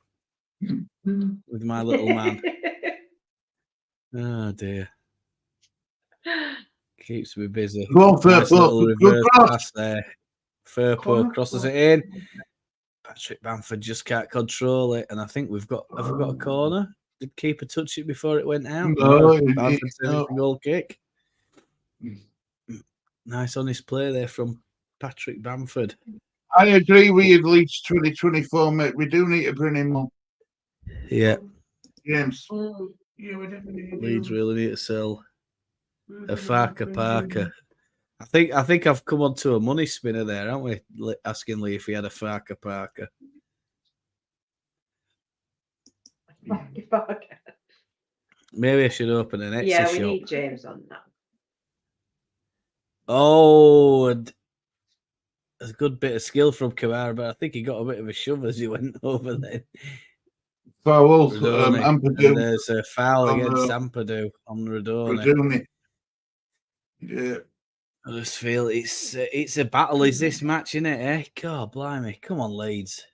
with my little man. Oh dear. Keeps me busy. Go on, Nice Firpo. little Good reverse cross. pass there. Firpo crosses it in. Patrick Bamford just can't control it, and I think have we got a corner? Did keeper touch it before it went out? No, Bamford says no. it's a goal kick. Nice honest play there from Patrick Bamford. I agree with you, Leeds 2024, mate. We do need to bring him on. Yeah, James. Yeah, we definitely Leeds do. really need to sell a Farker Parker. I think I've come on to a money spinner there, aren't we? Asking Lee if he had a Farker Parker. Maybe I should open an Etsy Yeah, we shop. need James on that. Oh, and a good bit of skill from Kamara, but I think he got a bit of a shove as he went over there. Foul. Rodoni. And Ampadu. there's a foul On, against Ampadu on Rodoni. Rodoni. Yeah. I just feel it's a battle. Is this match, innit? Eh? God, blimey! Come on, Leeds.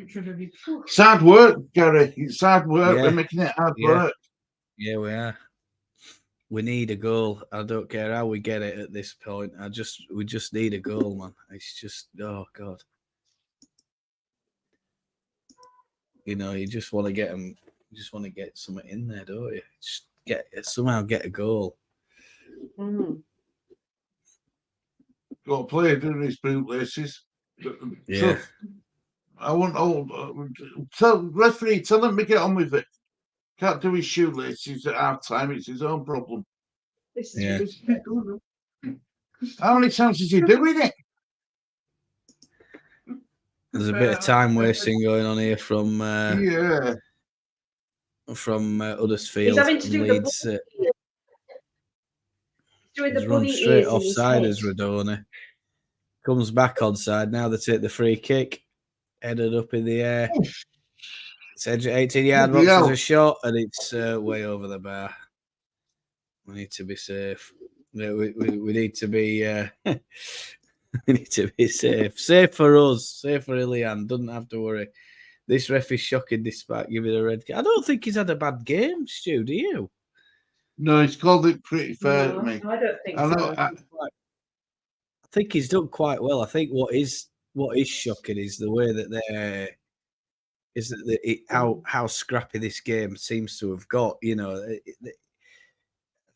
It's hard work, Gary. It's hard work. Yeah. We're making it hard Yeah. work. Yeah, we are. We need a goal. I don't care how we get it at this point. We just need a goal, man. It's just, oh God. You know, you just want to get them. You just want to get something in there, don't you? Just somehow get a goal. Mm. Got to play doing his bootlaces. Yeah. Tough. I want referee, tell him to get on with it. Can't do his shoelaces at half time. It's his own problem. This is Yeah. ridiculous. How many times is he doing it? There's a bit of time wasting going on here from Yeah. Huddersfield. He's having to do the Leeds. doing He's the run bunny straight ears in his offside head. as Radoni. Comes back onside. Now they take the free kick. Headed up in the air. It's edge at 18-yard box as a shot, and it's way over the bar. We need to be safe. We need to be we need to be safe. Safe for us. Safe for Ilian. Doesn't have to worry. This ref is shocking despite giving a red card. I don't think he's had a bad game, Stu. Do you? No, he's called it pretty fair No, to me. I don't think I know. so. I think he's done quite well. I think what is shocking is the way that how scrappy this game seems to have got. You know, I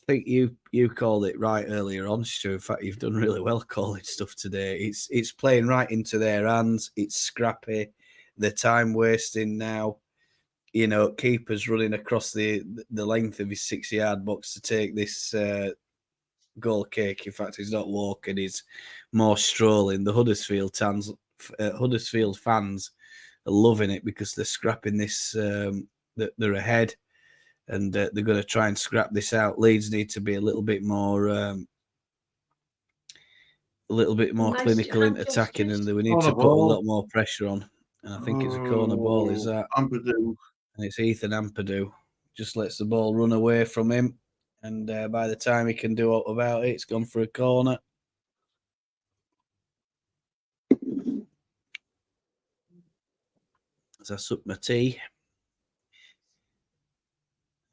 think you called it right earlier on, Stu. In fact, you've done really well calling stuff today. It's playing right into their hands. It's scrappy. The time wasting now. You know, keeper's running across the length of his 6-yard box to take this goal kick. In fact, he's not walking; he's more strolling. The Huddersfield fans are loving it because they're scrapping this. They're ahead, and they're going to try and scrap this out. Leeds need to be a little bit more clinical in attacking, and we need to put a lot more pressure on. And I think it's a corner ball. Is that? Ampadu. And it's Ethan Ampadu. Just lets the ball run away from him. And by the time he can do up about it, it's gone for a corner. As I suck my tea.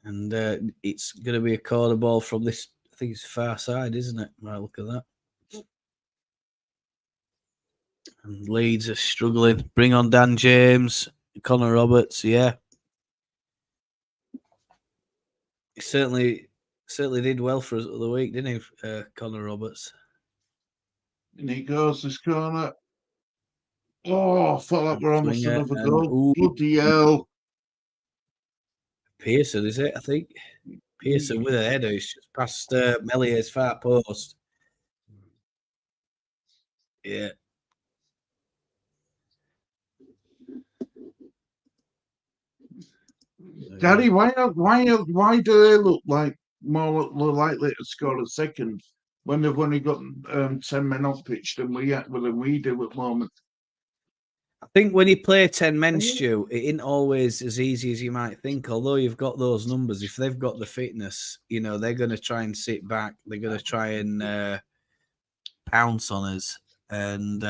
And it's going to be a corner ball from this, I think it's far side, isn't it? Right, look at that. And Leeds are struggling. Bring on Dan James, Connor Roberts, yeah. He certainly did well for us the week, didn't he, Connor Roberts? And he goes this corner. Oh, I felt like we're almost another goal. Bloody hell. Pearson, is it? I think. Pearson with a header. He's just past Mellier's far post. Yeah. Gary, why do they look like more likely to score a second when they've only got 10 men off pitch than we do at the moment? I think when you play 10 men, Stu, it isn't always as easy as you might think. Although you've got those numbers, if they've got the fitness, you know, they're going to try and sit back. They're going to try and pounce on us. And,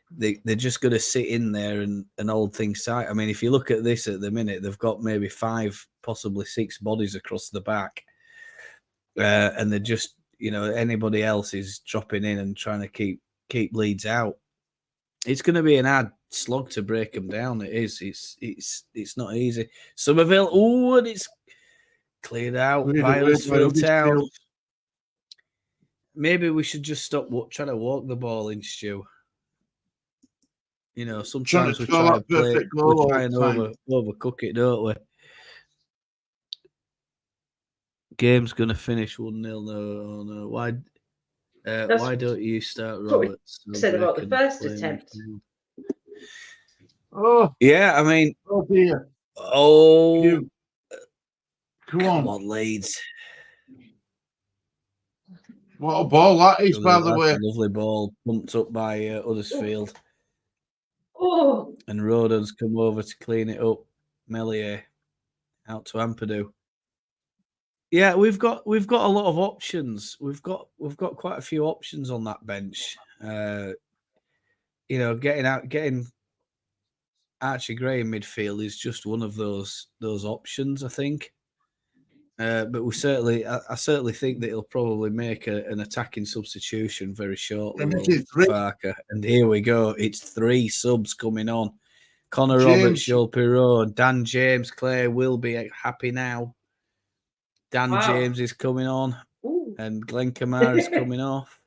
they're just going to sit in there and hold things tight. I mean, if you look at this at the minute, they've got maybe 5, possibly 6 bodies across the back. And they're just, you know, anybody else is dropping in and trying to keep Leeds out. It's going to be an hard slog to break them down. It is. It's not easy. Somerville, and it's cleared out by Huddersfield Town. Maybe we should just stop trying to walk the ball in, Stu. You know, sometimes we try and overcook it, don't we? Game's going to finish 1-0. No. Why don't you start, Roberts? Said about the first attempt. Oh, yeah, I mean, oh dear. Oh, come on, Leeds. What a ball that is, by the way. A lovely ball pumped up by Huddersfield. Oh, and Rodon's come over to clean it up. Mellier out to Ampadu. Yeah, we've got a lot of options. We've got quite a few options on that bench. getting Archie Gray in midfield is just one of those options, I think. But I certainly think that he'll probably make an attacking substitution very shortly. And is it three? Farker, and here we go. It's 3 subs coming on. Connor James. Roberts, Joel Pirot, Dan James, Claire will be happy now. Dan Wow. James is coming on, Ooh. and Glenn Kamara is coming off.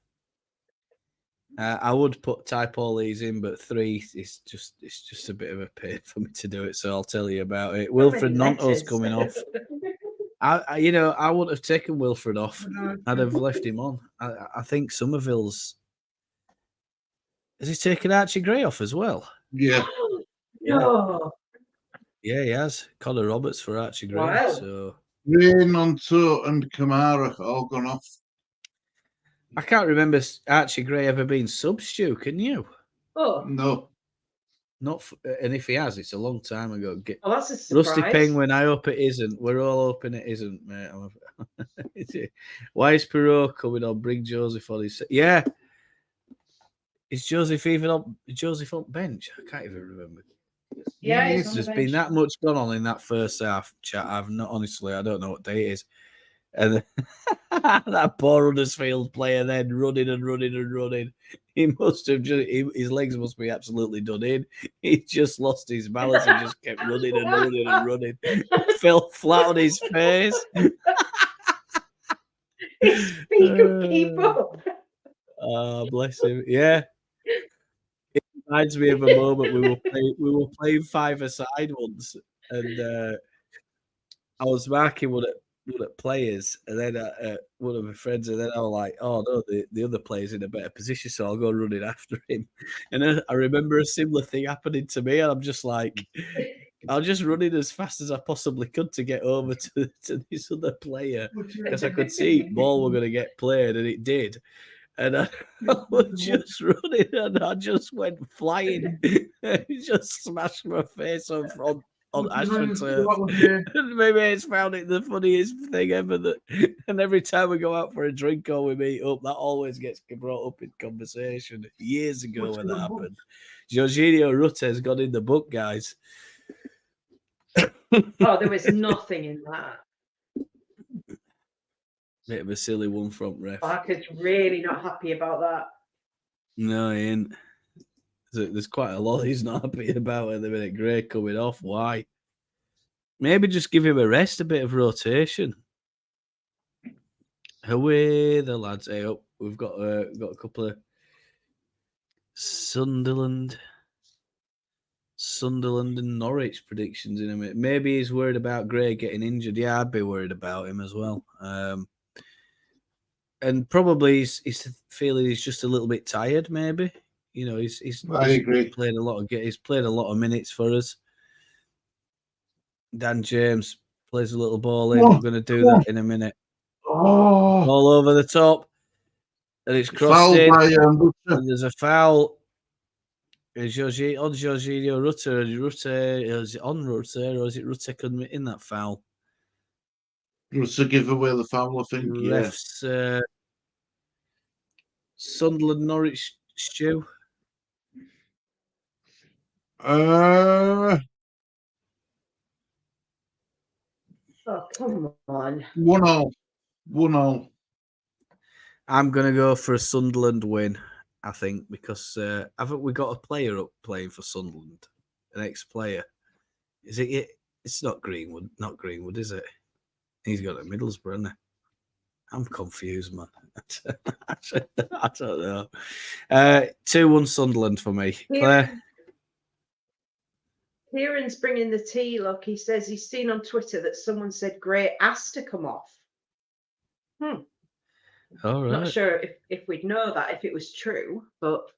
I would type all these in, but 3 is just a bit of a pain for me to do it. So I'll tell you about it. Wilfred Nonto's coming off. I wouldn't have taken Wilfred off. I'd have left him on. I think Somerville's. Has he taken Archie Gray off as well? Yeah. No. Yeah, he has. Connor Roberts for Archie Gray. Wow. So Ray, Nonto, and Kamara all gone off. I can't remember Archie Gray ever being sub, Stu. Can you? Oh, No. Not. And if he has, it's a long time ago. well, that's a surprise. Rusty Penguin, I hope it isn't. We're all hoping it isn't, mate. Why is Perot coming on? Bring Joseph on his. Yeah. Is Joseph even on bench? I can't even remember. Yeah, he's Yes, on the There's bench. been that much gone on in that first half, chat. I don't know what day it is. And that poor Huddersfield player then running and running and running. He must have his legs must be absolutely done in. He just lost his balance and just kept running and running and running. Fell flat on his face. His feet could keep up. Oh, bless him. Yeah. It reminds me of a moment we were playing 5-a-side once, and I was marking one at players, and then one of my friends, and then I was like, "Oh no, the other player's in a better position, so I'll go running after him." And then I remember a similar thing happening to me, and I'm just like, I was just running as fast as I possibly could to get over to this other player because I could see ball were going to get played, and it did. And I was just running, and I just went flying. Just smashed my face on AstroTurf. And my mates found it the funniest thing ever. And every time we go out for a drink or we meet up, that always gets brought up in conversation. Years ago when that happened, Jorginho Rutte's got in the book, guys. Oh, there was nothing in that. Bit of a silly one front ref. Barker's really not happy about that. No, he ain't. There's quite a lot he's not happy about at the minute. Gray coming off. Why? Maybe just give him a rest, a bit of rotation. Away the lads. Hey, up. We've got a couple of Sunderland and Norwich predictions in a minute. Maybe he's worried about Gray getting injured. Yeah, I'd be worried about him as well. And probably he's feeling he's just a little bit tired. Maybe he's played a lot of minutes for us. Dan James plays a little ball in. We're going to do that in a minute. Oh, All over the top, and it's crossed in. And there's a foul. Jorginho Rutter. Is it on Rutter or is it Rutter committing that foul? To give away the foul, I think. Refs, Sunderland Norwich, Stu. Oh, come on. 1-0. I'm going to go for a Sunderland win, I think, because haven't we got a player up playing for Sunderland? An ex-player. Is it? It's not Greenwood, is it? He's got a Middlesbrough, hasn't he? I'm confused, man. I don't know. 2-1 Sunderland for me. Claire? Kieran's bringing the tea. Look, he says he's seen on Twitter that someone said Gray asked to come off. All right. Not sure if we'd know that if it was true, but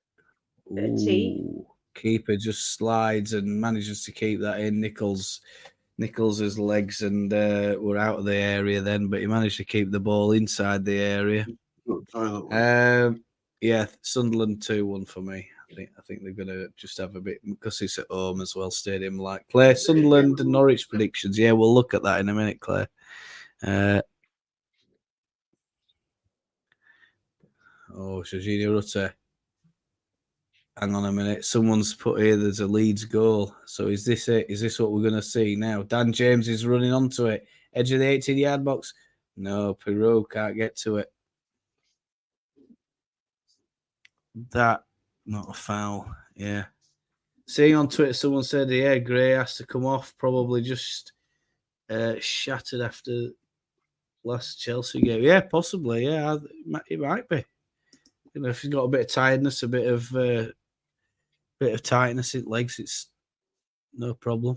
tea. Keeper just slides and manages to keep that in. Nichols' legs and were out of the area then, but he managed to keep the ball inside the area. Yeah, Sunderland 2-1 for me. I think they're going to just have a bit, because it's at home as well, stadium like. Claire, Sunderland and Norwich predictions. Yeah, we'll look at that in a minute, Claire. Jorginho Rutter. Hang on a minute. Someone's put here there's a Leeds goal. So is this it? Is this what we're going to see now? Dan James is running onto it. Edge of the 18-yard box. No, Peru can't get to it. That, not a foul. Yeah. Seeing on Twitter, someone said, yeah, Gray has to come off. Probably just shattered after last Chelsea game. Yeah, possibly. Yeah, it might be. You know, if he's got a bit of tiredness, a bit of tightness in legs, it's no problem.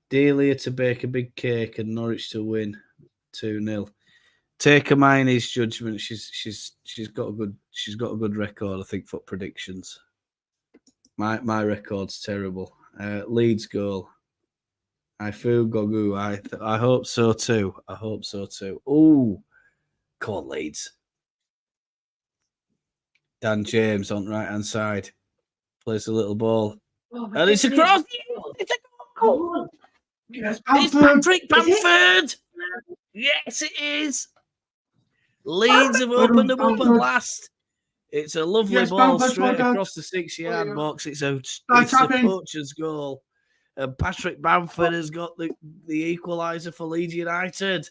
Delia to bake a big cake and Norwich to win 2-0. Take a Miney's judgment. She's got a good record, I think, for predictions. My record's terrible. Leeds goal. I feel Gogu. I hope so too. Oh, come on, Leeds. Dan James on right hand side plays a little ball, and it's across. It's a goal. Yes, It's Patrick Bamford. Yes, it is. Leeds have opened them up at last. It's a lovely ball straight across the 6-yard box. It's a poacher's goal. And Patrick Bamford has got the equaliser for Leeds United.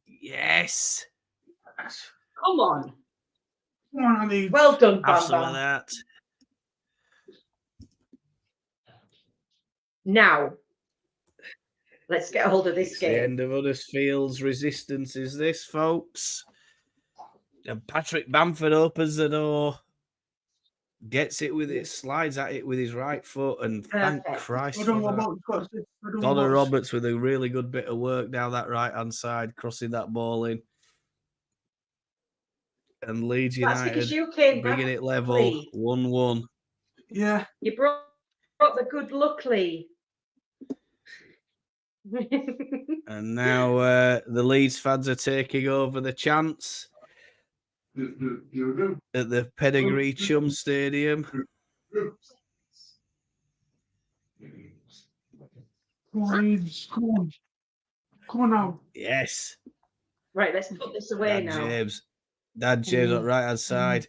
Yes. Come on. Come on, Leeds. Well done, Have Bam some of Bam. that. Now, let's get a hold of this It's the game. end of Huddersfield's resistance is this, folks. And Patrick Bamford opens the door, gets it with it, slides at it with his right foot, and thank Perfect. Christ I for don't know that. about Scott. Connor Roberts with a really good bit of work down that right-hand side, crossing that ball in. And Leeds That's because United you came bringing back, it level, Lee. 1-1. Yeah. You brought the good luck, Lee. And now the Leeds fans are taking over the chants at the Pedigree Chum Stadium. Come on, Leeds. Come on. Come on now. Yes. Right, let's put this away now. Dan James on right hand side.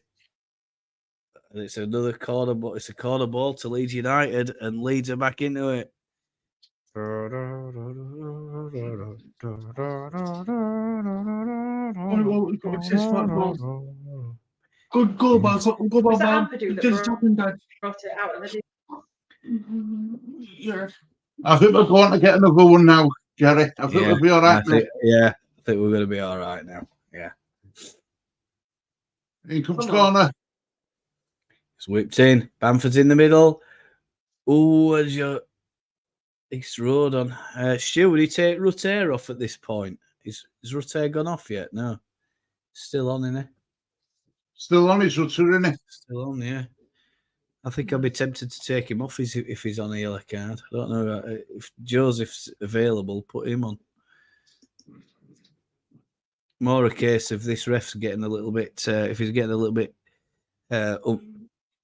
And it's another corner, but it's a corner ball to Leeds United, and Leeds are back into it. Good goal, Bal. Go, Was Bal. that Ampadu that Just talking that. brought it out? And Yeah. I think we're going to get another one now, Jerry. I think we'll be all right. I think we're going to be all right now. Yeah. In comes corner. It's whipped in. Bamford's in the middle. Oh, it's road on. Stu, would he take Rutter off at this point? Is Rutter gone off yet? No. Still on, isn't he? Still on his Rutter, isn't he? Still on, yeah. I think I'd be tempted to take him off if he's on a yellow card. I don't know if Joseph's available. Put him on. More a case of this ref's getting a little bit. If he's getting a little bit.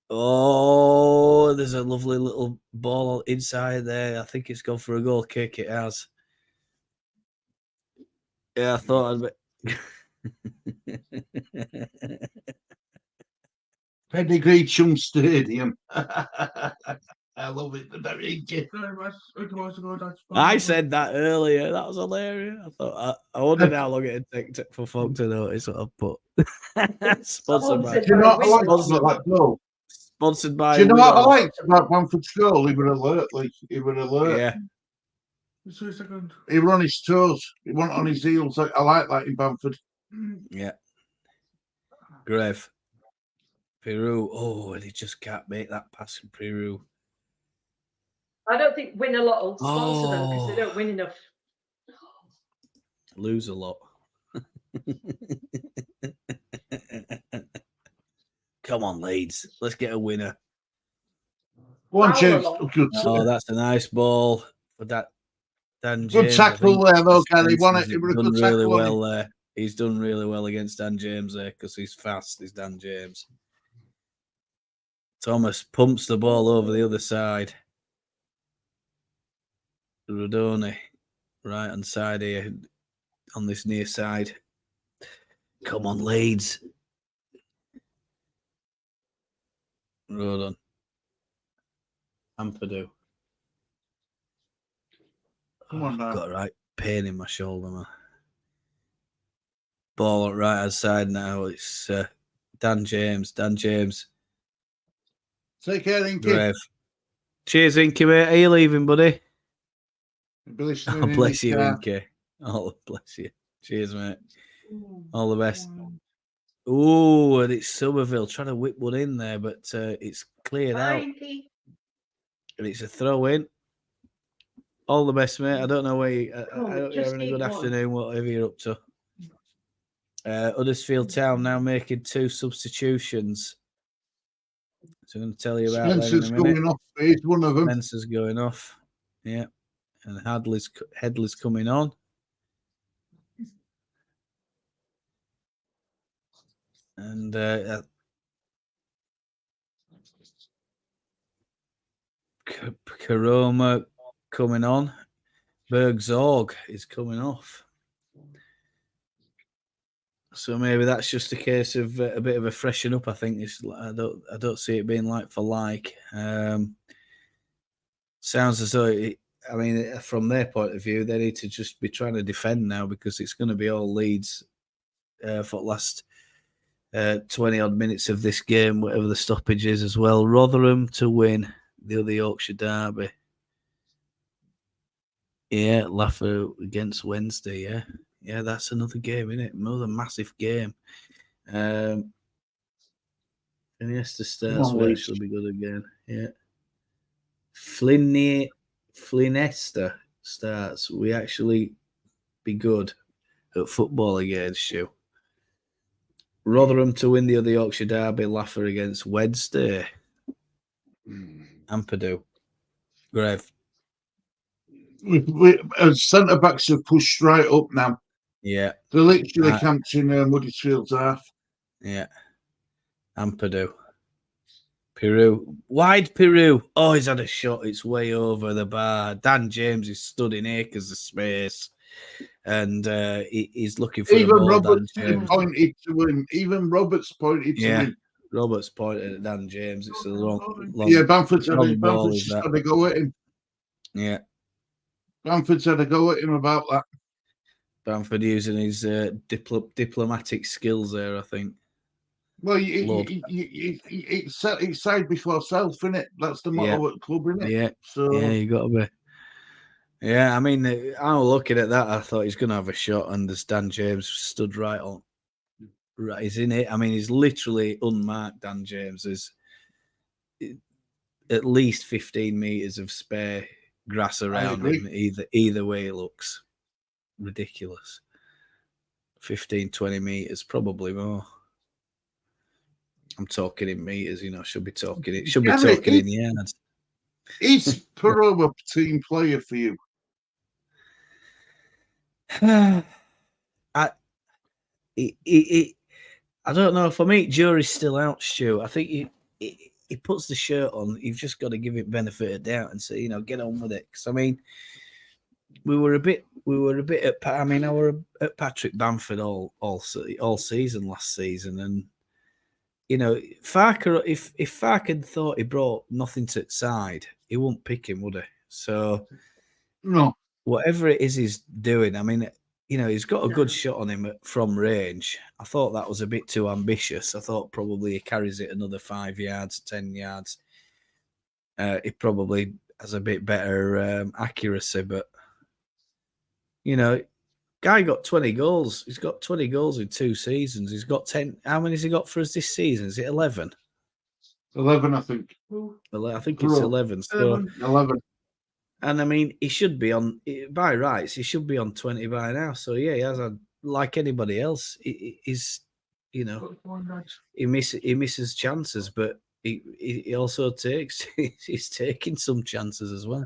Oh, there's a lovely little ball inside there. I think it's gone for a goal kick. It has. Yeah, I thought I'd be. Pedigree Chum Stadium. I love it. I said that earlier. That was hilarious. I thought I wondered how long it'd take for folk to notice what I've put. Sponsored by. Do you know what I liked about that goal? Sponsored by. Do you know what I liked about Bamford's goal? He were alert. He were alert. Yeah. He were on his toes. He wasn't on his heels. I like that in Bamford. Yeah. Grave. Peru. Oh, and he just can't make that pass in Peru. I don't think Win a Lot will sponsor them because they don't win enough. Lose a lot. Come on, Leeds. Let's get a winner. One James. Oh, that's a nice ball for that. Dan Good James, tackle there, though, Gary. Won it. He's It was a done good really tackle. well there. He's done really well against Dan James there because he's fast. He's Dan James. Thomas pumps the ball over the other side. Rodoni, right hand side here on this near side. Come on, Leeds. Rodon. Ampadu. Come on now. Got a right pain in my shoulder, man. Ball on right hand side now. It's Dan James. Dan James. Take care, Inky. Grave. Cheers, Inky, mate. Are you leaving, buddy? Be listening Oh, in bless the you, car. Inky. Oh, bless you. Cheers, mate. All the best. Oh, and it's Somerville trying to whip one in there, but it's cleared out. Inky. And it's a throw in. All the best, mate. I don't know where you, I hope you're just having a good need one. afternoon, whatever you're up to. Huddersfield Town now making 2 substitutions. So I'm going to tell you about them Spencer's in a minute. going off. He's one of them. Spencer's going off. Yeah. And Headley's coming on. And Karoma coming on. Bergzorg is coming off. So maybe that's just a case of a bit of a freshen up. I think I don't see it being like for like. Sounds as though from their point of view, they need to just be trying to defend now because it's going to be all Leeds for the last 20 odd minutes of this game, whatever the stoppage is as well. Rotherham to win the other Yorkshire derby. Yeah, Laffer against Wednesday. Yeah, that's another game, isn't it? Another massive game. Iniesta starts will actually be good again. Yeah. Flinesta starts. We actually be good at football against you. Rotherham to win the other Yorkshire derby. Laffer against Wednesday. Ampadu. Grave. Centre backs have pushed right up now. Yeah. They're literally camped in Huddersfield's half. Yeah. Ampadu. Peru. Wide Peru. Oh, he's had a shot. It's way over the bar. Dan James is stood in acres of space. And he's looking for even the ball. Roberts pointed to him. Even Roberts pointed to him. Roberts pointed at Dan James. It's a long Bamford's had long ball, Bamford's just had a go at him. Yeah. Bamford's had a go at him about that. Bamford using his diplomatic skills there, I think. Well, it's side before self, isn't it? That's the motto at the club, isn't it? Yeah. So yeah, you got to be. Yeah, I mean, I was looking at that. I thought he's going to have a shot, and there's Dan James stood right on. Right, he's in it. I mean, he's literally unmarked. Dan James is at least 15 meters of spare grass around him. Either way, it looks ridiculous. 15, 20 meters, probably more. I'm talking in meters, should be talking in yards. Is Peru a team player for you? I don't know. For me, jury's still out, Stu. I think he puts the shirt on. You've just got to give it benefit of doubt and say, get on with it. Because I mean, we were a bit at. I mean, I were at Patrick Bamford all season last season, and Farker. If Farker thought he brought nothing to the side, he wouldn't pick him, would he? So no. Whatever it is he's doing, I mean, he's got a good shot on him from range. I thought that was a bit too ambitious. I thought probably he carries it another 5 yards, 10 yards. He probably has a bit better accuracy, but guy got 20 goals. He's got 20 goals in 2 seasons. He's got 10. How many has he got for us this season? Is it 11? 11, I think. I think it's 11. So 11. And I mean, he should be on, by rights, he should be on 20 by now. So yeah, he has had, like anybody else, he's, he misses chances, but he also takes, he's taking some chances as well.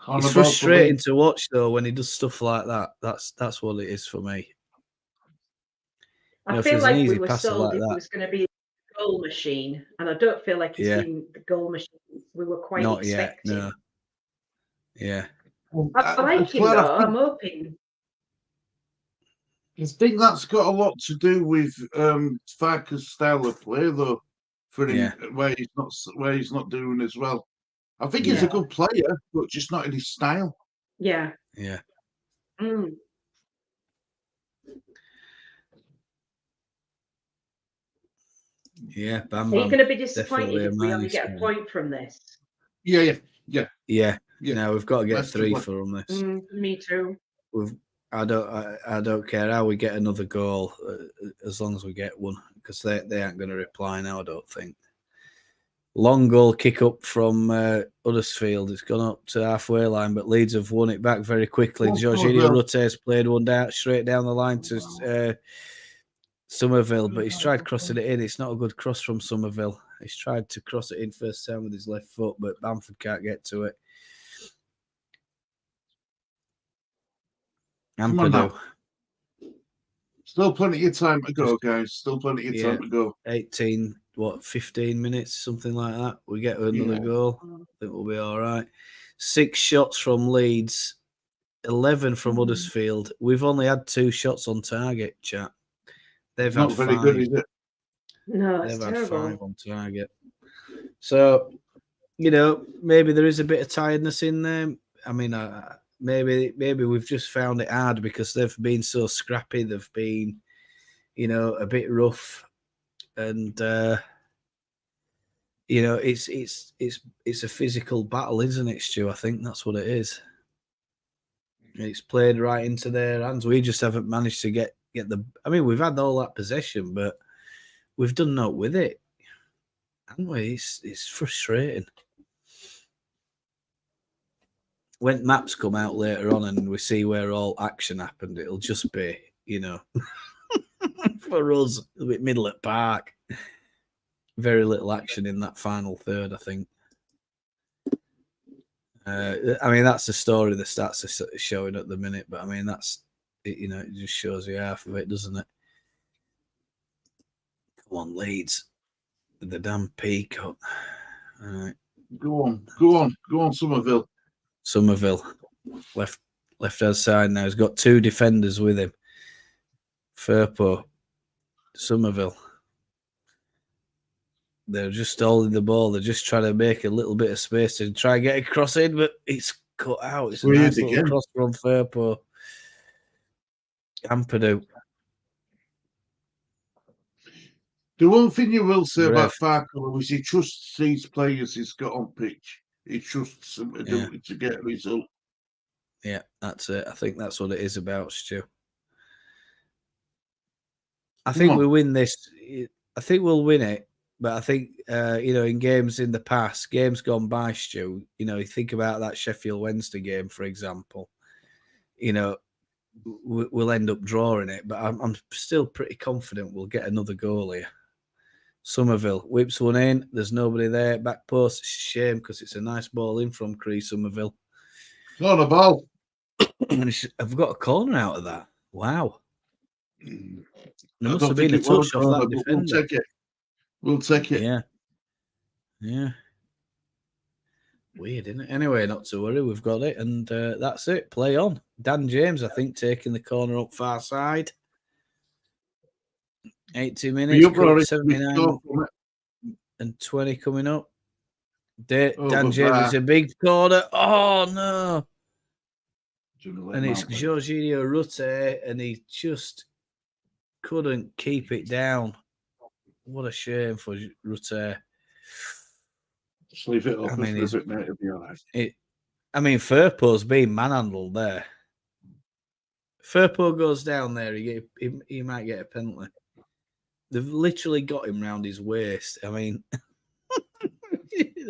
It's frustrating to watch though when he does stuff like that. That's what it is for me. I feel like we were sold it was going to be a goal machine, and I don't feel like it's been the goal machine we were quite expecting. No. Yeah. I like him though. I'm hoping. I think that's got a lot to do with Farker's style of play, though. for him Yeah. where he's not doing as well. I think he's a Yeah. good player, but just not in his style. Yeah. Yeah. Mm. Yeah. Bam Are you Bam. going to be disappointed Definitely a if we only minus get a one. point from this? Yeah. Yeah. Yeah. Now we've got to get That's 3 true. from this. Me too. I don't care how we get another goal as long as we get one, because they aren't going to reply now. I don't think. Long goal kick up from Huddersfield. It's gone up to halfway line, but Leeds have won it back very quickly. Oh, Jorginho well. Rute's played one down straight down the line to Somerville, but he's tried crossing it in. It's not a good cross from Somerville. He's tried to cross it in first time with his left foot, but Bamford can't get to it. Come on Ampadu. now. Still plenty of time to go, guys. Still plenty of time to go. 15 minutes, something like that. We get another Yeah. goal. I think we'll be all right. 6 shots from Leeds, 11 from Huddersfield. We've only had 2 shots on target, chat. They've Not had very 5. good, is it? No, it's They've had terrible. 5 on target. So, maybe there is a bit of tiredness in there. I mean, maybe we've just found it hard because they've been so scrappy. They've been, a bit rough, and it's a physical battle, isn't it, Stu? I think that's what it is. It's played right into their hands. We just haven't managed to get the. I mean, we've had all that possession, but we've done naught with it, haven't we? It's frustrating. When maps come out later on and we see where all action happened, it'll just be, for us, a bit middle at park. Very little action in that final third, I think. I mean, that's the story the stats are showing at the minute, but I mean, that's, it just shows you half of it, doesn't it? Come on, Leeds. The damn peacock. All right. Go on, Somerville. Somerville, left-hand side now. He's got 2 defenders with him. Firpo, Somerville. They're just holding the ball. They're just trying to make a little bit of space to try and get a cross in, but it's cut out. It's a nice little cross from Firpo. Ampadu. The one thing you will say about Farkle is he trusts these players he's got on pitch. He trusts them to do it to get a result. Yeah, that's it. I think that's what it is about, Stu. I think we win this. I think we'll win it. But I think, in games in the past, games gone by, Stu, you think about that Sheffield Wednesday game, for example, we'll end up drawing it. But I'm still pretty confident we'll get another goal here. Somerville whips one in. There's nobody there. Back post. It's a shame because it's a nice ball in from Cree Somerville. Not a ball. I've got a corner out of that. Wow. There must have been a touch off that defender. We'll take it. Yeah. Weird, isn't it? Anyway, not to worry. We've got it. And that's it. Play on. Dan James, I think, taking the corner up far side. 80 minutes. 79 and 20 coming up. Dan James is a big corner. Oh, no. And it's Jorginho Rutte, and he just couldn't keep it down. What a shame for Rutte. Just leave it open for a bit, mate. It'll be all right. Firpo's been manhandled there. Firpo goes down there, he might get a penalty. They've literally got him round his waist. I mean,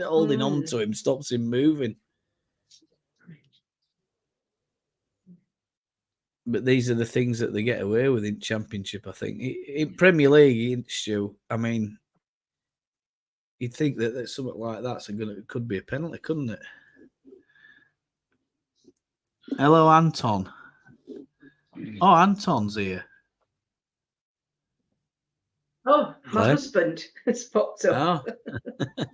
holding on to him stops him moving. But these are the things that they get away with in Championship, I think. In Premier League, Stu, I mean, you'd think that something like that could be a penalty, couldn't it? Hello, Anton. Oh, Anton's here. Oh, my husband has popped up. Oh,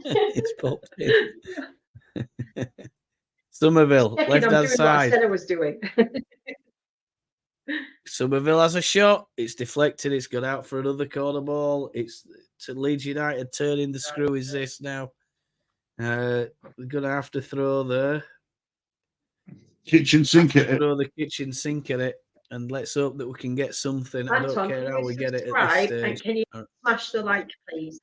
it's popped in. Somerville, left-hand side. What I was doing. Somerville has a shot. It's deflected. It's gone out for another corner ball. to Leeds United turning the screw is this now. We're gonna have to throw the Kitchen sink at it. throw the kitchen sink at it, and let's hope that we can get something. I don't Anton, care can how you we get it at this subscribe stage. and can you smash the like, please?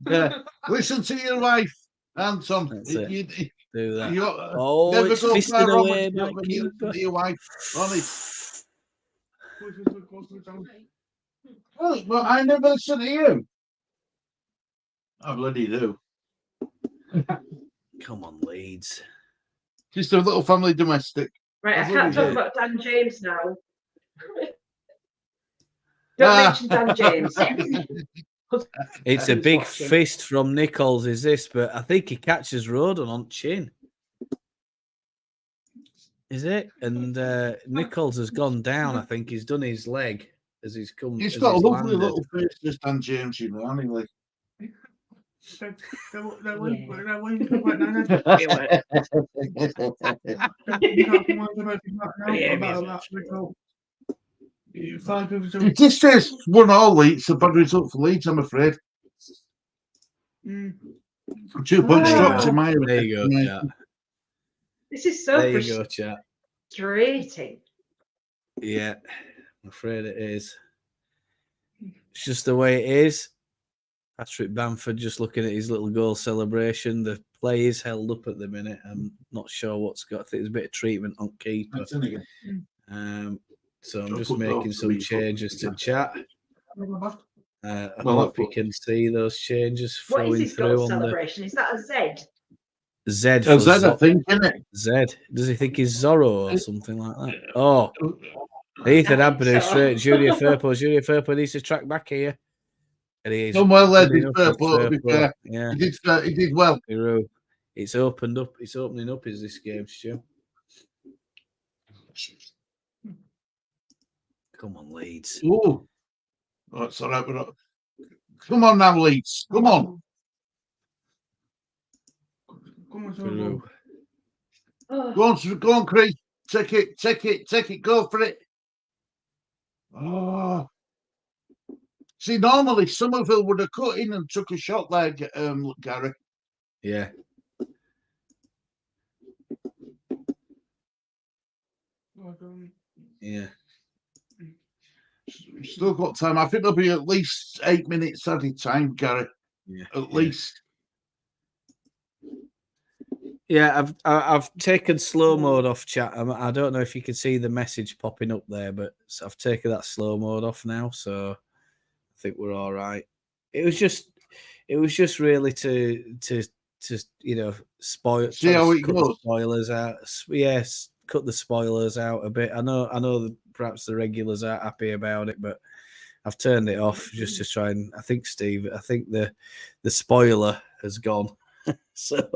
Yeah. Listen to your wife, Anton. That's it. You, Do that. you Oh, never it's go fisted far wrong away by when you listen keeper. to your wife. Honest. Well, but I never listen to you. I bloody do. Come on, Leeds. Just a little family domestic. Right, I That's can't what talk we do. about Dan James now. Don't mention Dan James. It's a Who's big watching. fist from Nichols, is this? But I think he catches Rodon on chin. Is it? And Nichols has gone down. I think he's done his leg as he's come. He's as got a he's lovely landed. little face, this Dan James, you know, anyway. This says won all Leeds, it's a bad result for Leeds, I'm afraid. 2 points Ah. dropped in my There you go, chat. This is so There you go, chat. frustrating. Yeah, I'm afraid it is. It's just the way it is. Patrick Bamford just looking at his little goal celebration. The play is held up at the minute. I'm not sure what's got. I think there's a bit of treatment on keeper. So I'm just making some changes to chat. I hope you can see those changes What is flowing his goal through on celebration? Is that a Z? the Z. I think, isn't it? Z. Does he think he's Zorro or something like that? Oh, Ethan I think Abreu so. straight. Junior Firpo needs to track back here. And he is Done well there, good did enough Firpo, with to be Firpo. fair. Yeah, He did well. it's opened up. It's opening up. Is this game, Stu? Come on, Leeds. Oh, that's all right. We're not... Come on now, Leeds. Come on. Peru. Oh, Go on, Chris. Take it. Go for it. Oh. See, normally Somerville would have cut in and took a shot there, Gary. Yeah. Yeah. Still got time. I think there'll be at least 8 minutes added time, Gary. Yeah. At least. Yeah, I've taken slow mode off chat. I don't know if you can see the message popping up there, but I've taken that slow mode off now, so I think we're all right. It was just really to spoil. See how it cut goes. the spoilers out. Yes, cut the spoilers out a bit. I know that perhaps the regulars aren't happy about it, but I've turned it off just to try and. I think the spoiler has gone, so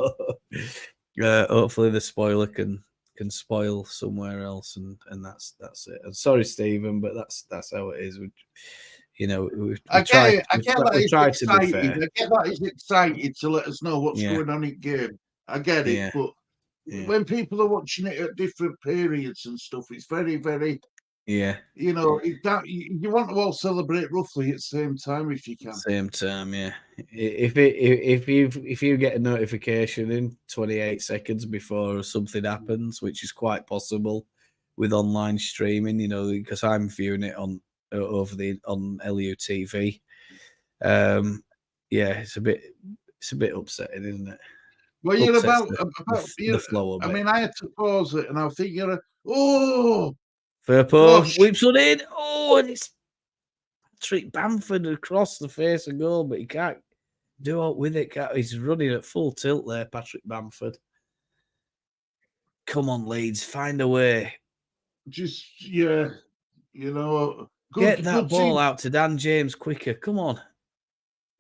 hopefully the spoiler can spoil somewhere else, and that's it. I'm sorry, Stephen, but that's how it is. I get that he's excited to let us know what's going on in game. I get it, but when people are watching it at different periods and stuff, it's very, very. Yeah. You want to all celebrate roughly at the same time if you can. Same time, yeah. If you get a notification in 28 seconds before something happens, which is quite possible with online streaming, because I'm viewing it on LU TV. Yeah, it's a bit upsetting, isn't it? Well, you're about the flow of it. I mean, I had to pause it, and I think you're Firpo whips it in. Oh, and it's Patrick Bamford across the face of goal, but he can't do out with it. He's running at full tilt there, Patrick Bamford. Come on, Leeds, find a way. Get that ball out to Dan James quicker. Come on,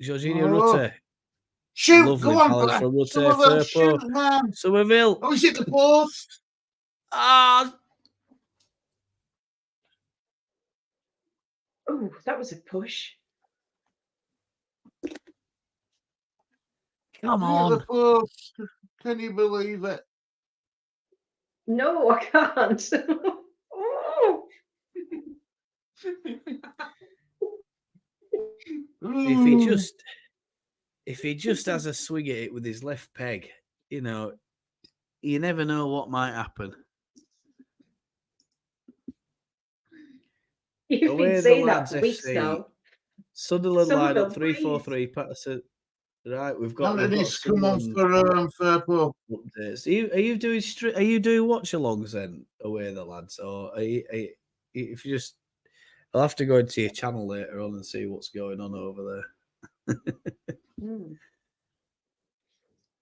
Jorginho Rutte. Shoot! Lovely Go on, balance from Rutte. Somerville, shoot, man. Somerville. Oh, is it the post? Ah. Oh, that was a push. Come on. The post. Can you believe it? No, I can't. Oh. if he just has a swing at it with his left peg, you know, you never know what might happen. You've Away been the saying that lads for weeks FC. now. Sunderland line up Somerville, 3-4-3. Right, we've got Anthony's come on Sunderland for Fairport. updates. Are you doing are you doing watch-alongs then away the lads, or if you just? I'll have to go into your channel later on and see what's going on over there.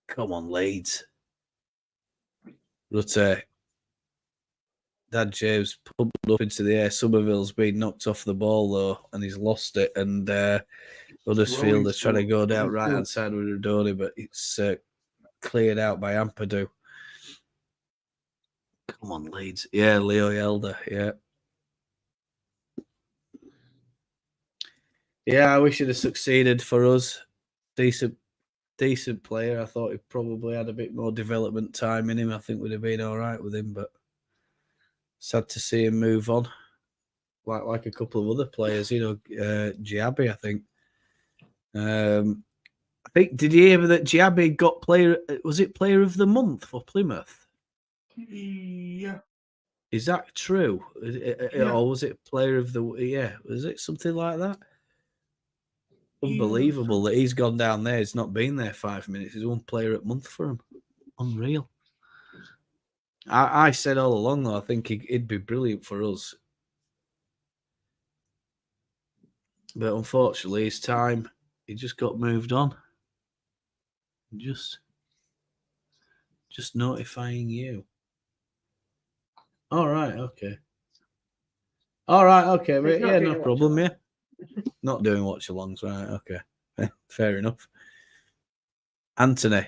Come on, Leeds. Rutte. Dad James pumped up into the air. Somerville's been knocked off the ball though, and he's lost it. And Huddersfield are trying to go down right hand side with Rodoni, but it's cleared out by Ampadu. Come on, Leeds. Yeah, Leo Yelder. Yeah. Yeah, I wish he'd have succeeded for us. Decent player. I thought he probably had a bit more development time in him. I think we'd have been all right with him, but sad to see him move on. Like a couple of other players, you know, Giabi, I think. Did you hear that Giabi got player of the month for Plymouth? Yeah. Is that true? Yeah. Or was it player of the was it something like that? Unbelievable that he's gone down there. He's not been there 5 minutes. He's won player at month for him. Unreal. I said all along though, I think he'd be brilliant for us. But unfortunately, his time, he just got moved on. Just notifying you. All right, okay. But yeah, no problem, yeah. Not doing watch-alongs, right, okay. Fair enough. Anthony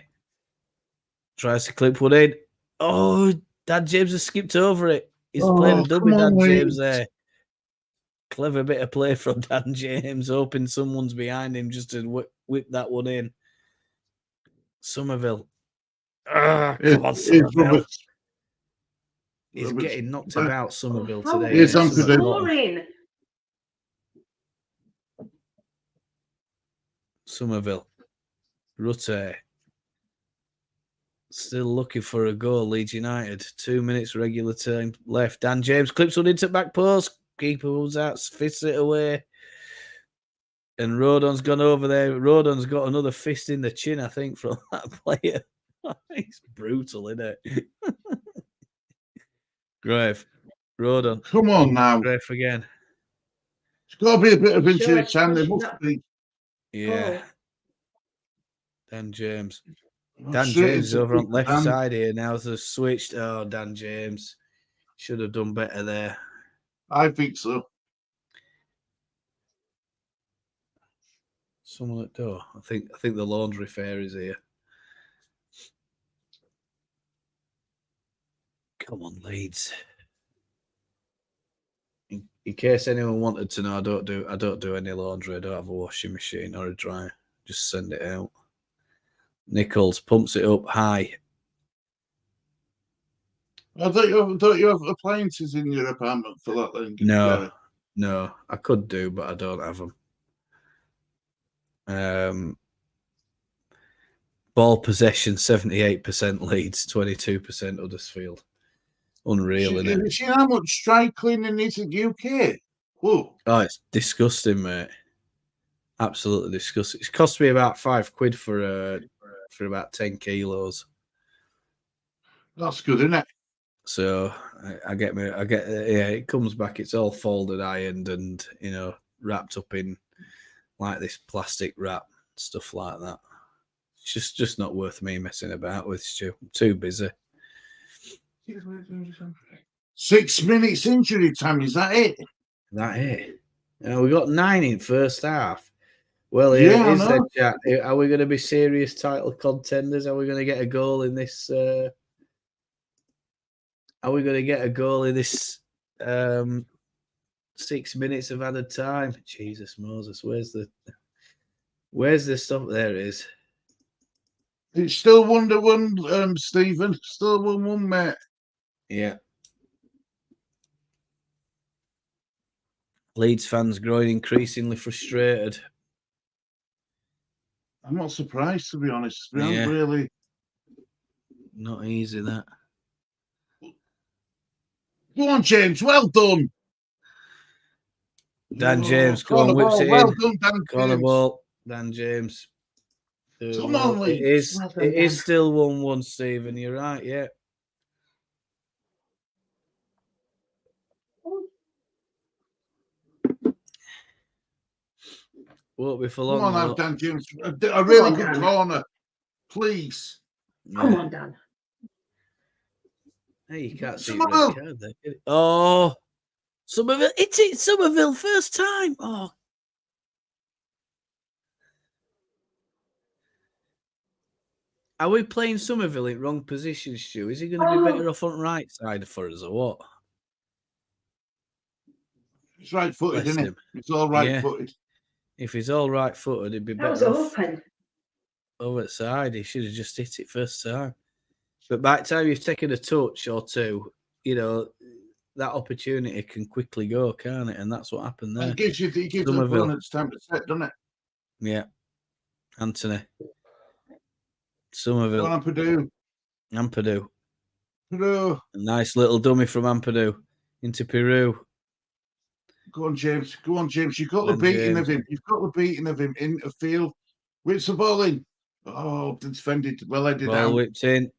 tries to clip one in. Oh, Dad James has skipped over it. He's played a dummy, Dan James there. Clever bit of play from Dan James, hoping someone's behind him just to whip that one in. Somerville. Come on, Somerville. He's getting knocked about, Somerville, today. It's scoring. Somerville. Rutte. Still looking for a goal, Leeds United. 2 minutes regular time left. Dan James clips one into back post. Keeper moves out, fists it away. And Rodon's gone over there. Rodon's got another fist in the chin, I think, from that player. It's brutal, isn't it? Grave. Rodon. Come on now. Grave again. It's got to be a bit of injury time. There must be. Yeah. Dan James. Dan James is over on left side here now. They've switched. Oh, Dan James. Should have done better there. I think so. Someone at door. I think the laundry fair is here. Come on, Leeds. In case anyone wanted to know, I don't do any laundry. I don't have a washing machine or a dryer. Just send it out. Nichols pumps it up high. I thought you have appliances in your apartment for that then. No, I could do, but I don't have them. Ball possession 78% Leeds, 22% Huddersfield. Unreal, isn't it? Have you seen how much dry cleaning is in the UK? Whoa. Oh, it's disgusting, mate. Absolutely disgusting. It's cost me about £5 for about 10 kilos. That's good, isn't it? So it comes back. It's all folded, ironed, and wrapped up in like this plastic wrap, stuff like that. It's just not worth me messing about with, Stu. I'm too busy. 6 minutes injury time, is that it? That it? We got 9 in first half. Well, yeah, is the chat. Are we going to be serious title contenders? Are we going to get a goal in this? Are we going to get a goal in this 6 minutes of added time? Jesus Moses, where's the stuff? There it is. It's still 1-1, Stephen. Still 1-1, mate. Yeah. Leeds fans growing increasingly frustrated. I'm not surprised, to be honest. We Yeah. haven't really. Not easy, that. Go on, James. Well done. Dan James, go corner on, whips ball. it Well in. done, Dan Corner James. ball. Dan James. Come on, It Leeds. is. Well done, It is Dan. still 1-1, Stephen. You're right. Yeah. Won't be for Come long. on, now, though. Dan James. A really on, good Dan. corner, please. Come Yeah. on, Dan. Hey, you can't see Somerville. red card there. Can you? Oh, Somerville! It's it, Somerville, first time. Oh, are we playing Somerville in wrong position, Stu? Is he going to be better off on right side for us or what? He's right-footed, Bless isn't he? him. He's all right-footed. If he's all right-footed, he'd be That was better off open. over the side. He should have just hit it first time. But by the time you've taken a touch or two, you know, that opportunity can quickly go, can't it? And that's what happened there. It gives the Somerville. opponents time to set, doesn't it? Yeah. Anthony. Go Somerville. on, Purdue. Ampadu. Purdue. A nice little dummy from Ampadu into Peru. Go on, James. Go on, James. You've got Dan the beating of James. him. You've got the beating of him in the field. Whips the ball in. Oh, defended. Well headed Ball out. whipped in.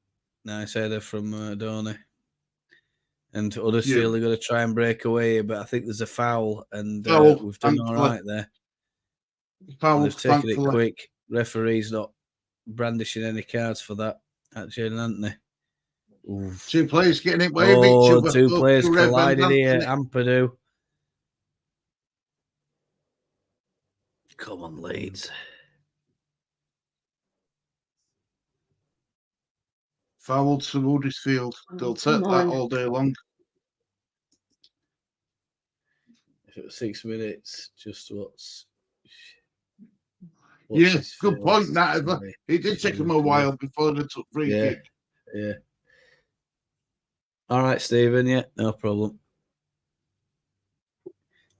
Nice header from Donny. And Huddersfield are going to try and break away, but I think there's a foul, and Foul, we've done all thankfully. right there. Foul, They've taken it thankfully. quick. Referee's not brandishing any cards for that at Jaden Anthony. Oof. Two players getting it with each Oh, other. two players to Rev and collided here. Anthony. Ampadu. Come on, Leeds. Foul to Huddersfield. They'll take that all day long. If it was 6 minutes, just what's Yeah, his good face? point. That Sorry. it did take them a while before they took free Yeah. kick. Yeah. All right, Stephen. Yeah, no problem.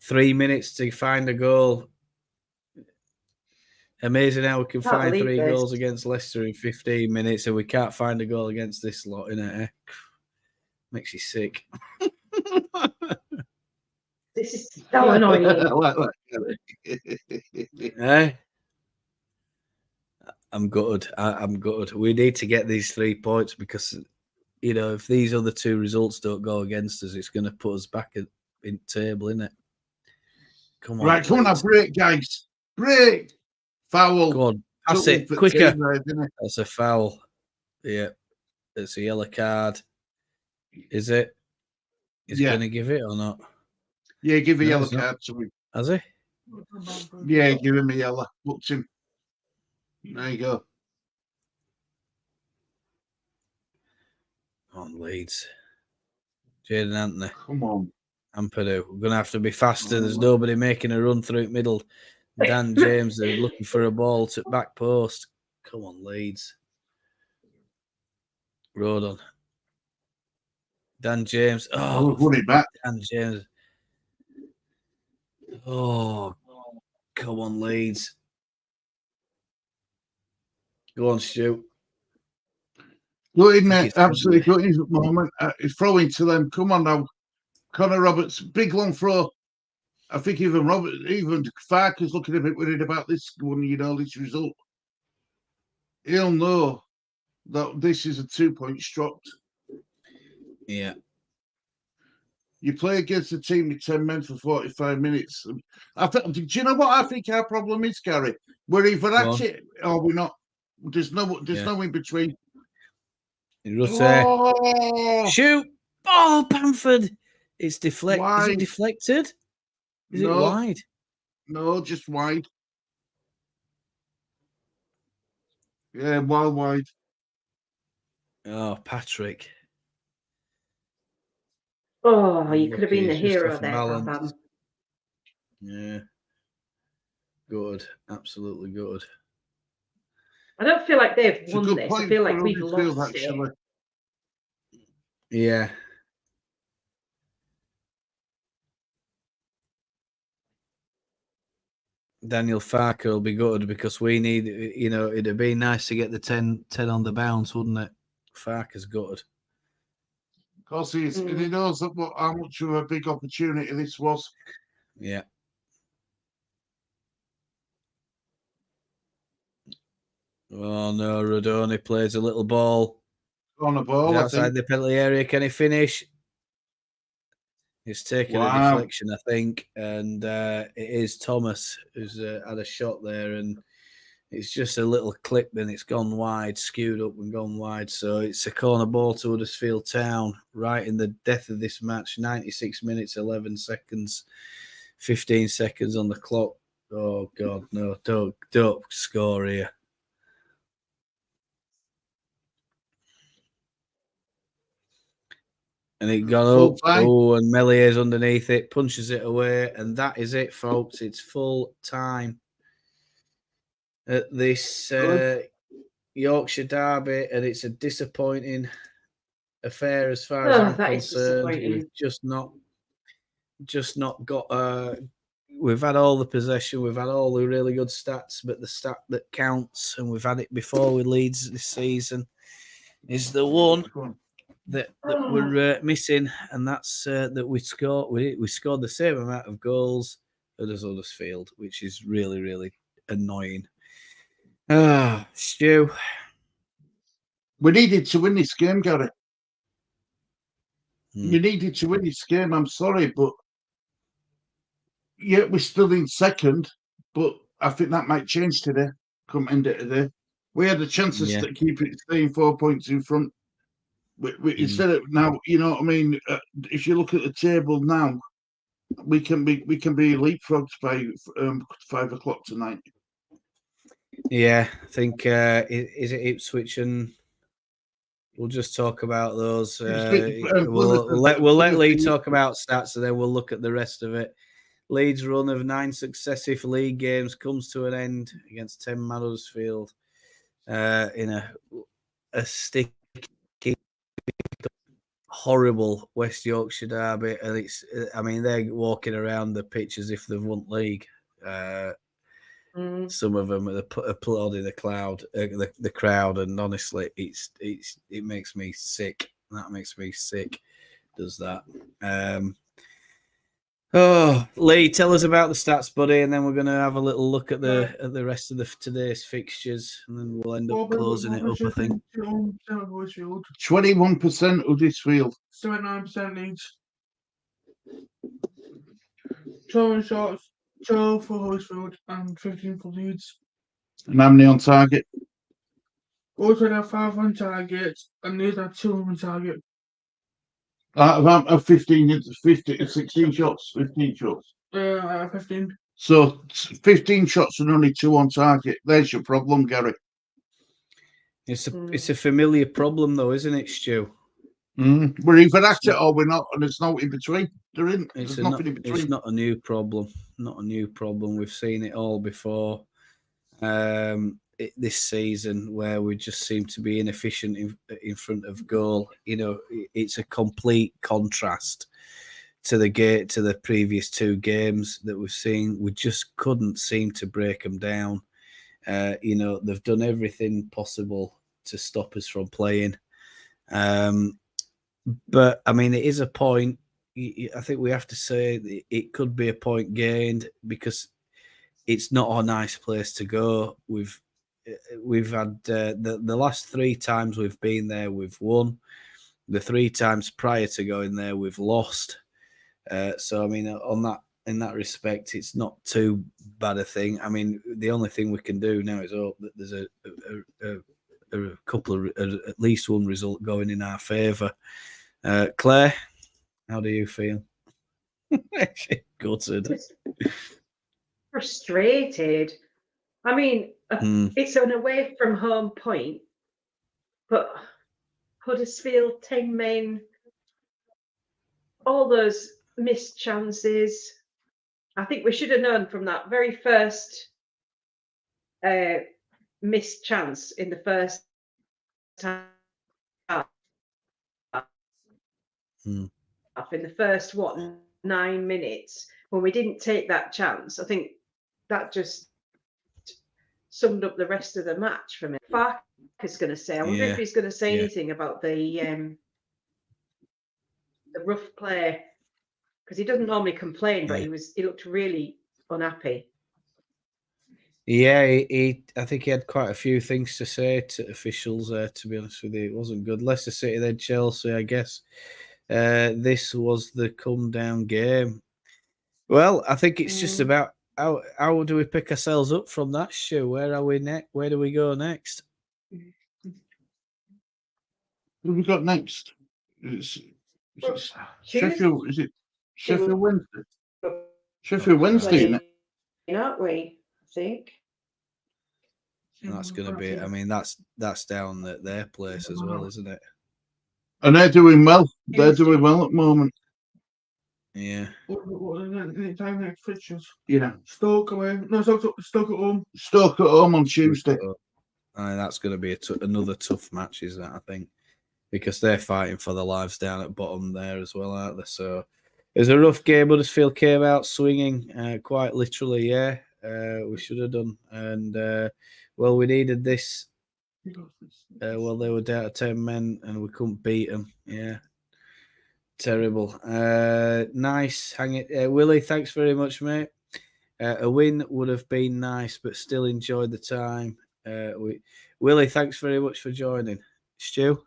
3 minutes to find a goal. Amazing how we can Can't find believe 3 this. goals against Leicester in 15 minutes and we can't find a goal against this lot, innit? Makes you sick. This is so annoying. Eh? I'm good. I'm good. We need to get these 3 points because, you know, if these other 2 results don't go against us, it's going to put us back in table, innit? Come on. Right, come on now, break, guys. Break. Foul. Go on. Pass Took him it for quicker. 10 there, didn't That's a foul. Yeah. It's a yellow card. Is it? Is he Yeah. going to give it or not? he? Yeah, give a No, yellow he's not. card to him. Has he? Yeah, give him a yellow. Booked him. There you go. Come on, Leeds. Jaden Anthony. Come on. Ampadu. We're going to have to be faster. There's nobody making a run through it middle. Dan James, they're looking for a ball to back post. Come on, Leeds. Rodon. Dan James. Oh, Oh, we've won it back. Dan James. Oh, come on, Leeds. Go on, Stu. Gutting I think it. it's Absolutely coming. gutting at the moment. He's throwing to them. Come on now. Connor Roberts, big long throw. I think even Farker's looking a bit worried about this one, you know, this result. He'll know that this is a 2-point dropped. Yeah. You play against a team with 10 men for 45 minutes. Do you know what I think our problem is, Gary? We're either at it or we're not. There's no in between. Oh, Shoot! Oh, Bamford! It's deflected. Is Wide. it deflected? Is it No. wide? No, just wide. Yeah, wide. Oh, Patrick. Oh, you could have been the Unlucky, it's just hero off there, balance. Bam. Yeah. Good. Absolutely good. I don't feel like they've It's a won good this. I point feel for like we've Huddersfield, lost it. actually. Yeah. Daniel Farke will be good because we need, it'd be nice to get the 10 on the bounce, wouldn't it? Farke's good. Of course, he knows how much of a big opportunity this was. Yeah. Oh no, Rodoni plays a little ball. On the ball, He's I outside think. the penalty area. Can he finish? He's taken a deflection, I think, and it is Thomas who's had a shot there, and it's just a little clip, and it's gone wide, skewed up and gone wide. So it's a corner ball to Huddersfield Town, right in the death of this match. 96 minutes, 11 seconds, 15 seconds on the clock. Oh God, no! Don't score here. And it got up. Oh, and Mellier's underneath it, punches it away, and that is it, folks. It's full time at this Yorkshire derby, and it's a disappointing affair as far as I'm concerned. We've just not got. We've had all the possession, we've had all the really good stats, but the stat that counts, and we've had it before with Leeds this season, is the one that we're missing, and that's that we scored. We scored the same amount of goals as Huddersfield, which is really, really annoying. Stu, we needed to win this game, Gary. You needed to win this game. I'm sorry, but yeah, we're still in second. But I think that might change today. Come end of today, we had a chance to keep it staying 4 points in front. Instead of now, you know what I mean. If you look at the table now, we can be leapfrogged by 5 o'clock tonight. Yeah, I think is it Ipswich, and we'll just talk about those. We'll let Lee talk about stats, and then we'll look at the rest of it. Leeds' run of 9 successive league games comes to an end against 10 Huddersfield in a sticky, horrible West Yorkshire derby, and they're walking around the pitch as if they've won league. Some of them are applauding the crowd, and honestly, it makes me sick. That makes me sick. Does that? Lee, tell us about the stats, buddy, and then we're going to have a little look at the rest of today's fixtures, and then we'll end up closing it up. I think 21% Huddersfield, 79% Leeds, 12 shots, 12 for Huddersfield, and 15 for Leeds. And how many on target? Also, have 5 on target, and Leeds have 2 on target. About 16 shots, 15 shots. 15. So 15 shots and only 2 on target. There's your problem, Gary. It's a familiar problem, though, isn't it, Stu? We're either at it or we're not, and there's no in between. There's nothing in between. It's not a new problem. Not a new problem. We've seen it all before. This season, where we just seem to be inefficient in front of goal. You know, it's a complete contrast to the previous 2 games that we've seen. We just couldn't seem to break them down. They've done everything possible to stop us from playing. But I mean, it is a point. I think we have to say it could be a point gained, because it's not a nice place to go. We've had the last 3 times we've been there, we've won. The 3 times prior to going there, we've lost. So I mean, in that respect, it's not too bad a thing. I mean, the only thing we can do now is hope that there's a couple of at least one result going in our favour. Claire, how do you feel? Gutted. Frustrated. I mean, it's an away from home point, but Huddersfield, 10 men, all those missed chances. I think we should have known from that very first missed chance in the first half. In the first 9 minutes, when we didn't take that chance, I think that just summed up the rest of the match for me. Fark is going to say, I wonder if he's going to say anything about the rough play, because he doesn't normally complain, but he looked really unhappy. Yeah, I think he had quite a few things to say to officials there, to be honest with you. It wasn't good. Leicester City, then Chelsea, I guess. This was the come down game. Well, I think it's just about how do we pick ourselves up from that, Stu? Where are we next? Where do we go next? Who have we got next? It's Tuesday? Sheffield. Is it Sheffield Wednesday? Sheffield Wednesday. Isn't it? Aren't we? I think. And that's going to be. I mean, that's down at their place as well, isn't it? And they're doing well. They're doing well at the moment. Yeah. What are the time next fixtures? Yeah. Stoke away. No, Stoke at home. Stoke at home on Tuesday. That's going to be another tough match, is that, I think, because they're fighting for their lives down at bottom there as well, aren't they? So it was a rough game. Huddersfield came out swinging, quite literally. Yeah, we should have done, and well, we needed this. Well, they were down to 10 men, and we couldn't beat them. Yeah. Terrible. Nice. Hang it. Willie, thanks very much, mate. A win would have been nice, but still enjoyed the time. Willie, thanks very much for joining. Stu?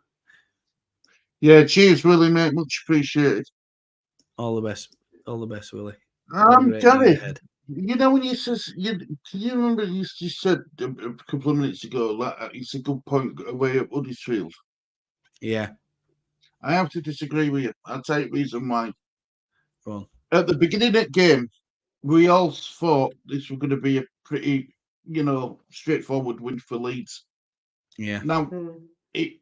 Yeah, cheers, Willie, mate. Much appreciated. All the best. All the best, Willie. Gary, you know when you says, can you remember you said a couple of minutes ago, like, it's a good point away at Huddersfield? Yeah. I have to disagree with you. I'll tell you the reason why. Go on. At the beginning of the game, we all thought this was going to be a pretty, straightforward win for Leeds. Yeah. Now, it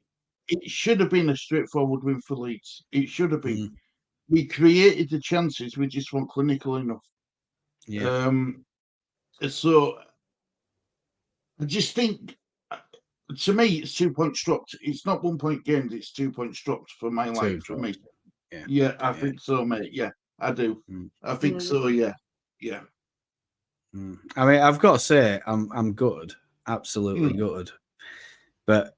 should have been a straightforward win for Leeds. It should have been. We created the chances. We just weren't clinical enough. Yeah. So I just think, to me, it's 2 points dropped. It's not 1 point gained. It's 2 points dropped for my life. For me. Yeah, I think so, mate. Yeah, I do. I think so. Yeah. Yeah. I mean, I've got to say, I'm good, absolutely good. But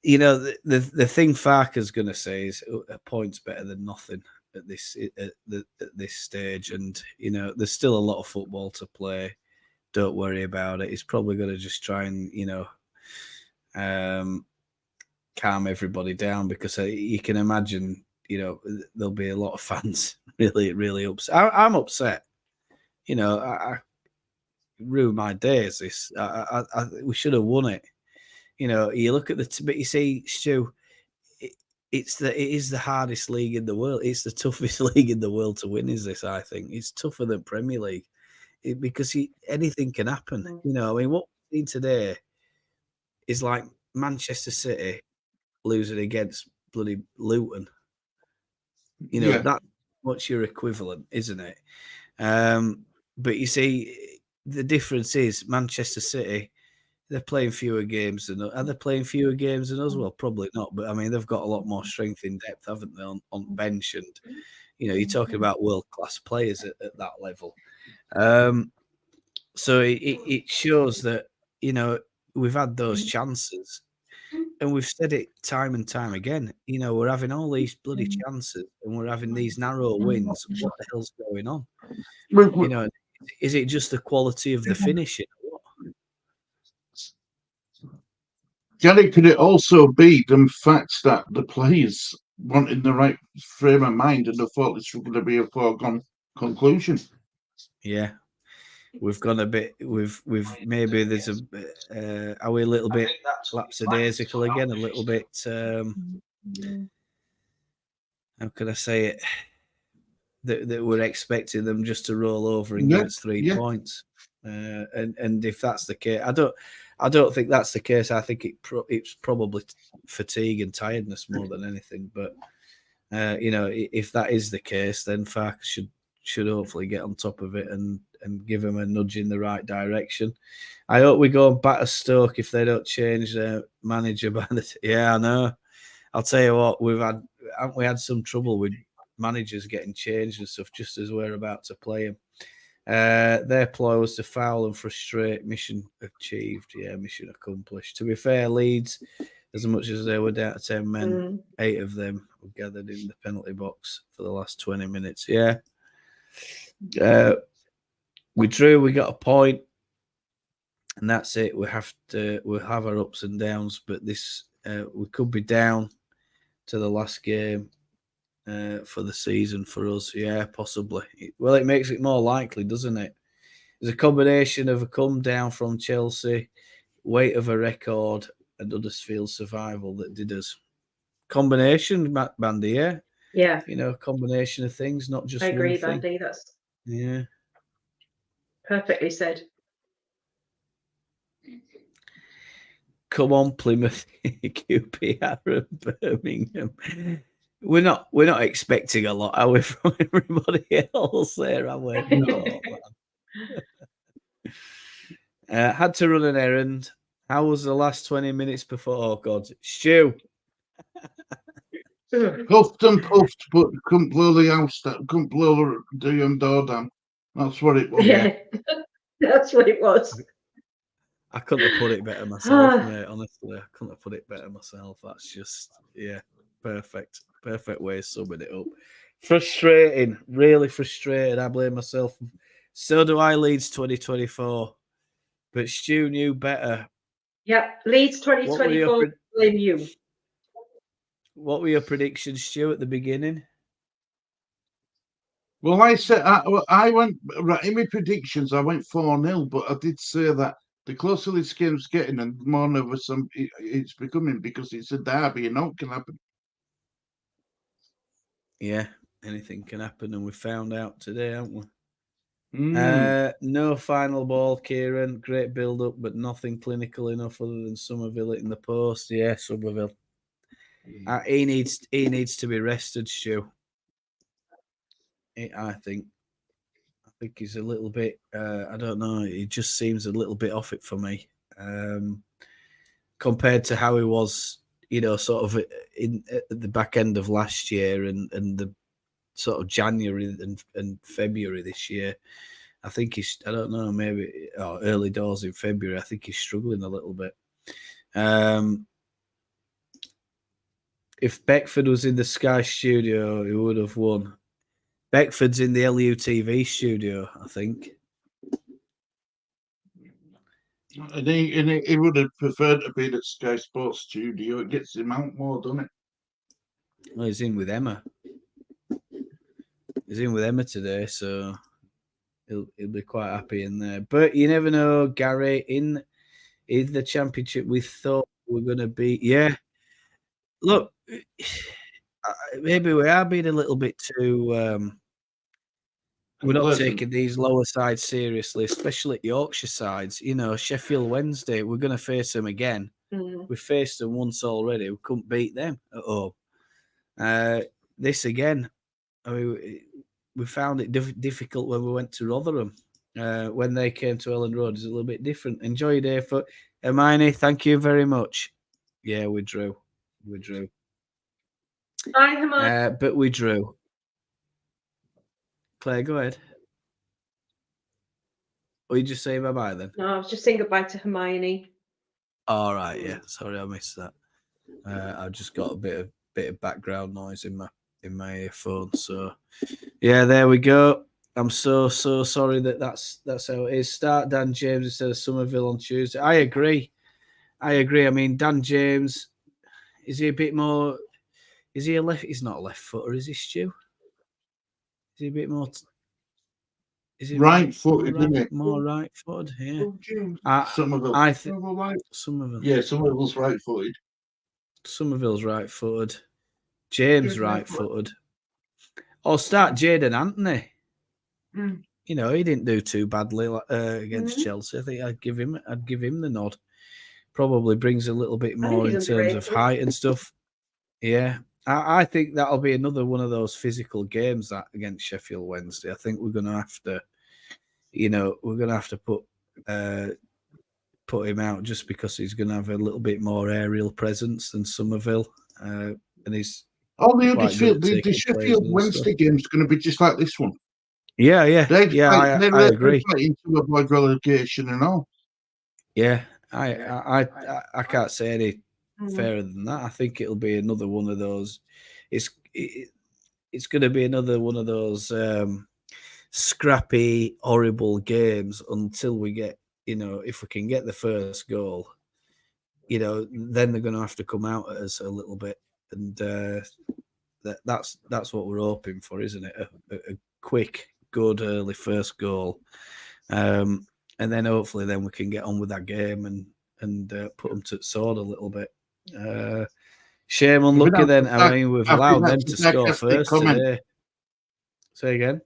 the thing Farker's going to say is a point's better than nothing at this stage, and there's still a lot of football to play. Don't worry about it. He's probably going to just try and calm everybody down, because you can imagine there'll be a lot of fans really, really upset. I'm upset. I ruined my days. We should have won it. You look at but you see, Stu, it is the hardest league in the world. It's the toughest league in the world to win. Is this? I think it's tougher than Premier League, because anything can happen. I mean, what we've seen today is like Manchester City losing against bloody Luton. That's what's your equivalent, isn't it? But you see, the difference is Manchester City, they're playing fewer games than us. Are they playing fewer games than us? Well, probably not. But I mean, they've got a lot more strength in depth, haven't they, on bench? And you're talking about world-class players at that level. So it shows that we've had those chances, and we've said it time and time again. We're having all these bloody chances, and we're having these narrow wins. What the hell's going on? Is it just the quality of the finishing? Gary, could it also be the fact that the players weren't in the right frame of mind and they thought this was going to be a foregone conclusion? Yeah, we've gone a bit. We've maybe there's are we a little bit lapsadaisical again? A little bit. How can I say it? That we're expecting them just to roll over and give us 3 points. And if that's the case, I don't think that's the case. I think it's probably fatigue and tiredness more than anything. But if that is the case, then Fark should hopefully get on top of it and give them a nudge in the right direction. I hope we go and batter Stoke if they don't change their manager by the. Yeah, I know. I'll tell you what, haven't we had some trouble with managers getting changed and stuff just as we're about to play him. Their ploy was to foul and frustrate. Mission achieved. Yeah, mission accomplished. To be fair, Leeds, as much as they were down to 10 men, 8 of them were gathered in the penalty box for the last 20 minutes. Yeah. We drew, we got a point, and that's it. We'll have our ups and downs, but this we could be down to the last game for the season for us. Yeah, possibly. Well, it makes it more likely, doesn't it? There's a combination of a come down from Chelsea, weight of a record, and Huddersfield survival that did us. Combination, Bandy, yeah? Yeah. Combination of things, not just I agree, one thing. Bandy. That's perfectly said. Come on, Plymouth, QPR and Birmingham. We're not expecting a lot, are we, from everybody else there, are we? No. Had to run an errand. How was the last 20 minutes before? Oh, God. Stu. Puffed and puffed, but couldn't blow the house down, couldn't blow the door down. That's what it was. Yeah. That's what it was. I couldn't have put it better myself, mate. Honestly, I couldn't have put it better myself. That's just, perfect. Perfect way of summing it up. Frustrating, really frustrated. I blame myself. So do I, Leeds 2024. But Stu knew better. Yep, Leeds 2024, blame you. What were your predictions, Stu, at the beginning? Well, I said I went right in my predictions. I went 4-0, but I did say that the closer this game's getting, and the more nervous it's becoming because it's a derby, and what can happen. Yeah, anything can happen, and we found out today, haven't we? No final ball, Kieran. Great build-up, but nothing clinical enough other than Somerville in the post. Yeah, Somerville. He needs to be rested, Stu. I think he's a little bit. I don't know. He just seems a little bit off it for me, compared to how he was. Sort of at the back end of last year and the sort of January and February this year. I think he's. I don't know. Maybe early doors in February. I think he's struggling a little bit. If Beckford was in the Sky studio, he would have won. Beckford's in the LUTV studio, I think. And he would have preferred to be at Sky Sports studio. It gets him out more, doesn't it? Well, he's in with Emma. He's in with Emma today, so he'll be quite happy in there. But you never know, Gary. In the championship, we thought we were going to be. Yeah. Look, maybe we are being a little bit too. We're not taking these lower sides seriously, especially Yorkshire sides. Sheffield Wednesday, we're going to face them again. We faced them once already. We couldn't beat them at home. This again, we found it difficult when we went to Rotherham. When they came to Ellen Road, it's a little bit different. Enjoy your day. For Hermione, thank you very much. Yeah, we drew. Bye, Hermione. But we drew. Claire, go ahead. Or you just say bye-bye then? No, I was just saying goodbye to Hermione. All right, yeah. Sorry, I missed that. I've just got a bit of background noise in my earphone. So, yeah, there we go. I'm so sorry that's how it is. Start Dan James instead of Somerville on Tuesday. I agree. I mean, Dan James, is he a bit more? Is he a left? He's not a left footer, is he, Stu? Is he a bit more? Is he right-footed? More right-footed? Yeah. Somerville. Somerville. Yeah, Somerville's right-footed. Somerville's right-footed. James right-footed. Or start Jadon Anthony. He didn't do too badly against Chelsea. I think I'd give him the nod. Probably brings a little bit more in terms of height and stuff. Yeah. I think that'll be another one of those physical games that against Sheffield Wednesday. I think we're going to have to, put him out just because he's going to have a little bit more aerial presence than Somerville, and he's. The Sheffield Wednesday game is going to be just like this one. Yeah, They're I agree. fighting to avoid relegation and all. Yeah, I can't say any fairer than that. I think it'll be another one of those. It's going to be another one of those scrappy, horrible games until we get, if we can get the first goal, then they're going to have to come out at us a little bit, and that's what we're hoping for, isn't it? A quick, good early first goal, and then hopefully then we can get on with that game and put them to the sword a little bit. Shame unlucky then. I mean, we've allowed them to score first today. Say again.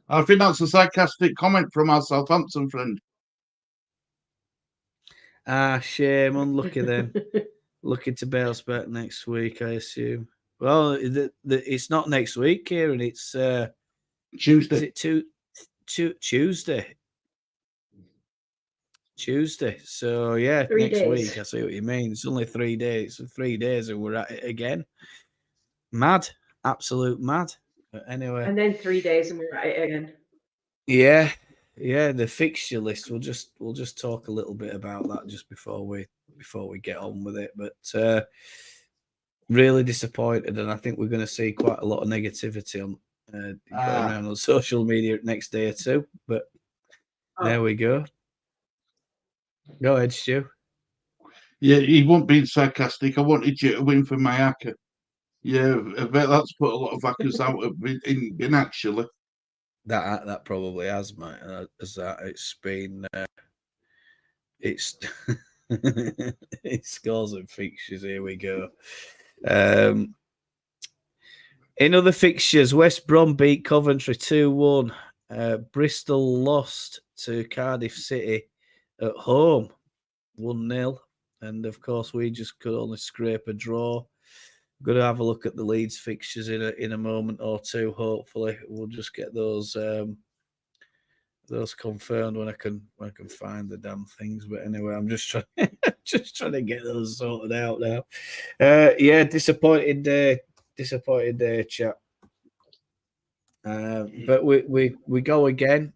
I think that's a sarcastic comment from our Southampton friend. Shame, unlucky then. Looking to bounce back next week, I assume. Well, it's not next week, Kieran. It's Tuesday. Is it Tuesday? Tuesday. So yeah, 3 next days. week. I see what you mean. It's only 3 days. 3 days, and we're at it again. Mad, absolute mad. But anyway, And then 3 days and we're at it again. yeah. The fixture list. We'll just talk a little bit about that just before we get on with it. But really disappointed, and I think we're going to see quite a lot of negativity on going around on social media next day or two. But there we go. Go ahead, Stu. Yeah, he won't be sarcastic. I wanted you to win for Mayaka. Yeah, I bet that's put a lot of backers out in actually. That probably has, mate. As that it's been, it's it scores and fixtures. Here we go. In other fixtures, West Brom beat Coventry 2-1. Bristol lost to Cardiff City at home 1-0. And of course, we just could only scrape a draw. Going to have a look at the Leeds fixtures in a moment or two. Hopefully, we'll just get those confirmed when I can find the damn things. But anyway, I'm just trying to get those sorted out now. Yeah, disappointed day, chat. But we go again.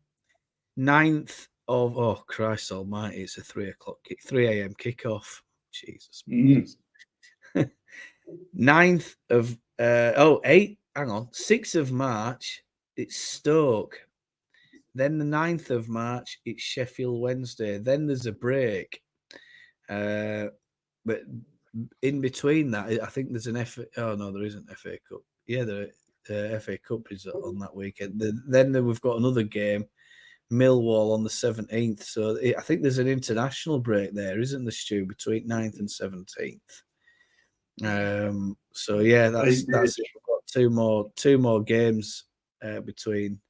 9th of, oh Christ Almighty! It's a 3 a.m. kickoff. Jesus. 9th of 6th of March, it's Stoke. Then the 9th of March, it's Sheffield Wednesday. Then there's a break. But in between that, I think there's an FA. Oh no, there isn't FA Cup. Yeah, the FA Cup is on that weekend. Then we've got another game, Millwall on the 17th. So I think there's an international break there, isn't there, Stu, between 9th and 17th? So yeah, that's it. We've got two more games between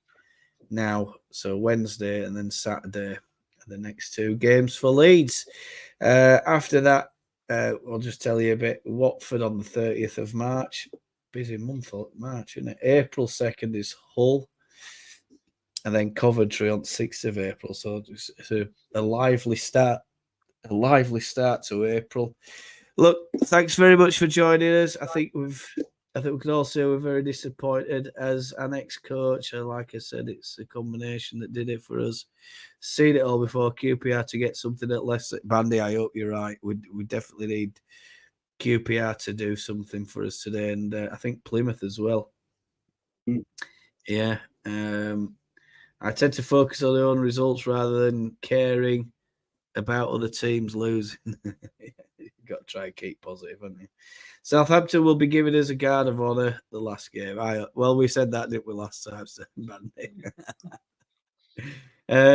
now. So Wednesday and then Saturday are the next 2 games for Leeds. After that, I'll just tell you a bit. Watford on the 30th of March. Busy month of March, isn't it? April 2nd is Hull. And then Coventry on 6th of April. So it's a lively start. A lively start to April. Look, thanks very much for joining us. I think we can all say we're very disappointed as an ex-coach. And like I said, it's a combination that did it for us. Seen it all before QPR to get something at less. Bandy, I hope you're right. We definitely need QPR to do something for us today, and I think Plymouth as well. Yeah. I tend to focus on their own results rather than caring about other teams losing. You've got to try and keep positive, haven't you? Southampton will be giving us a guard of honour the last game. We said that, didn't we, last time?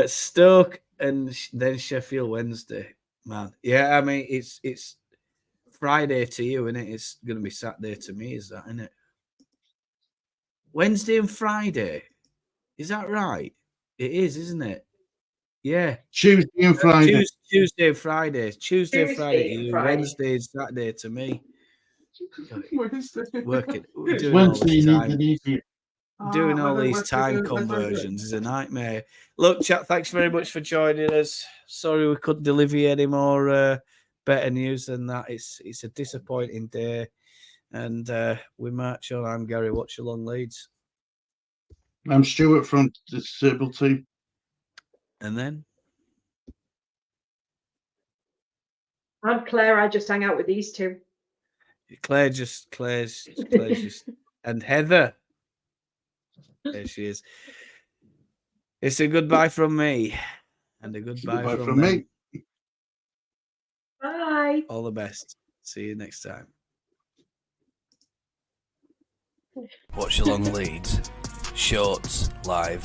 Stoke and then Sheffield Wednesday, man. Yeah, I mean, it's Friday to you, isn't it? It's going to be Saturday to me, is that, isn't it? Wednesday and Friday. Is that right? It is, isn't it? Yeah. Tuesday and Friday. Tuesday and Friday. Tuesday and Friday to you. Wednesday and Saturday to me. Working. Doing all these time conversions is a nightmare. Look, chat, thanks very much for joining us. Sorry we couldn't deliver you any more better news than that. It's a disappointing day. And we march on. I'm Gary Watchalong, Leeds. I'm Stuart from the disabled team. And then I'm Claire. I just hang out with these two. Claire's just, and Heather. There she is. It's a goodbye from me, and a goodbye Goodbye from from them. me. Bye. All the best. See you next time. Watchalong Leeds. Shorts live.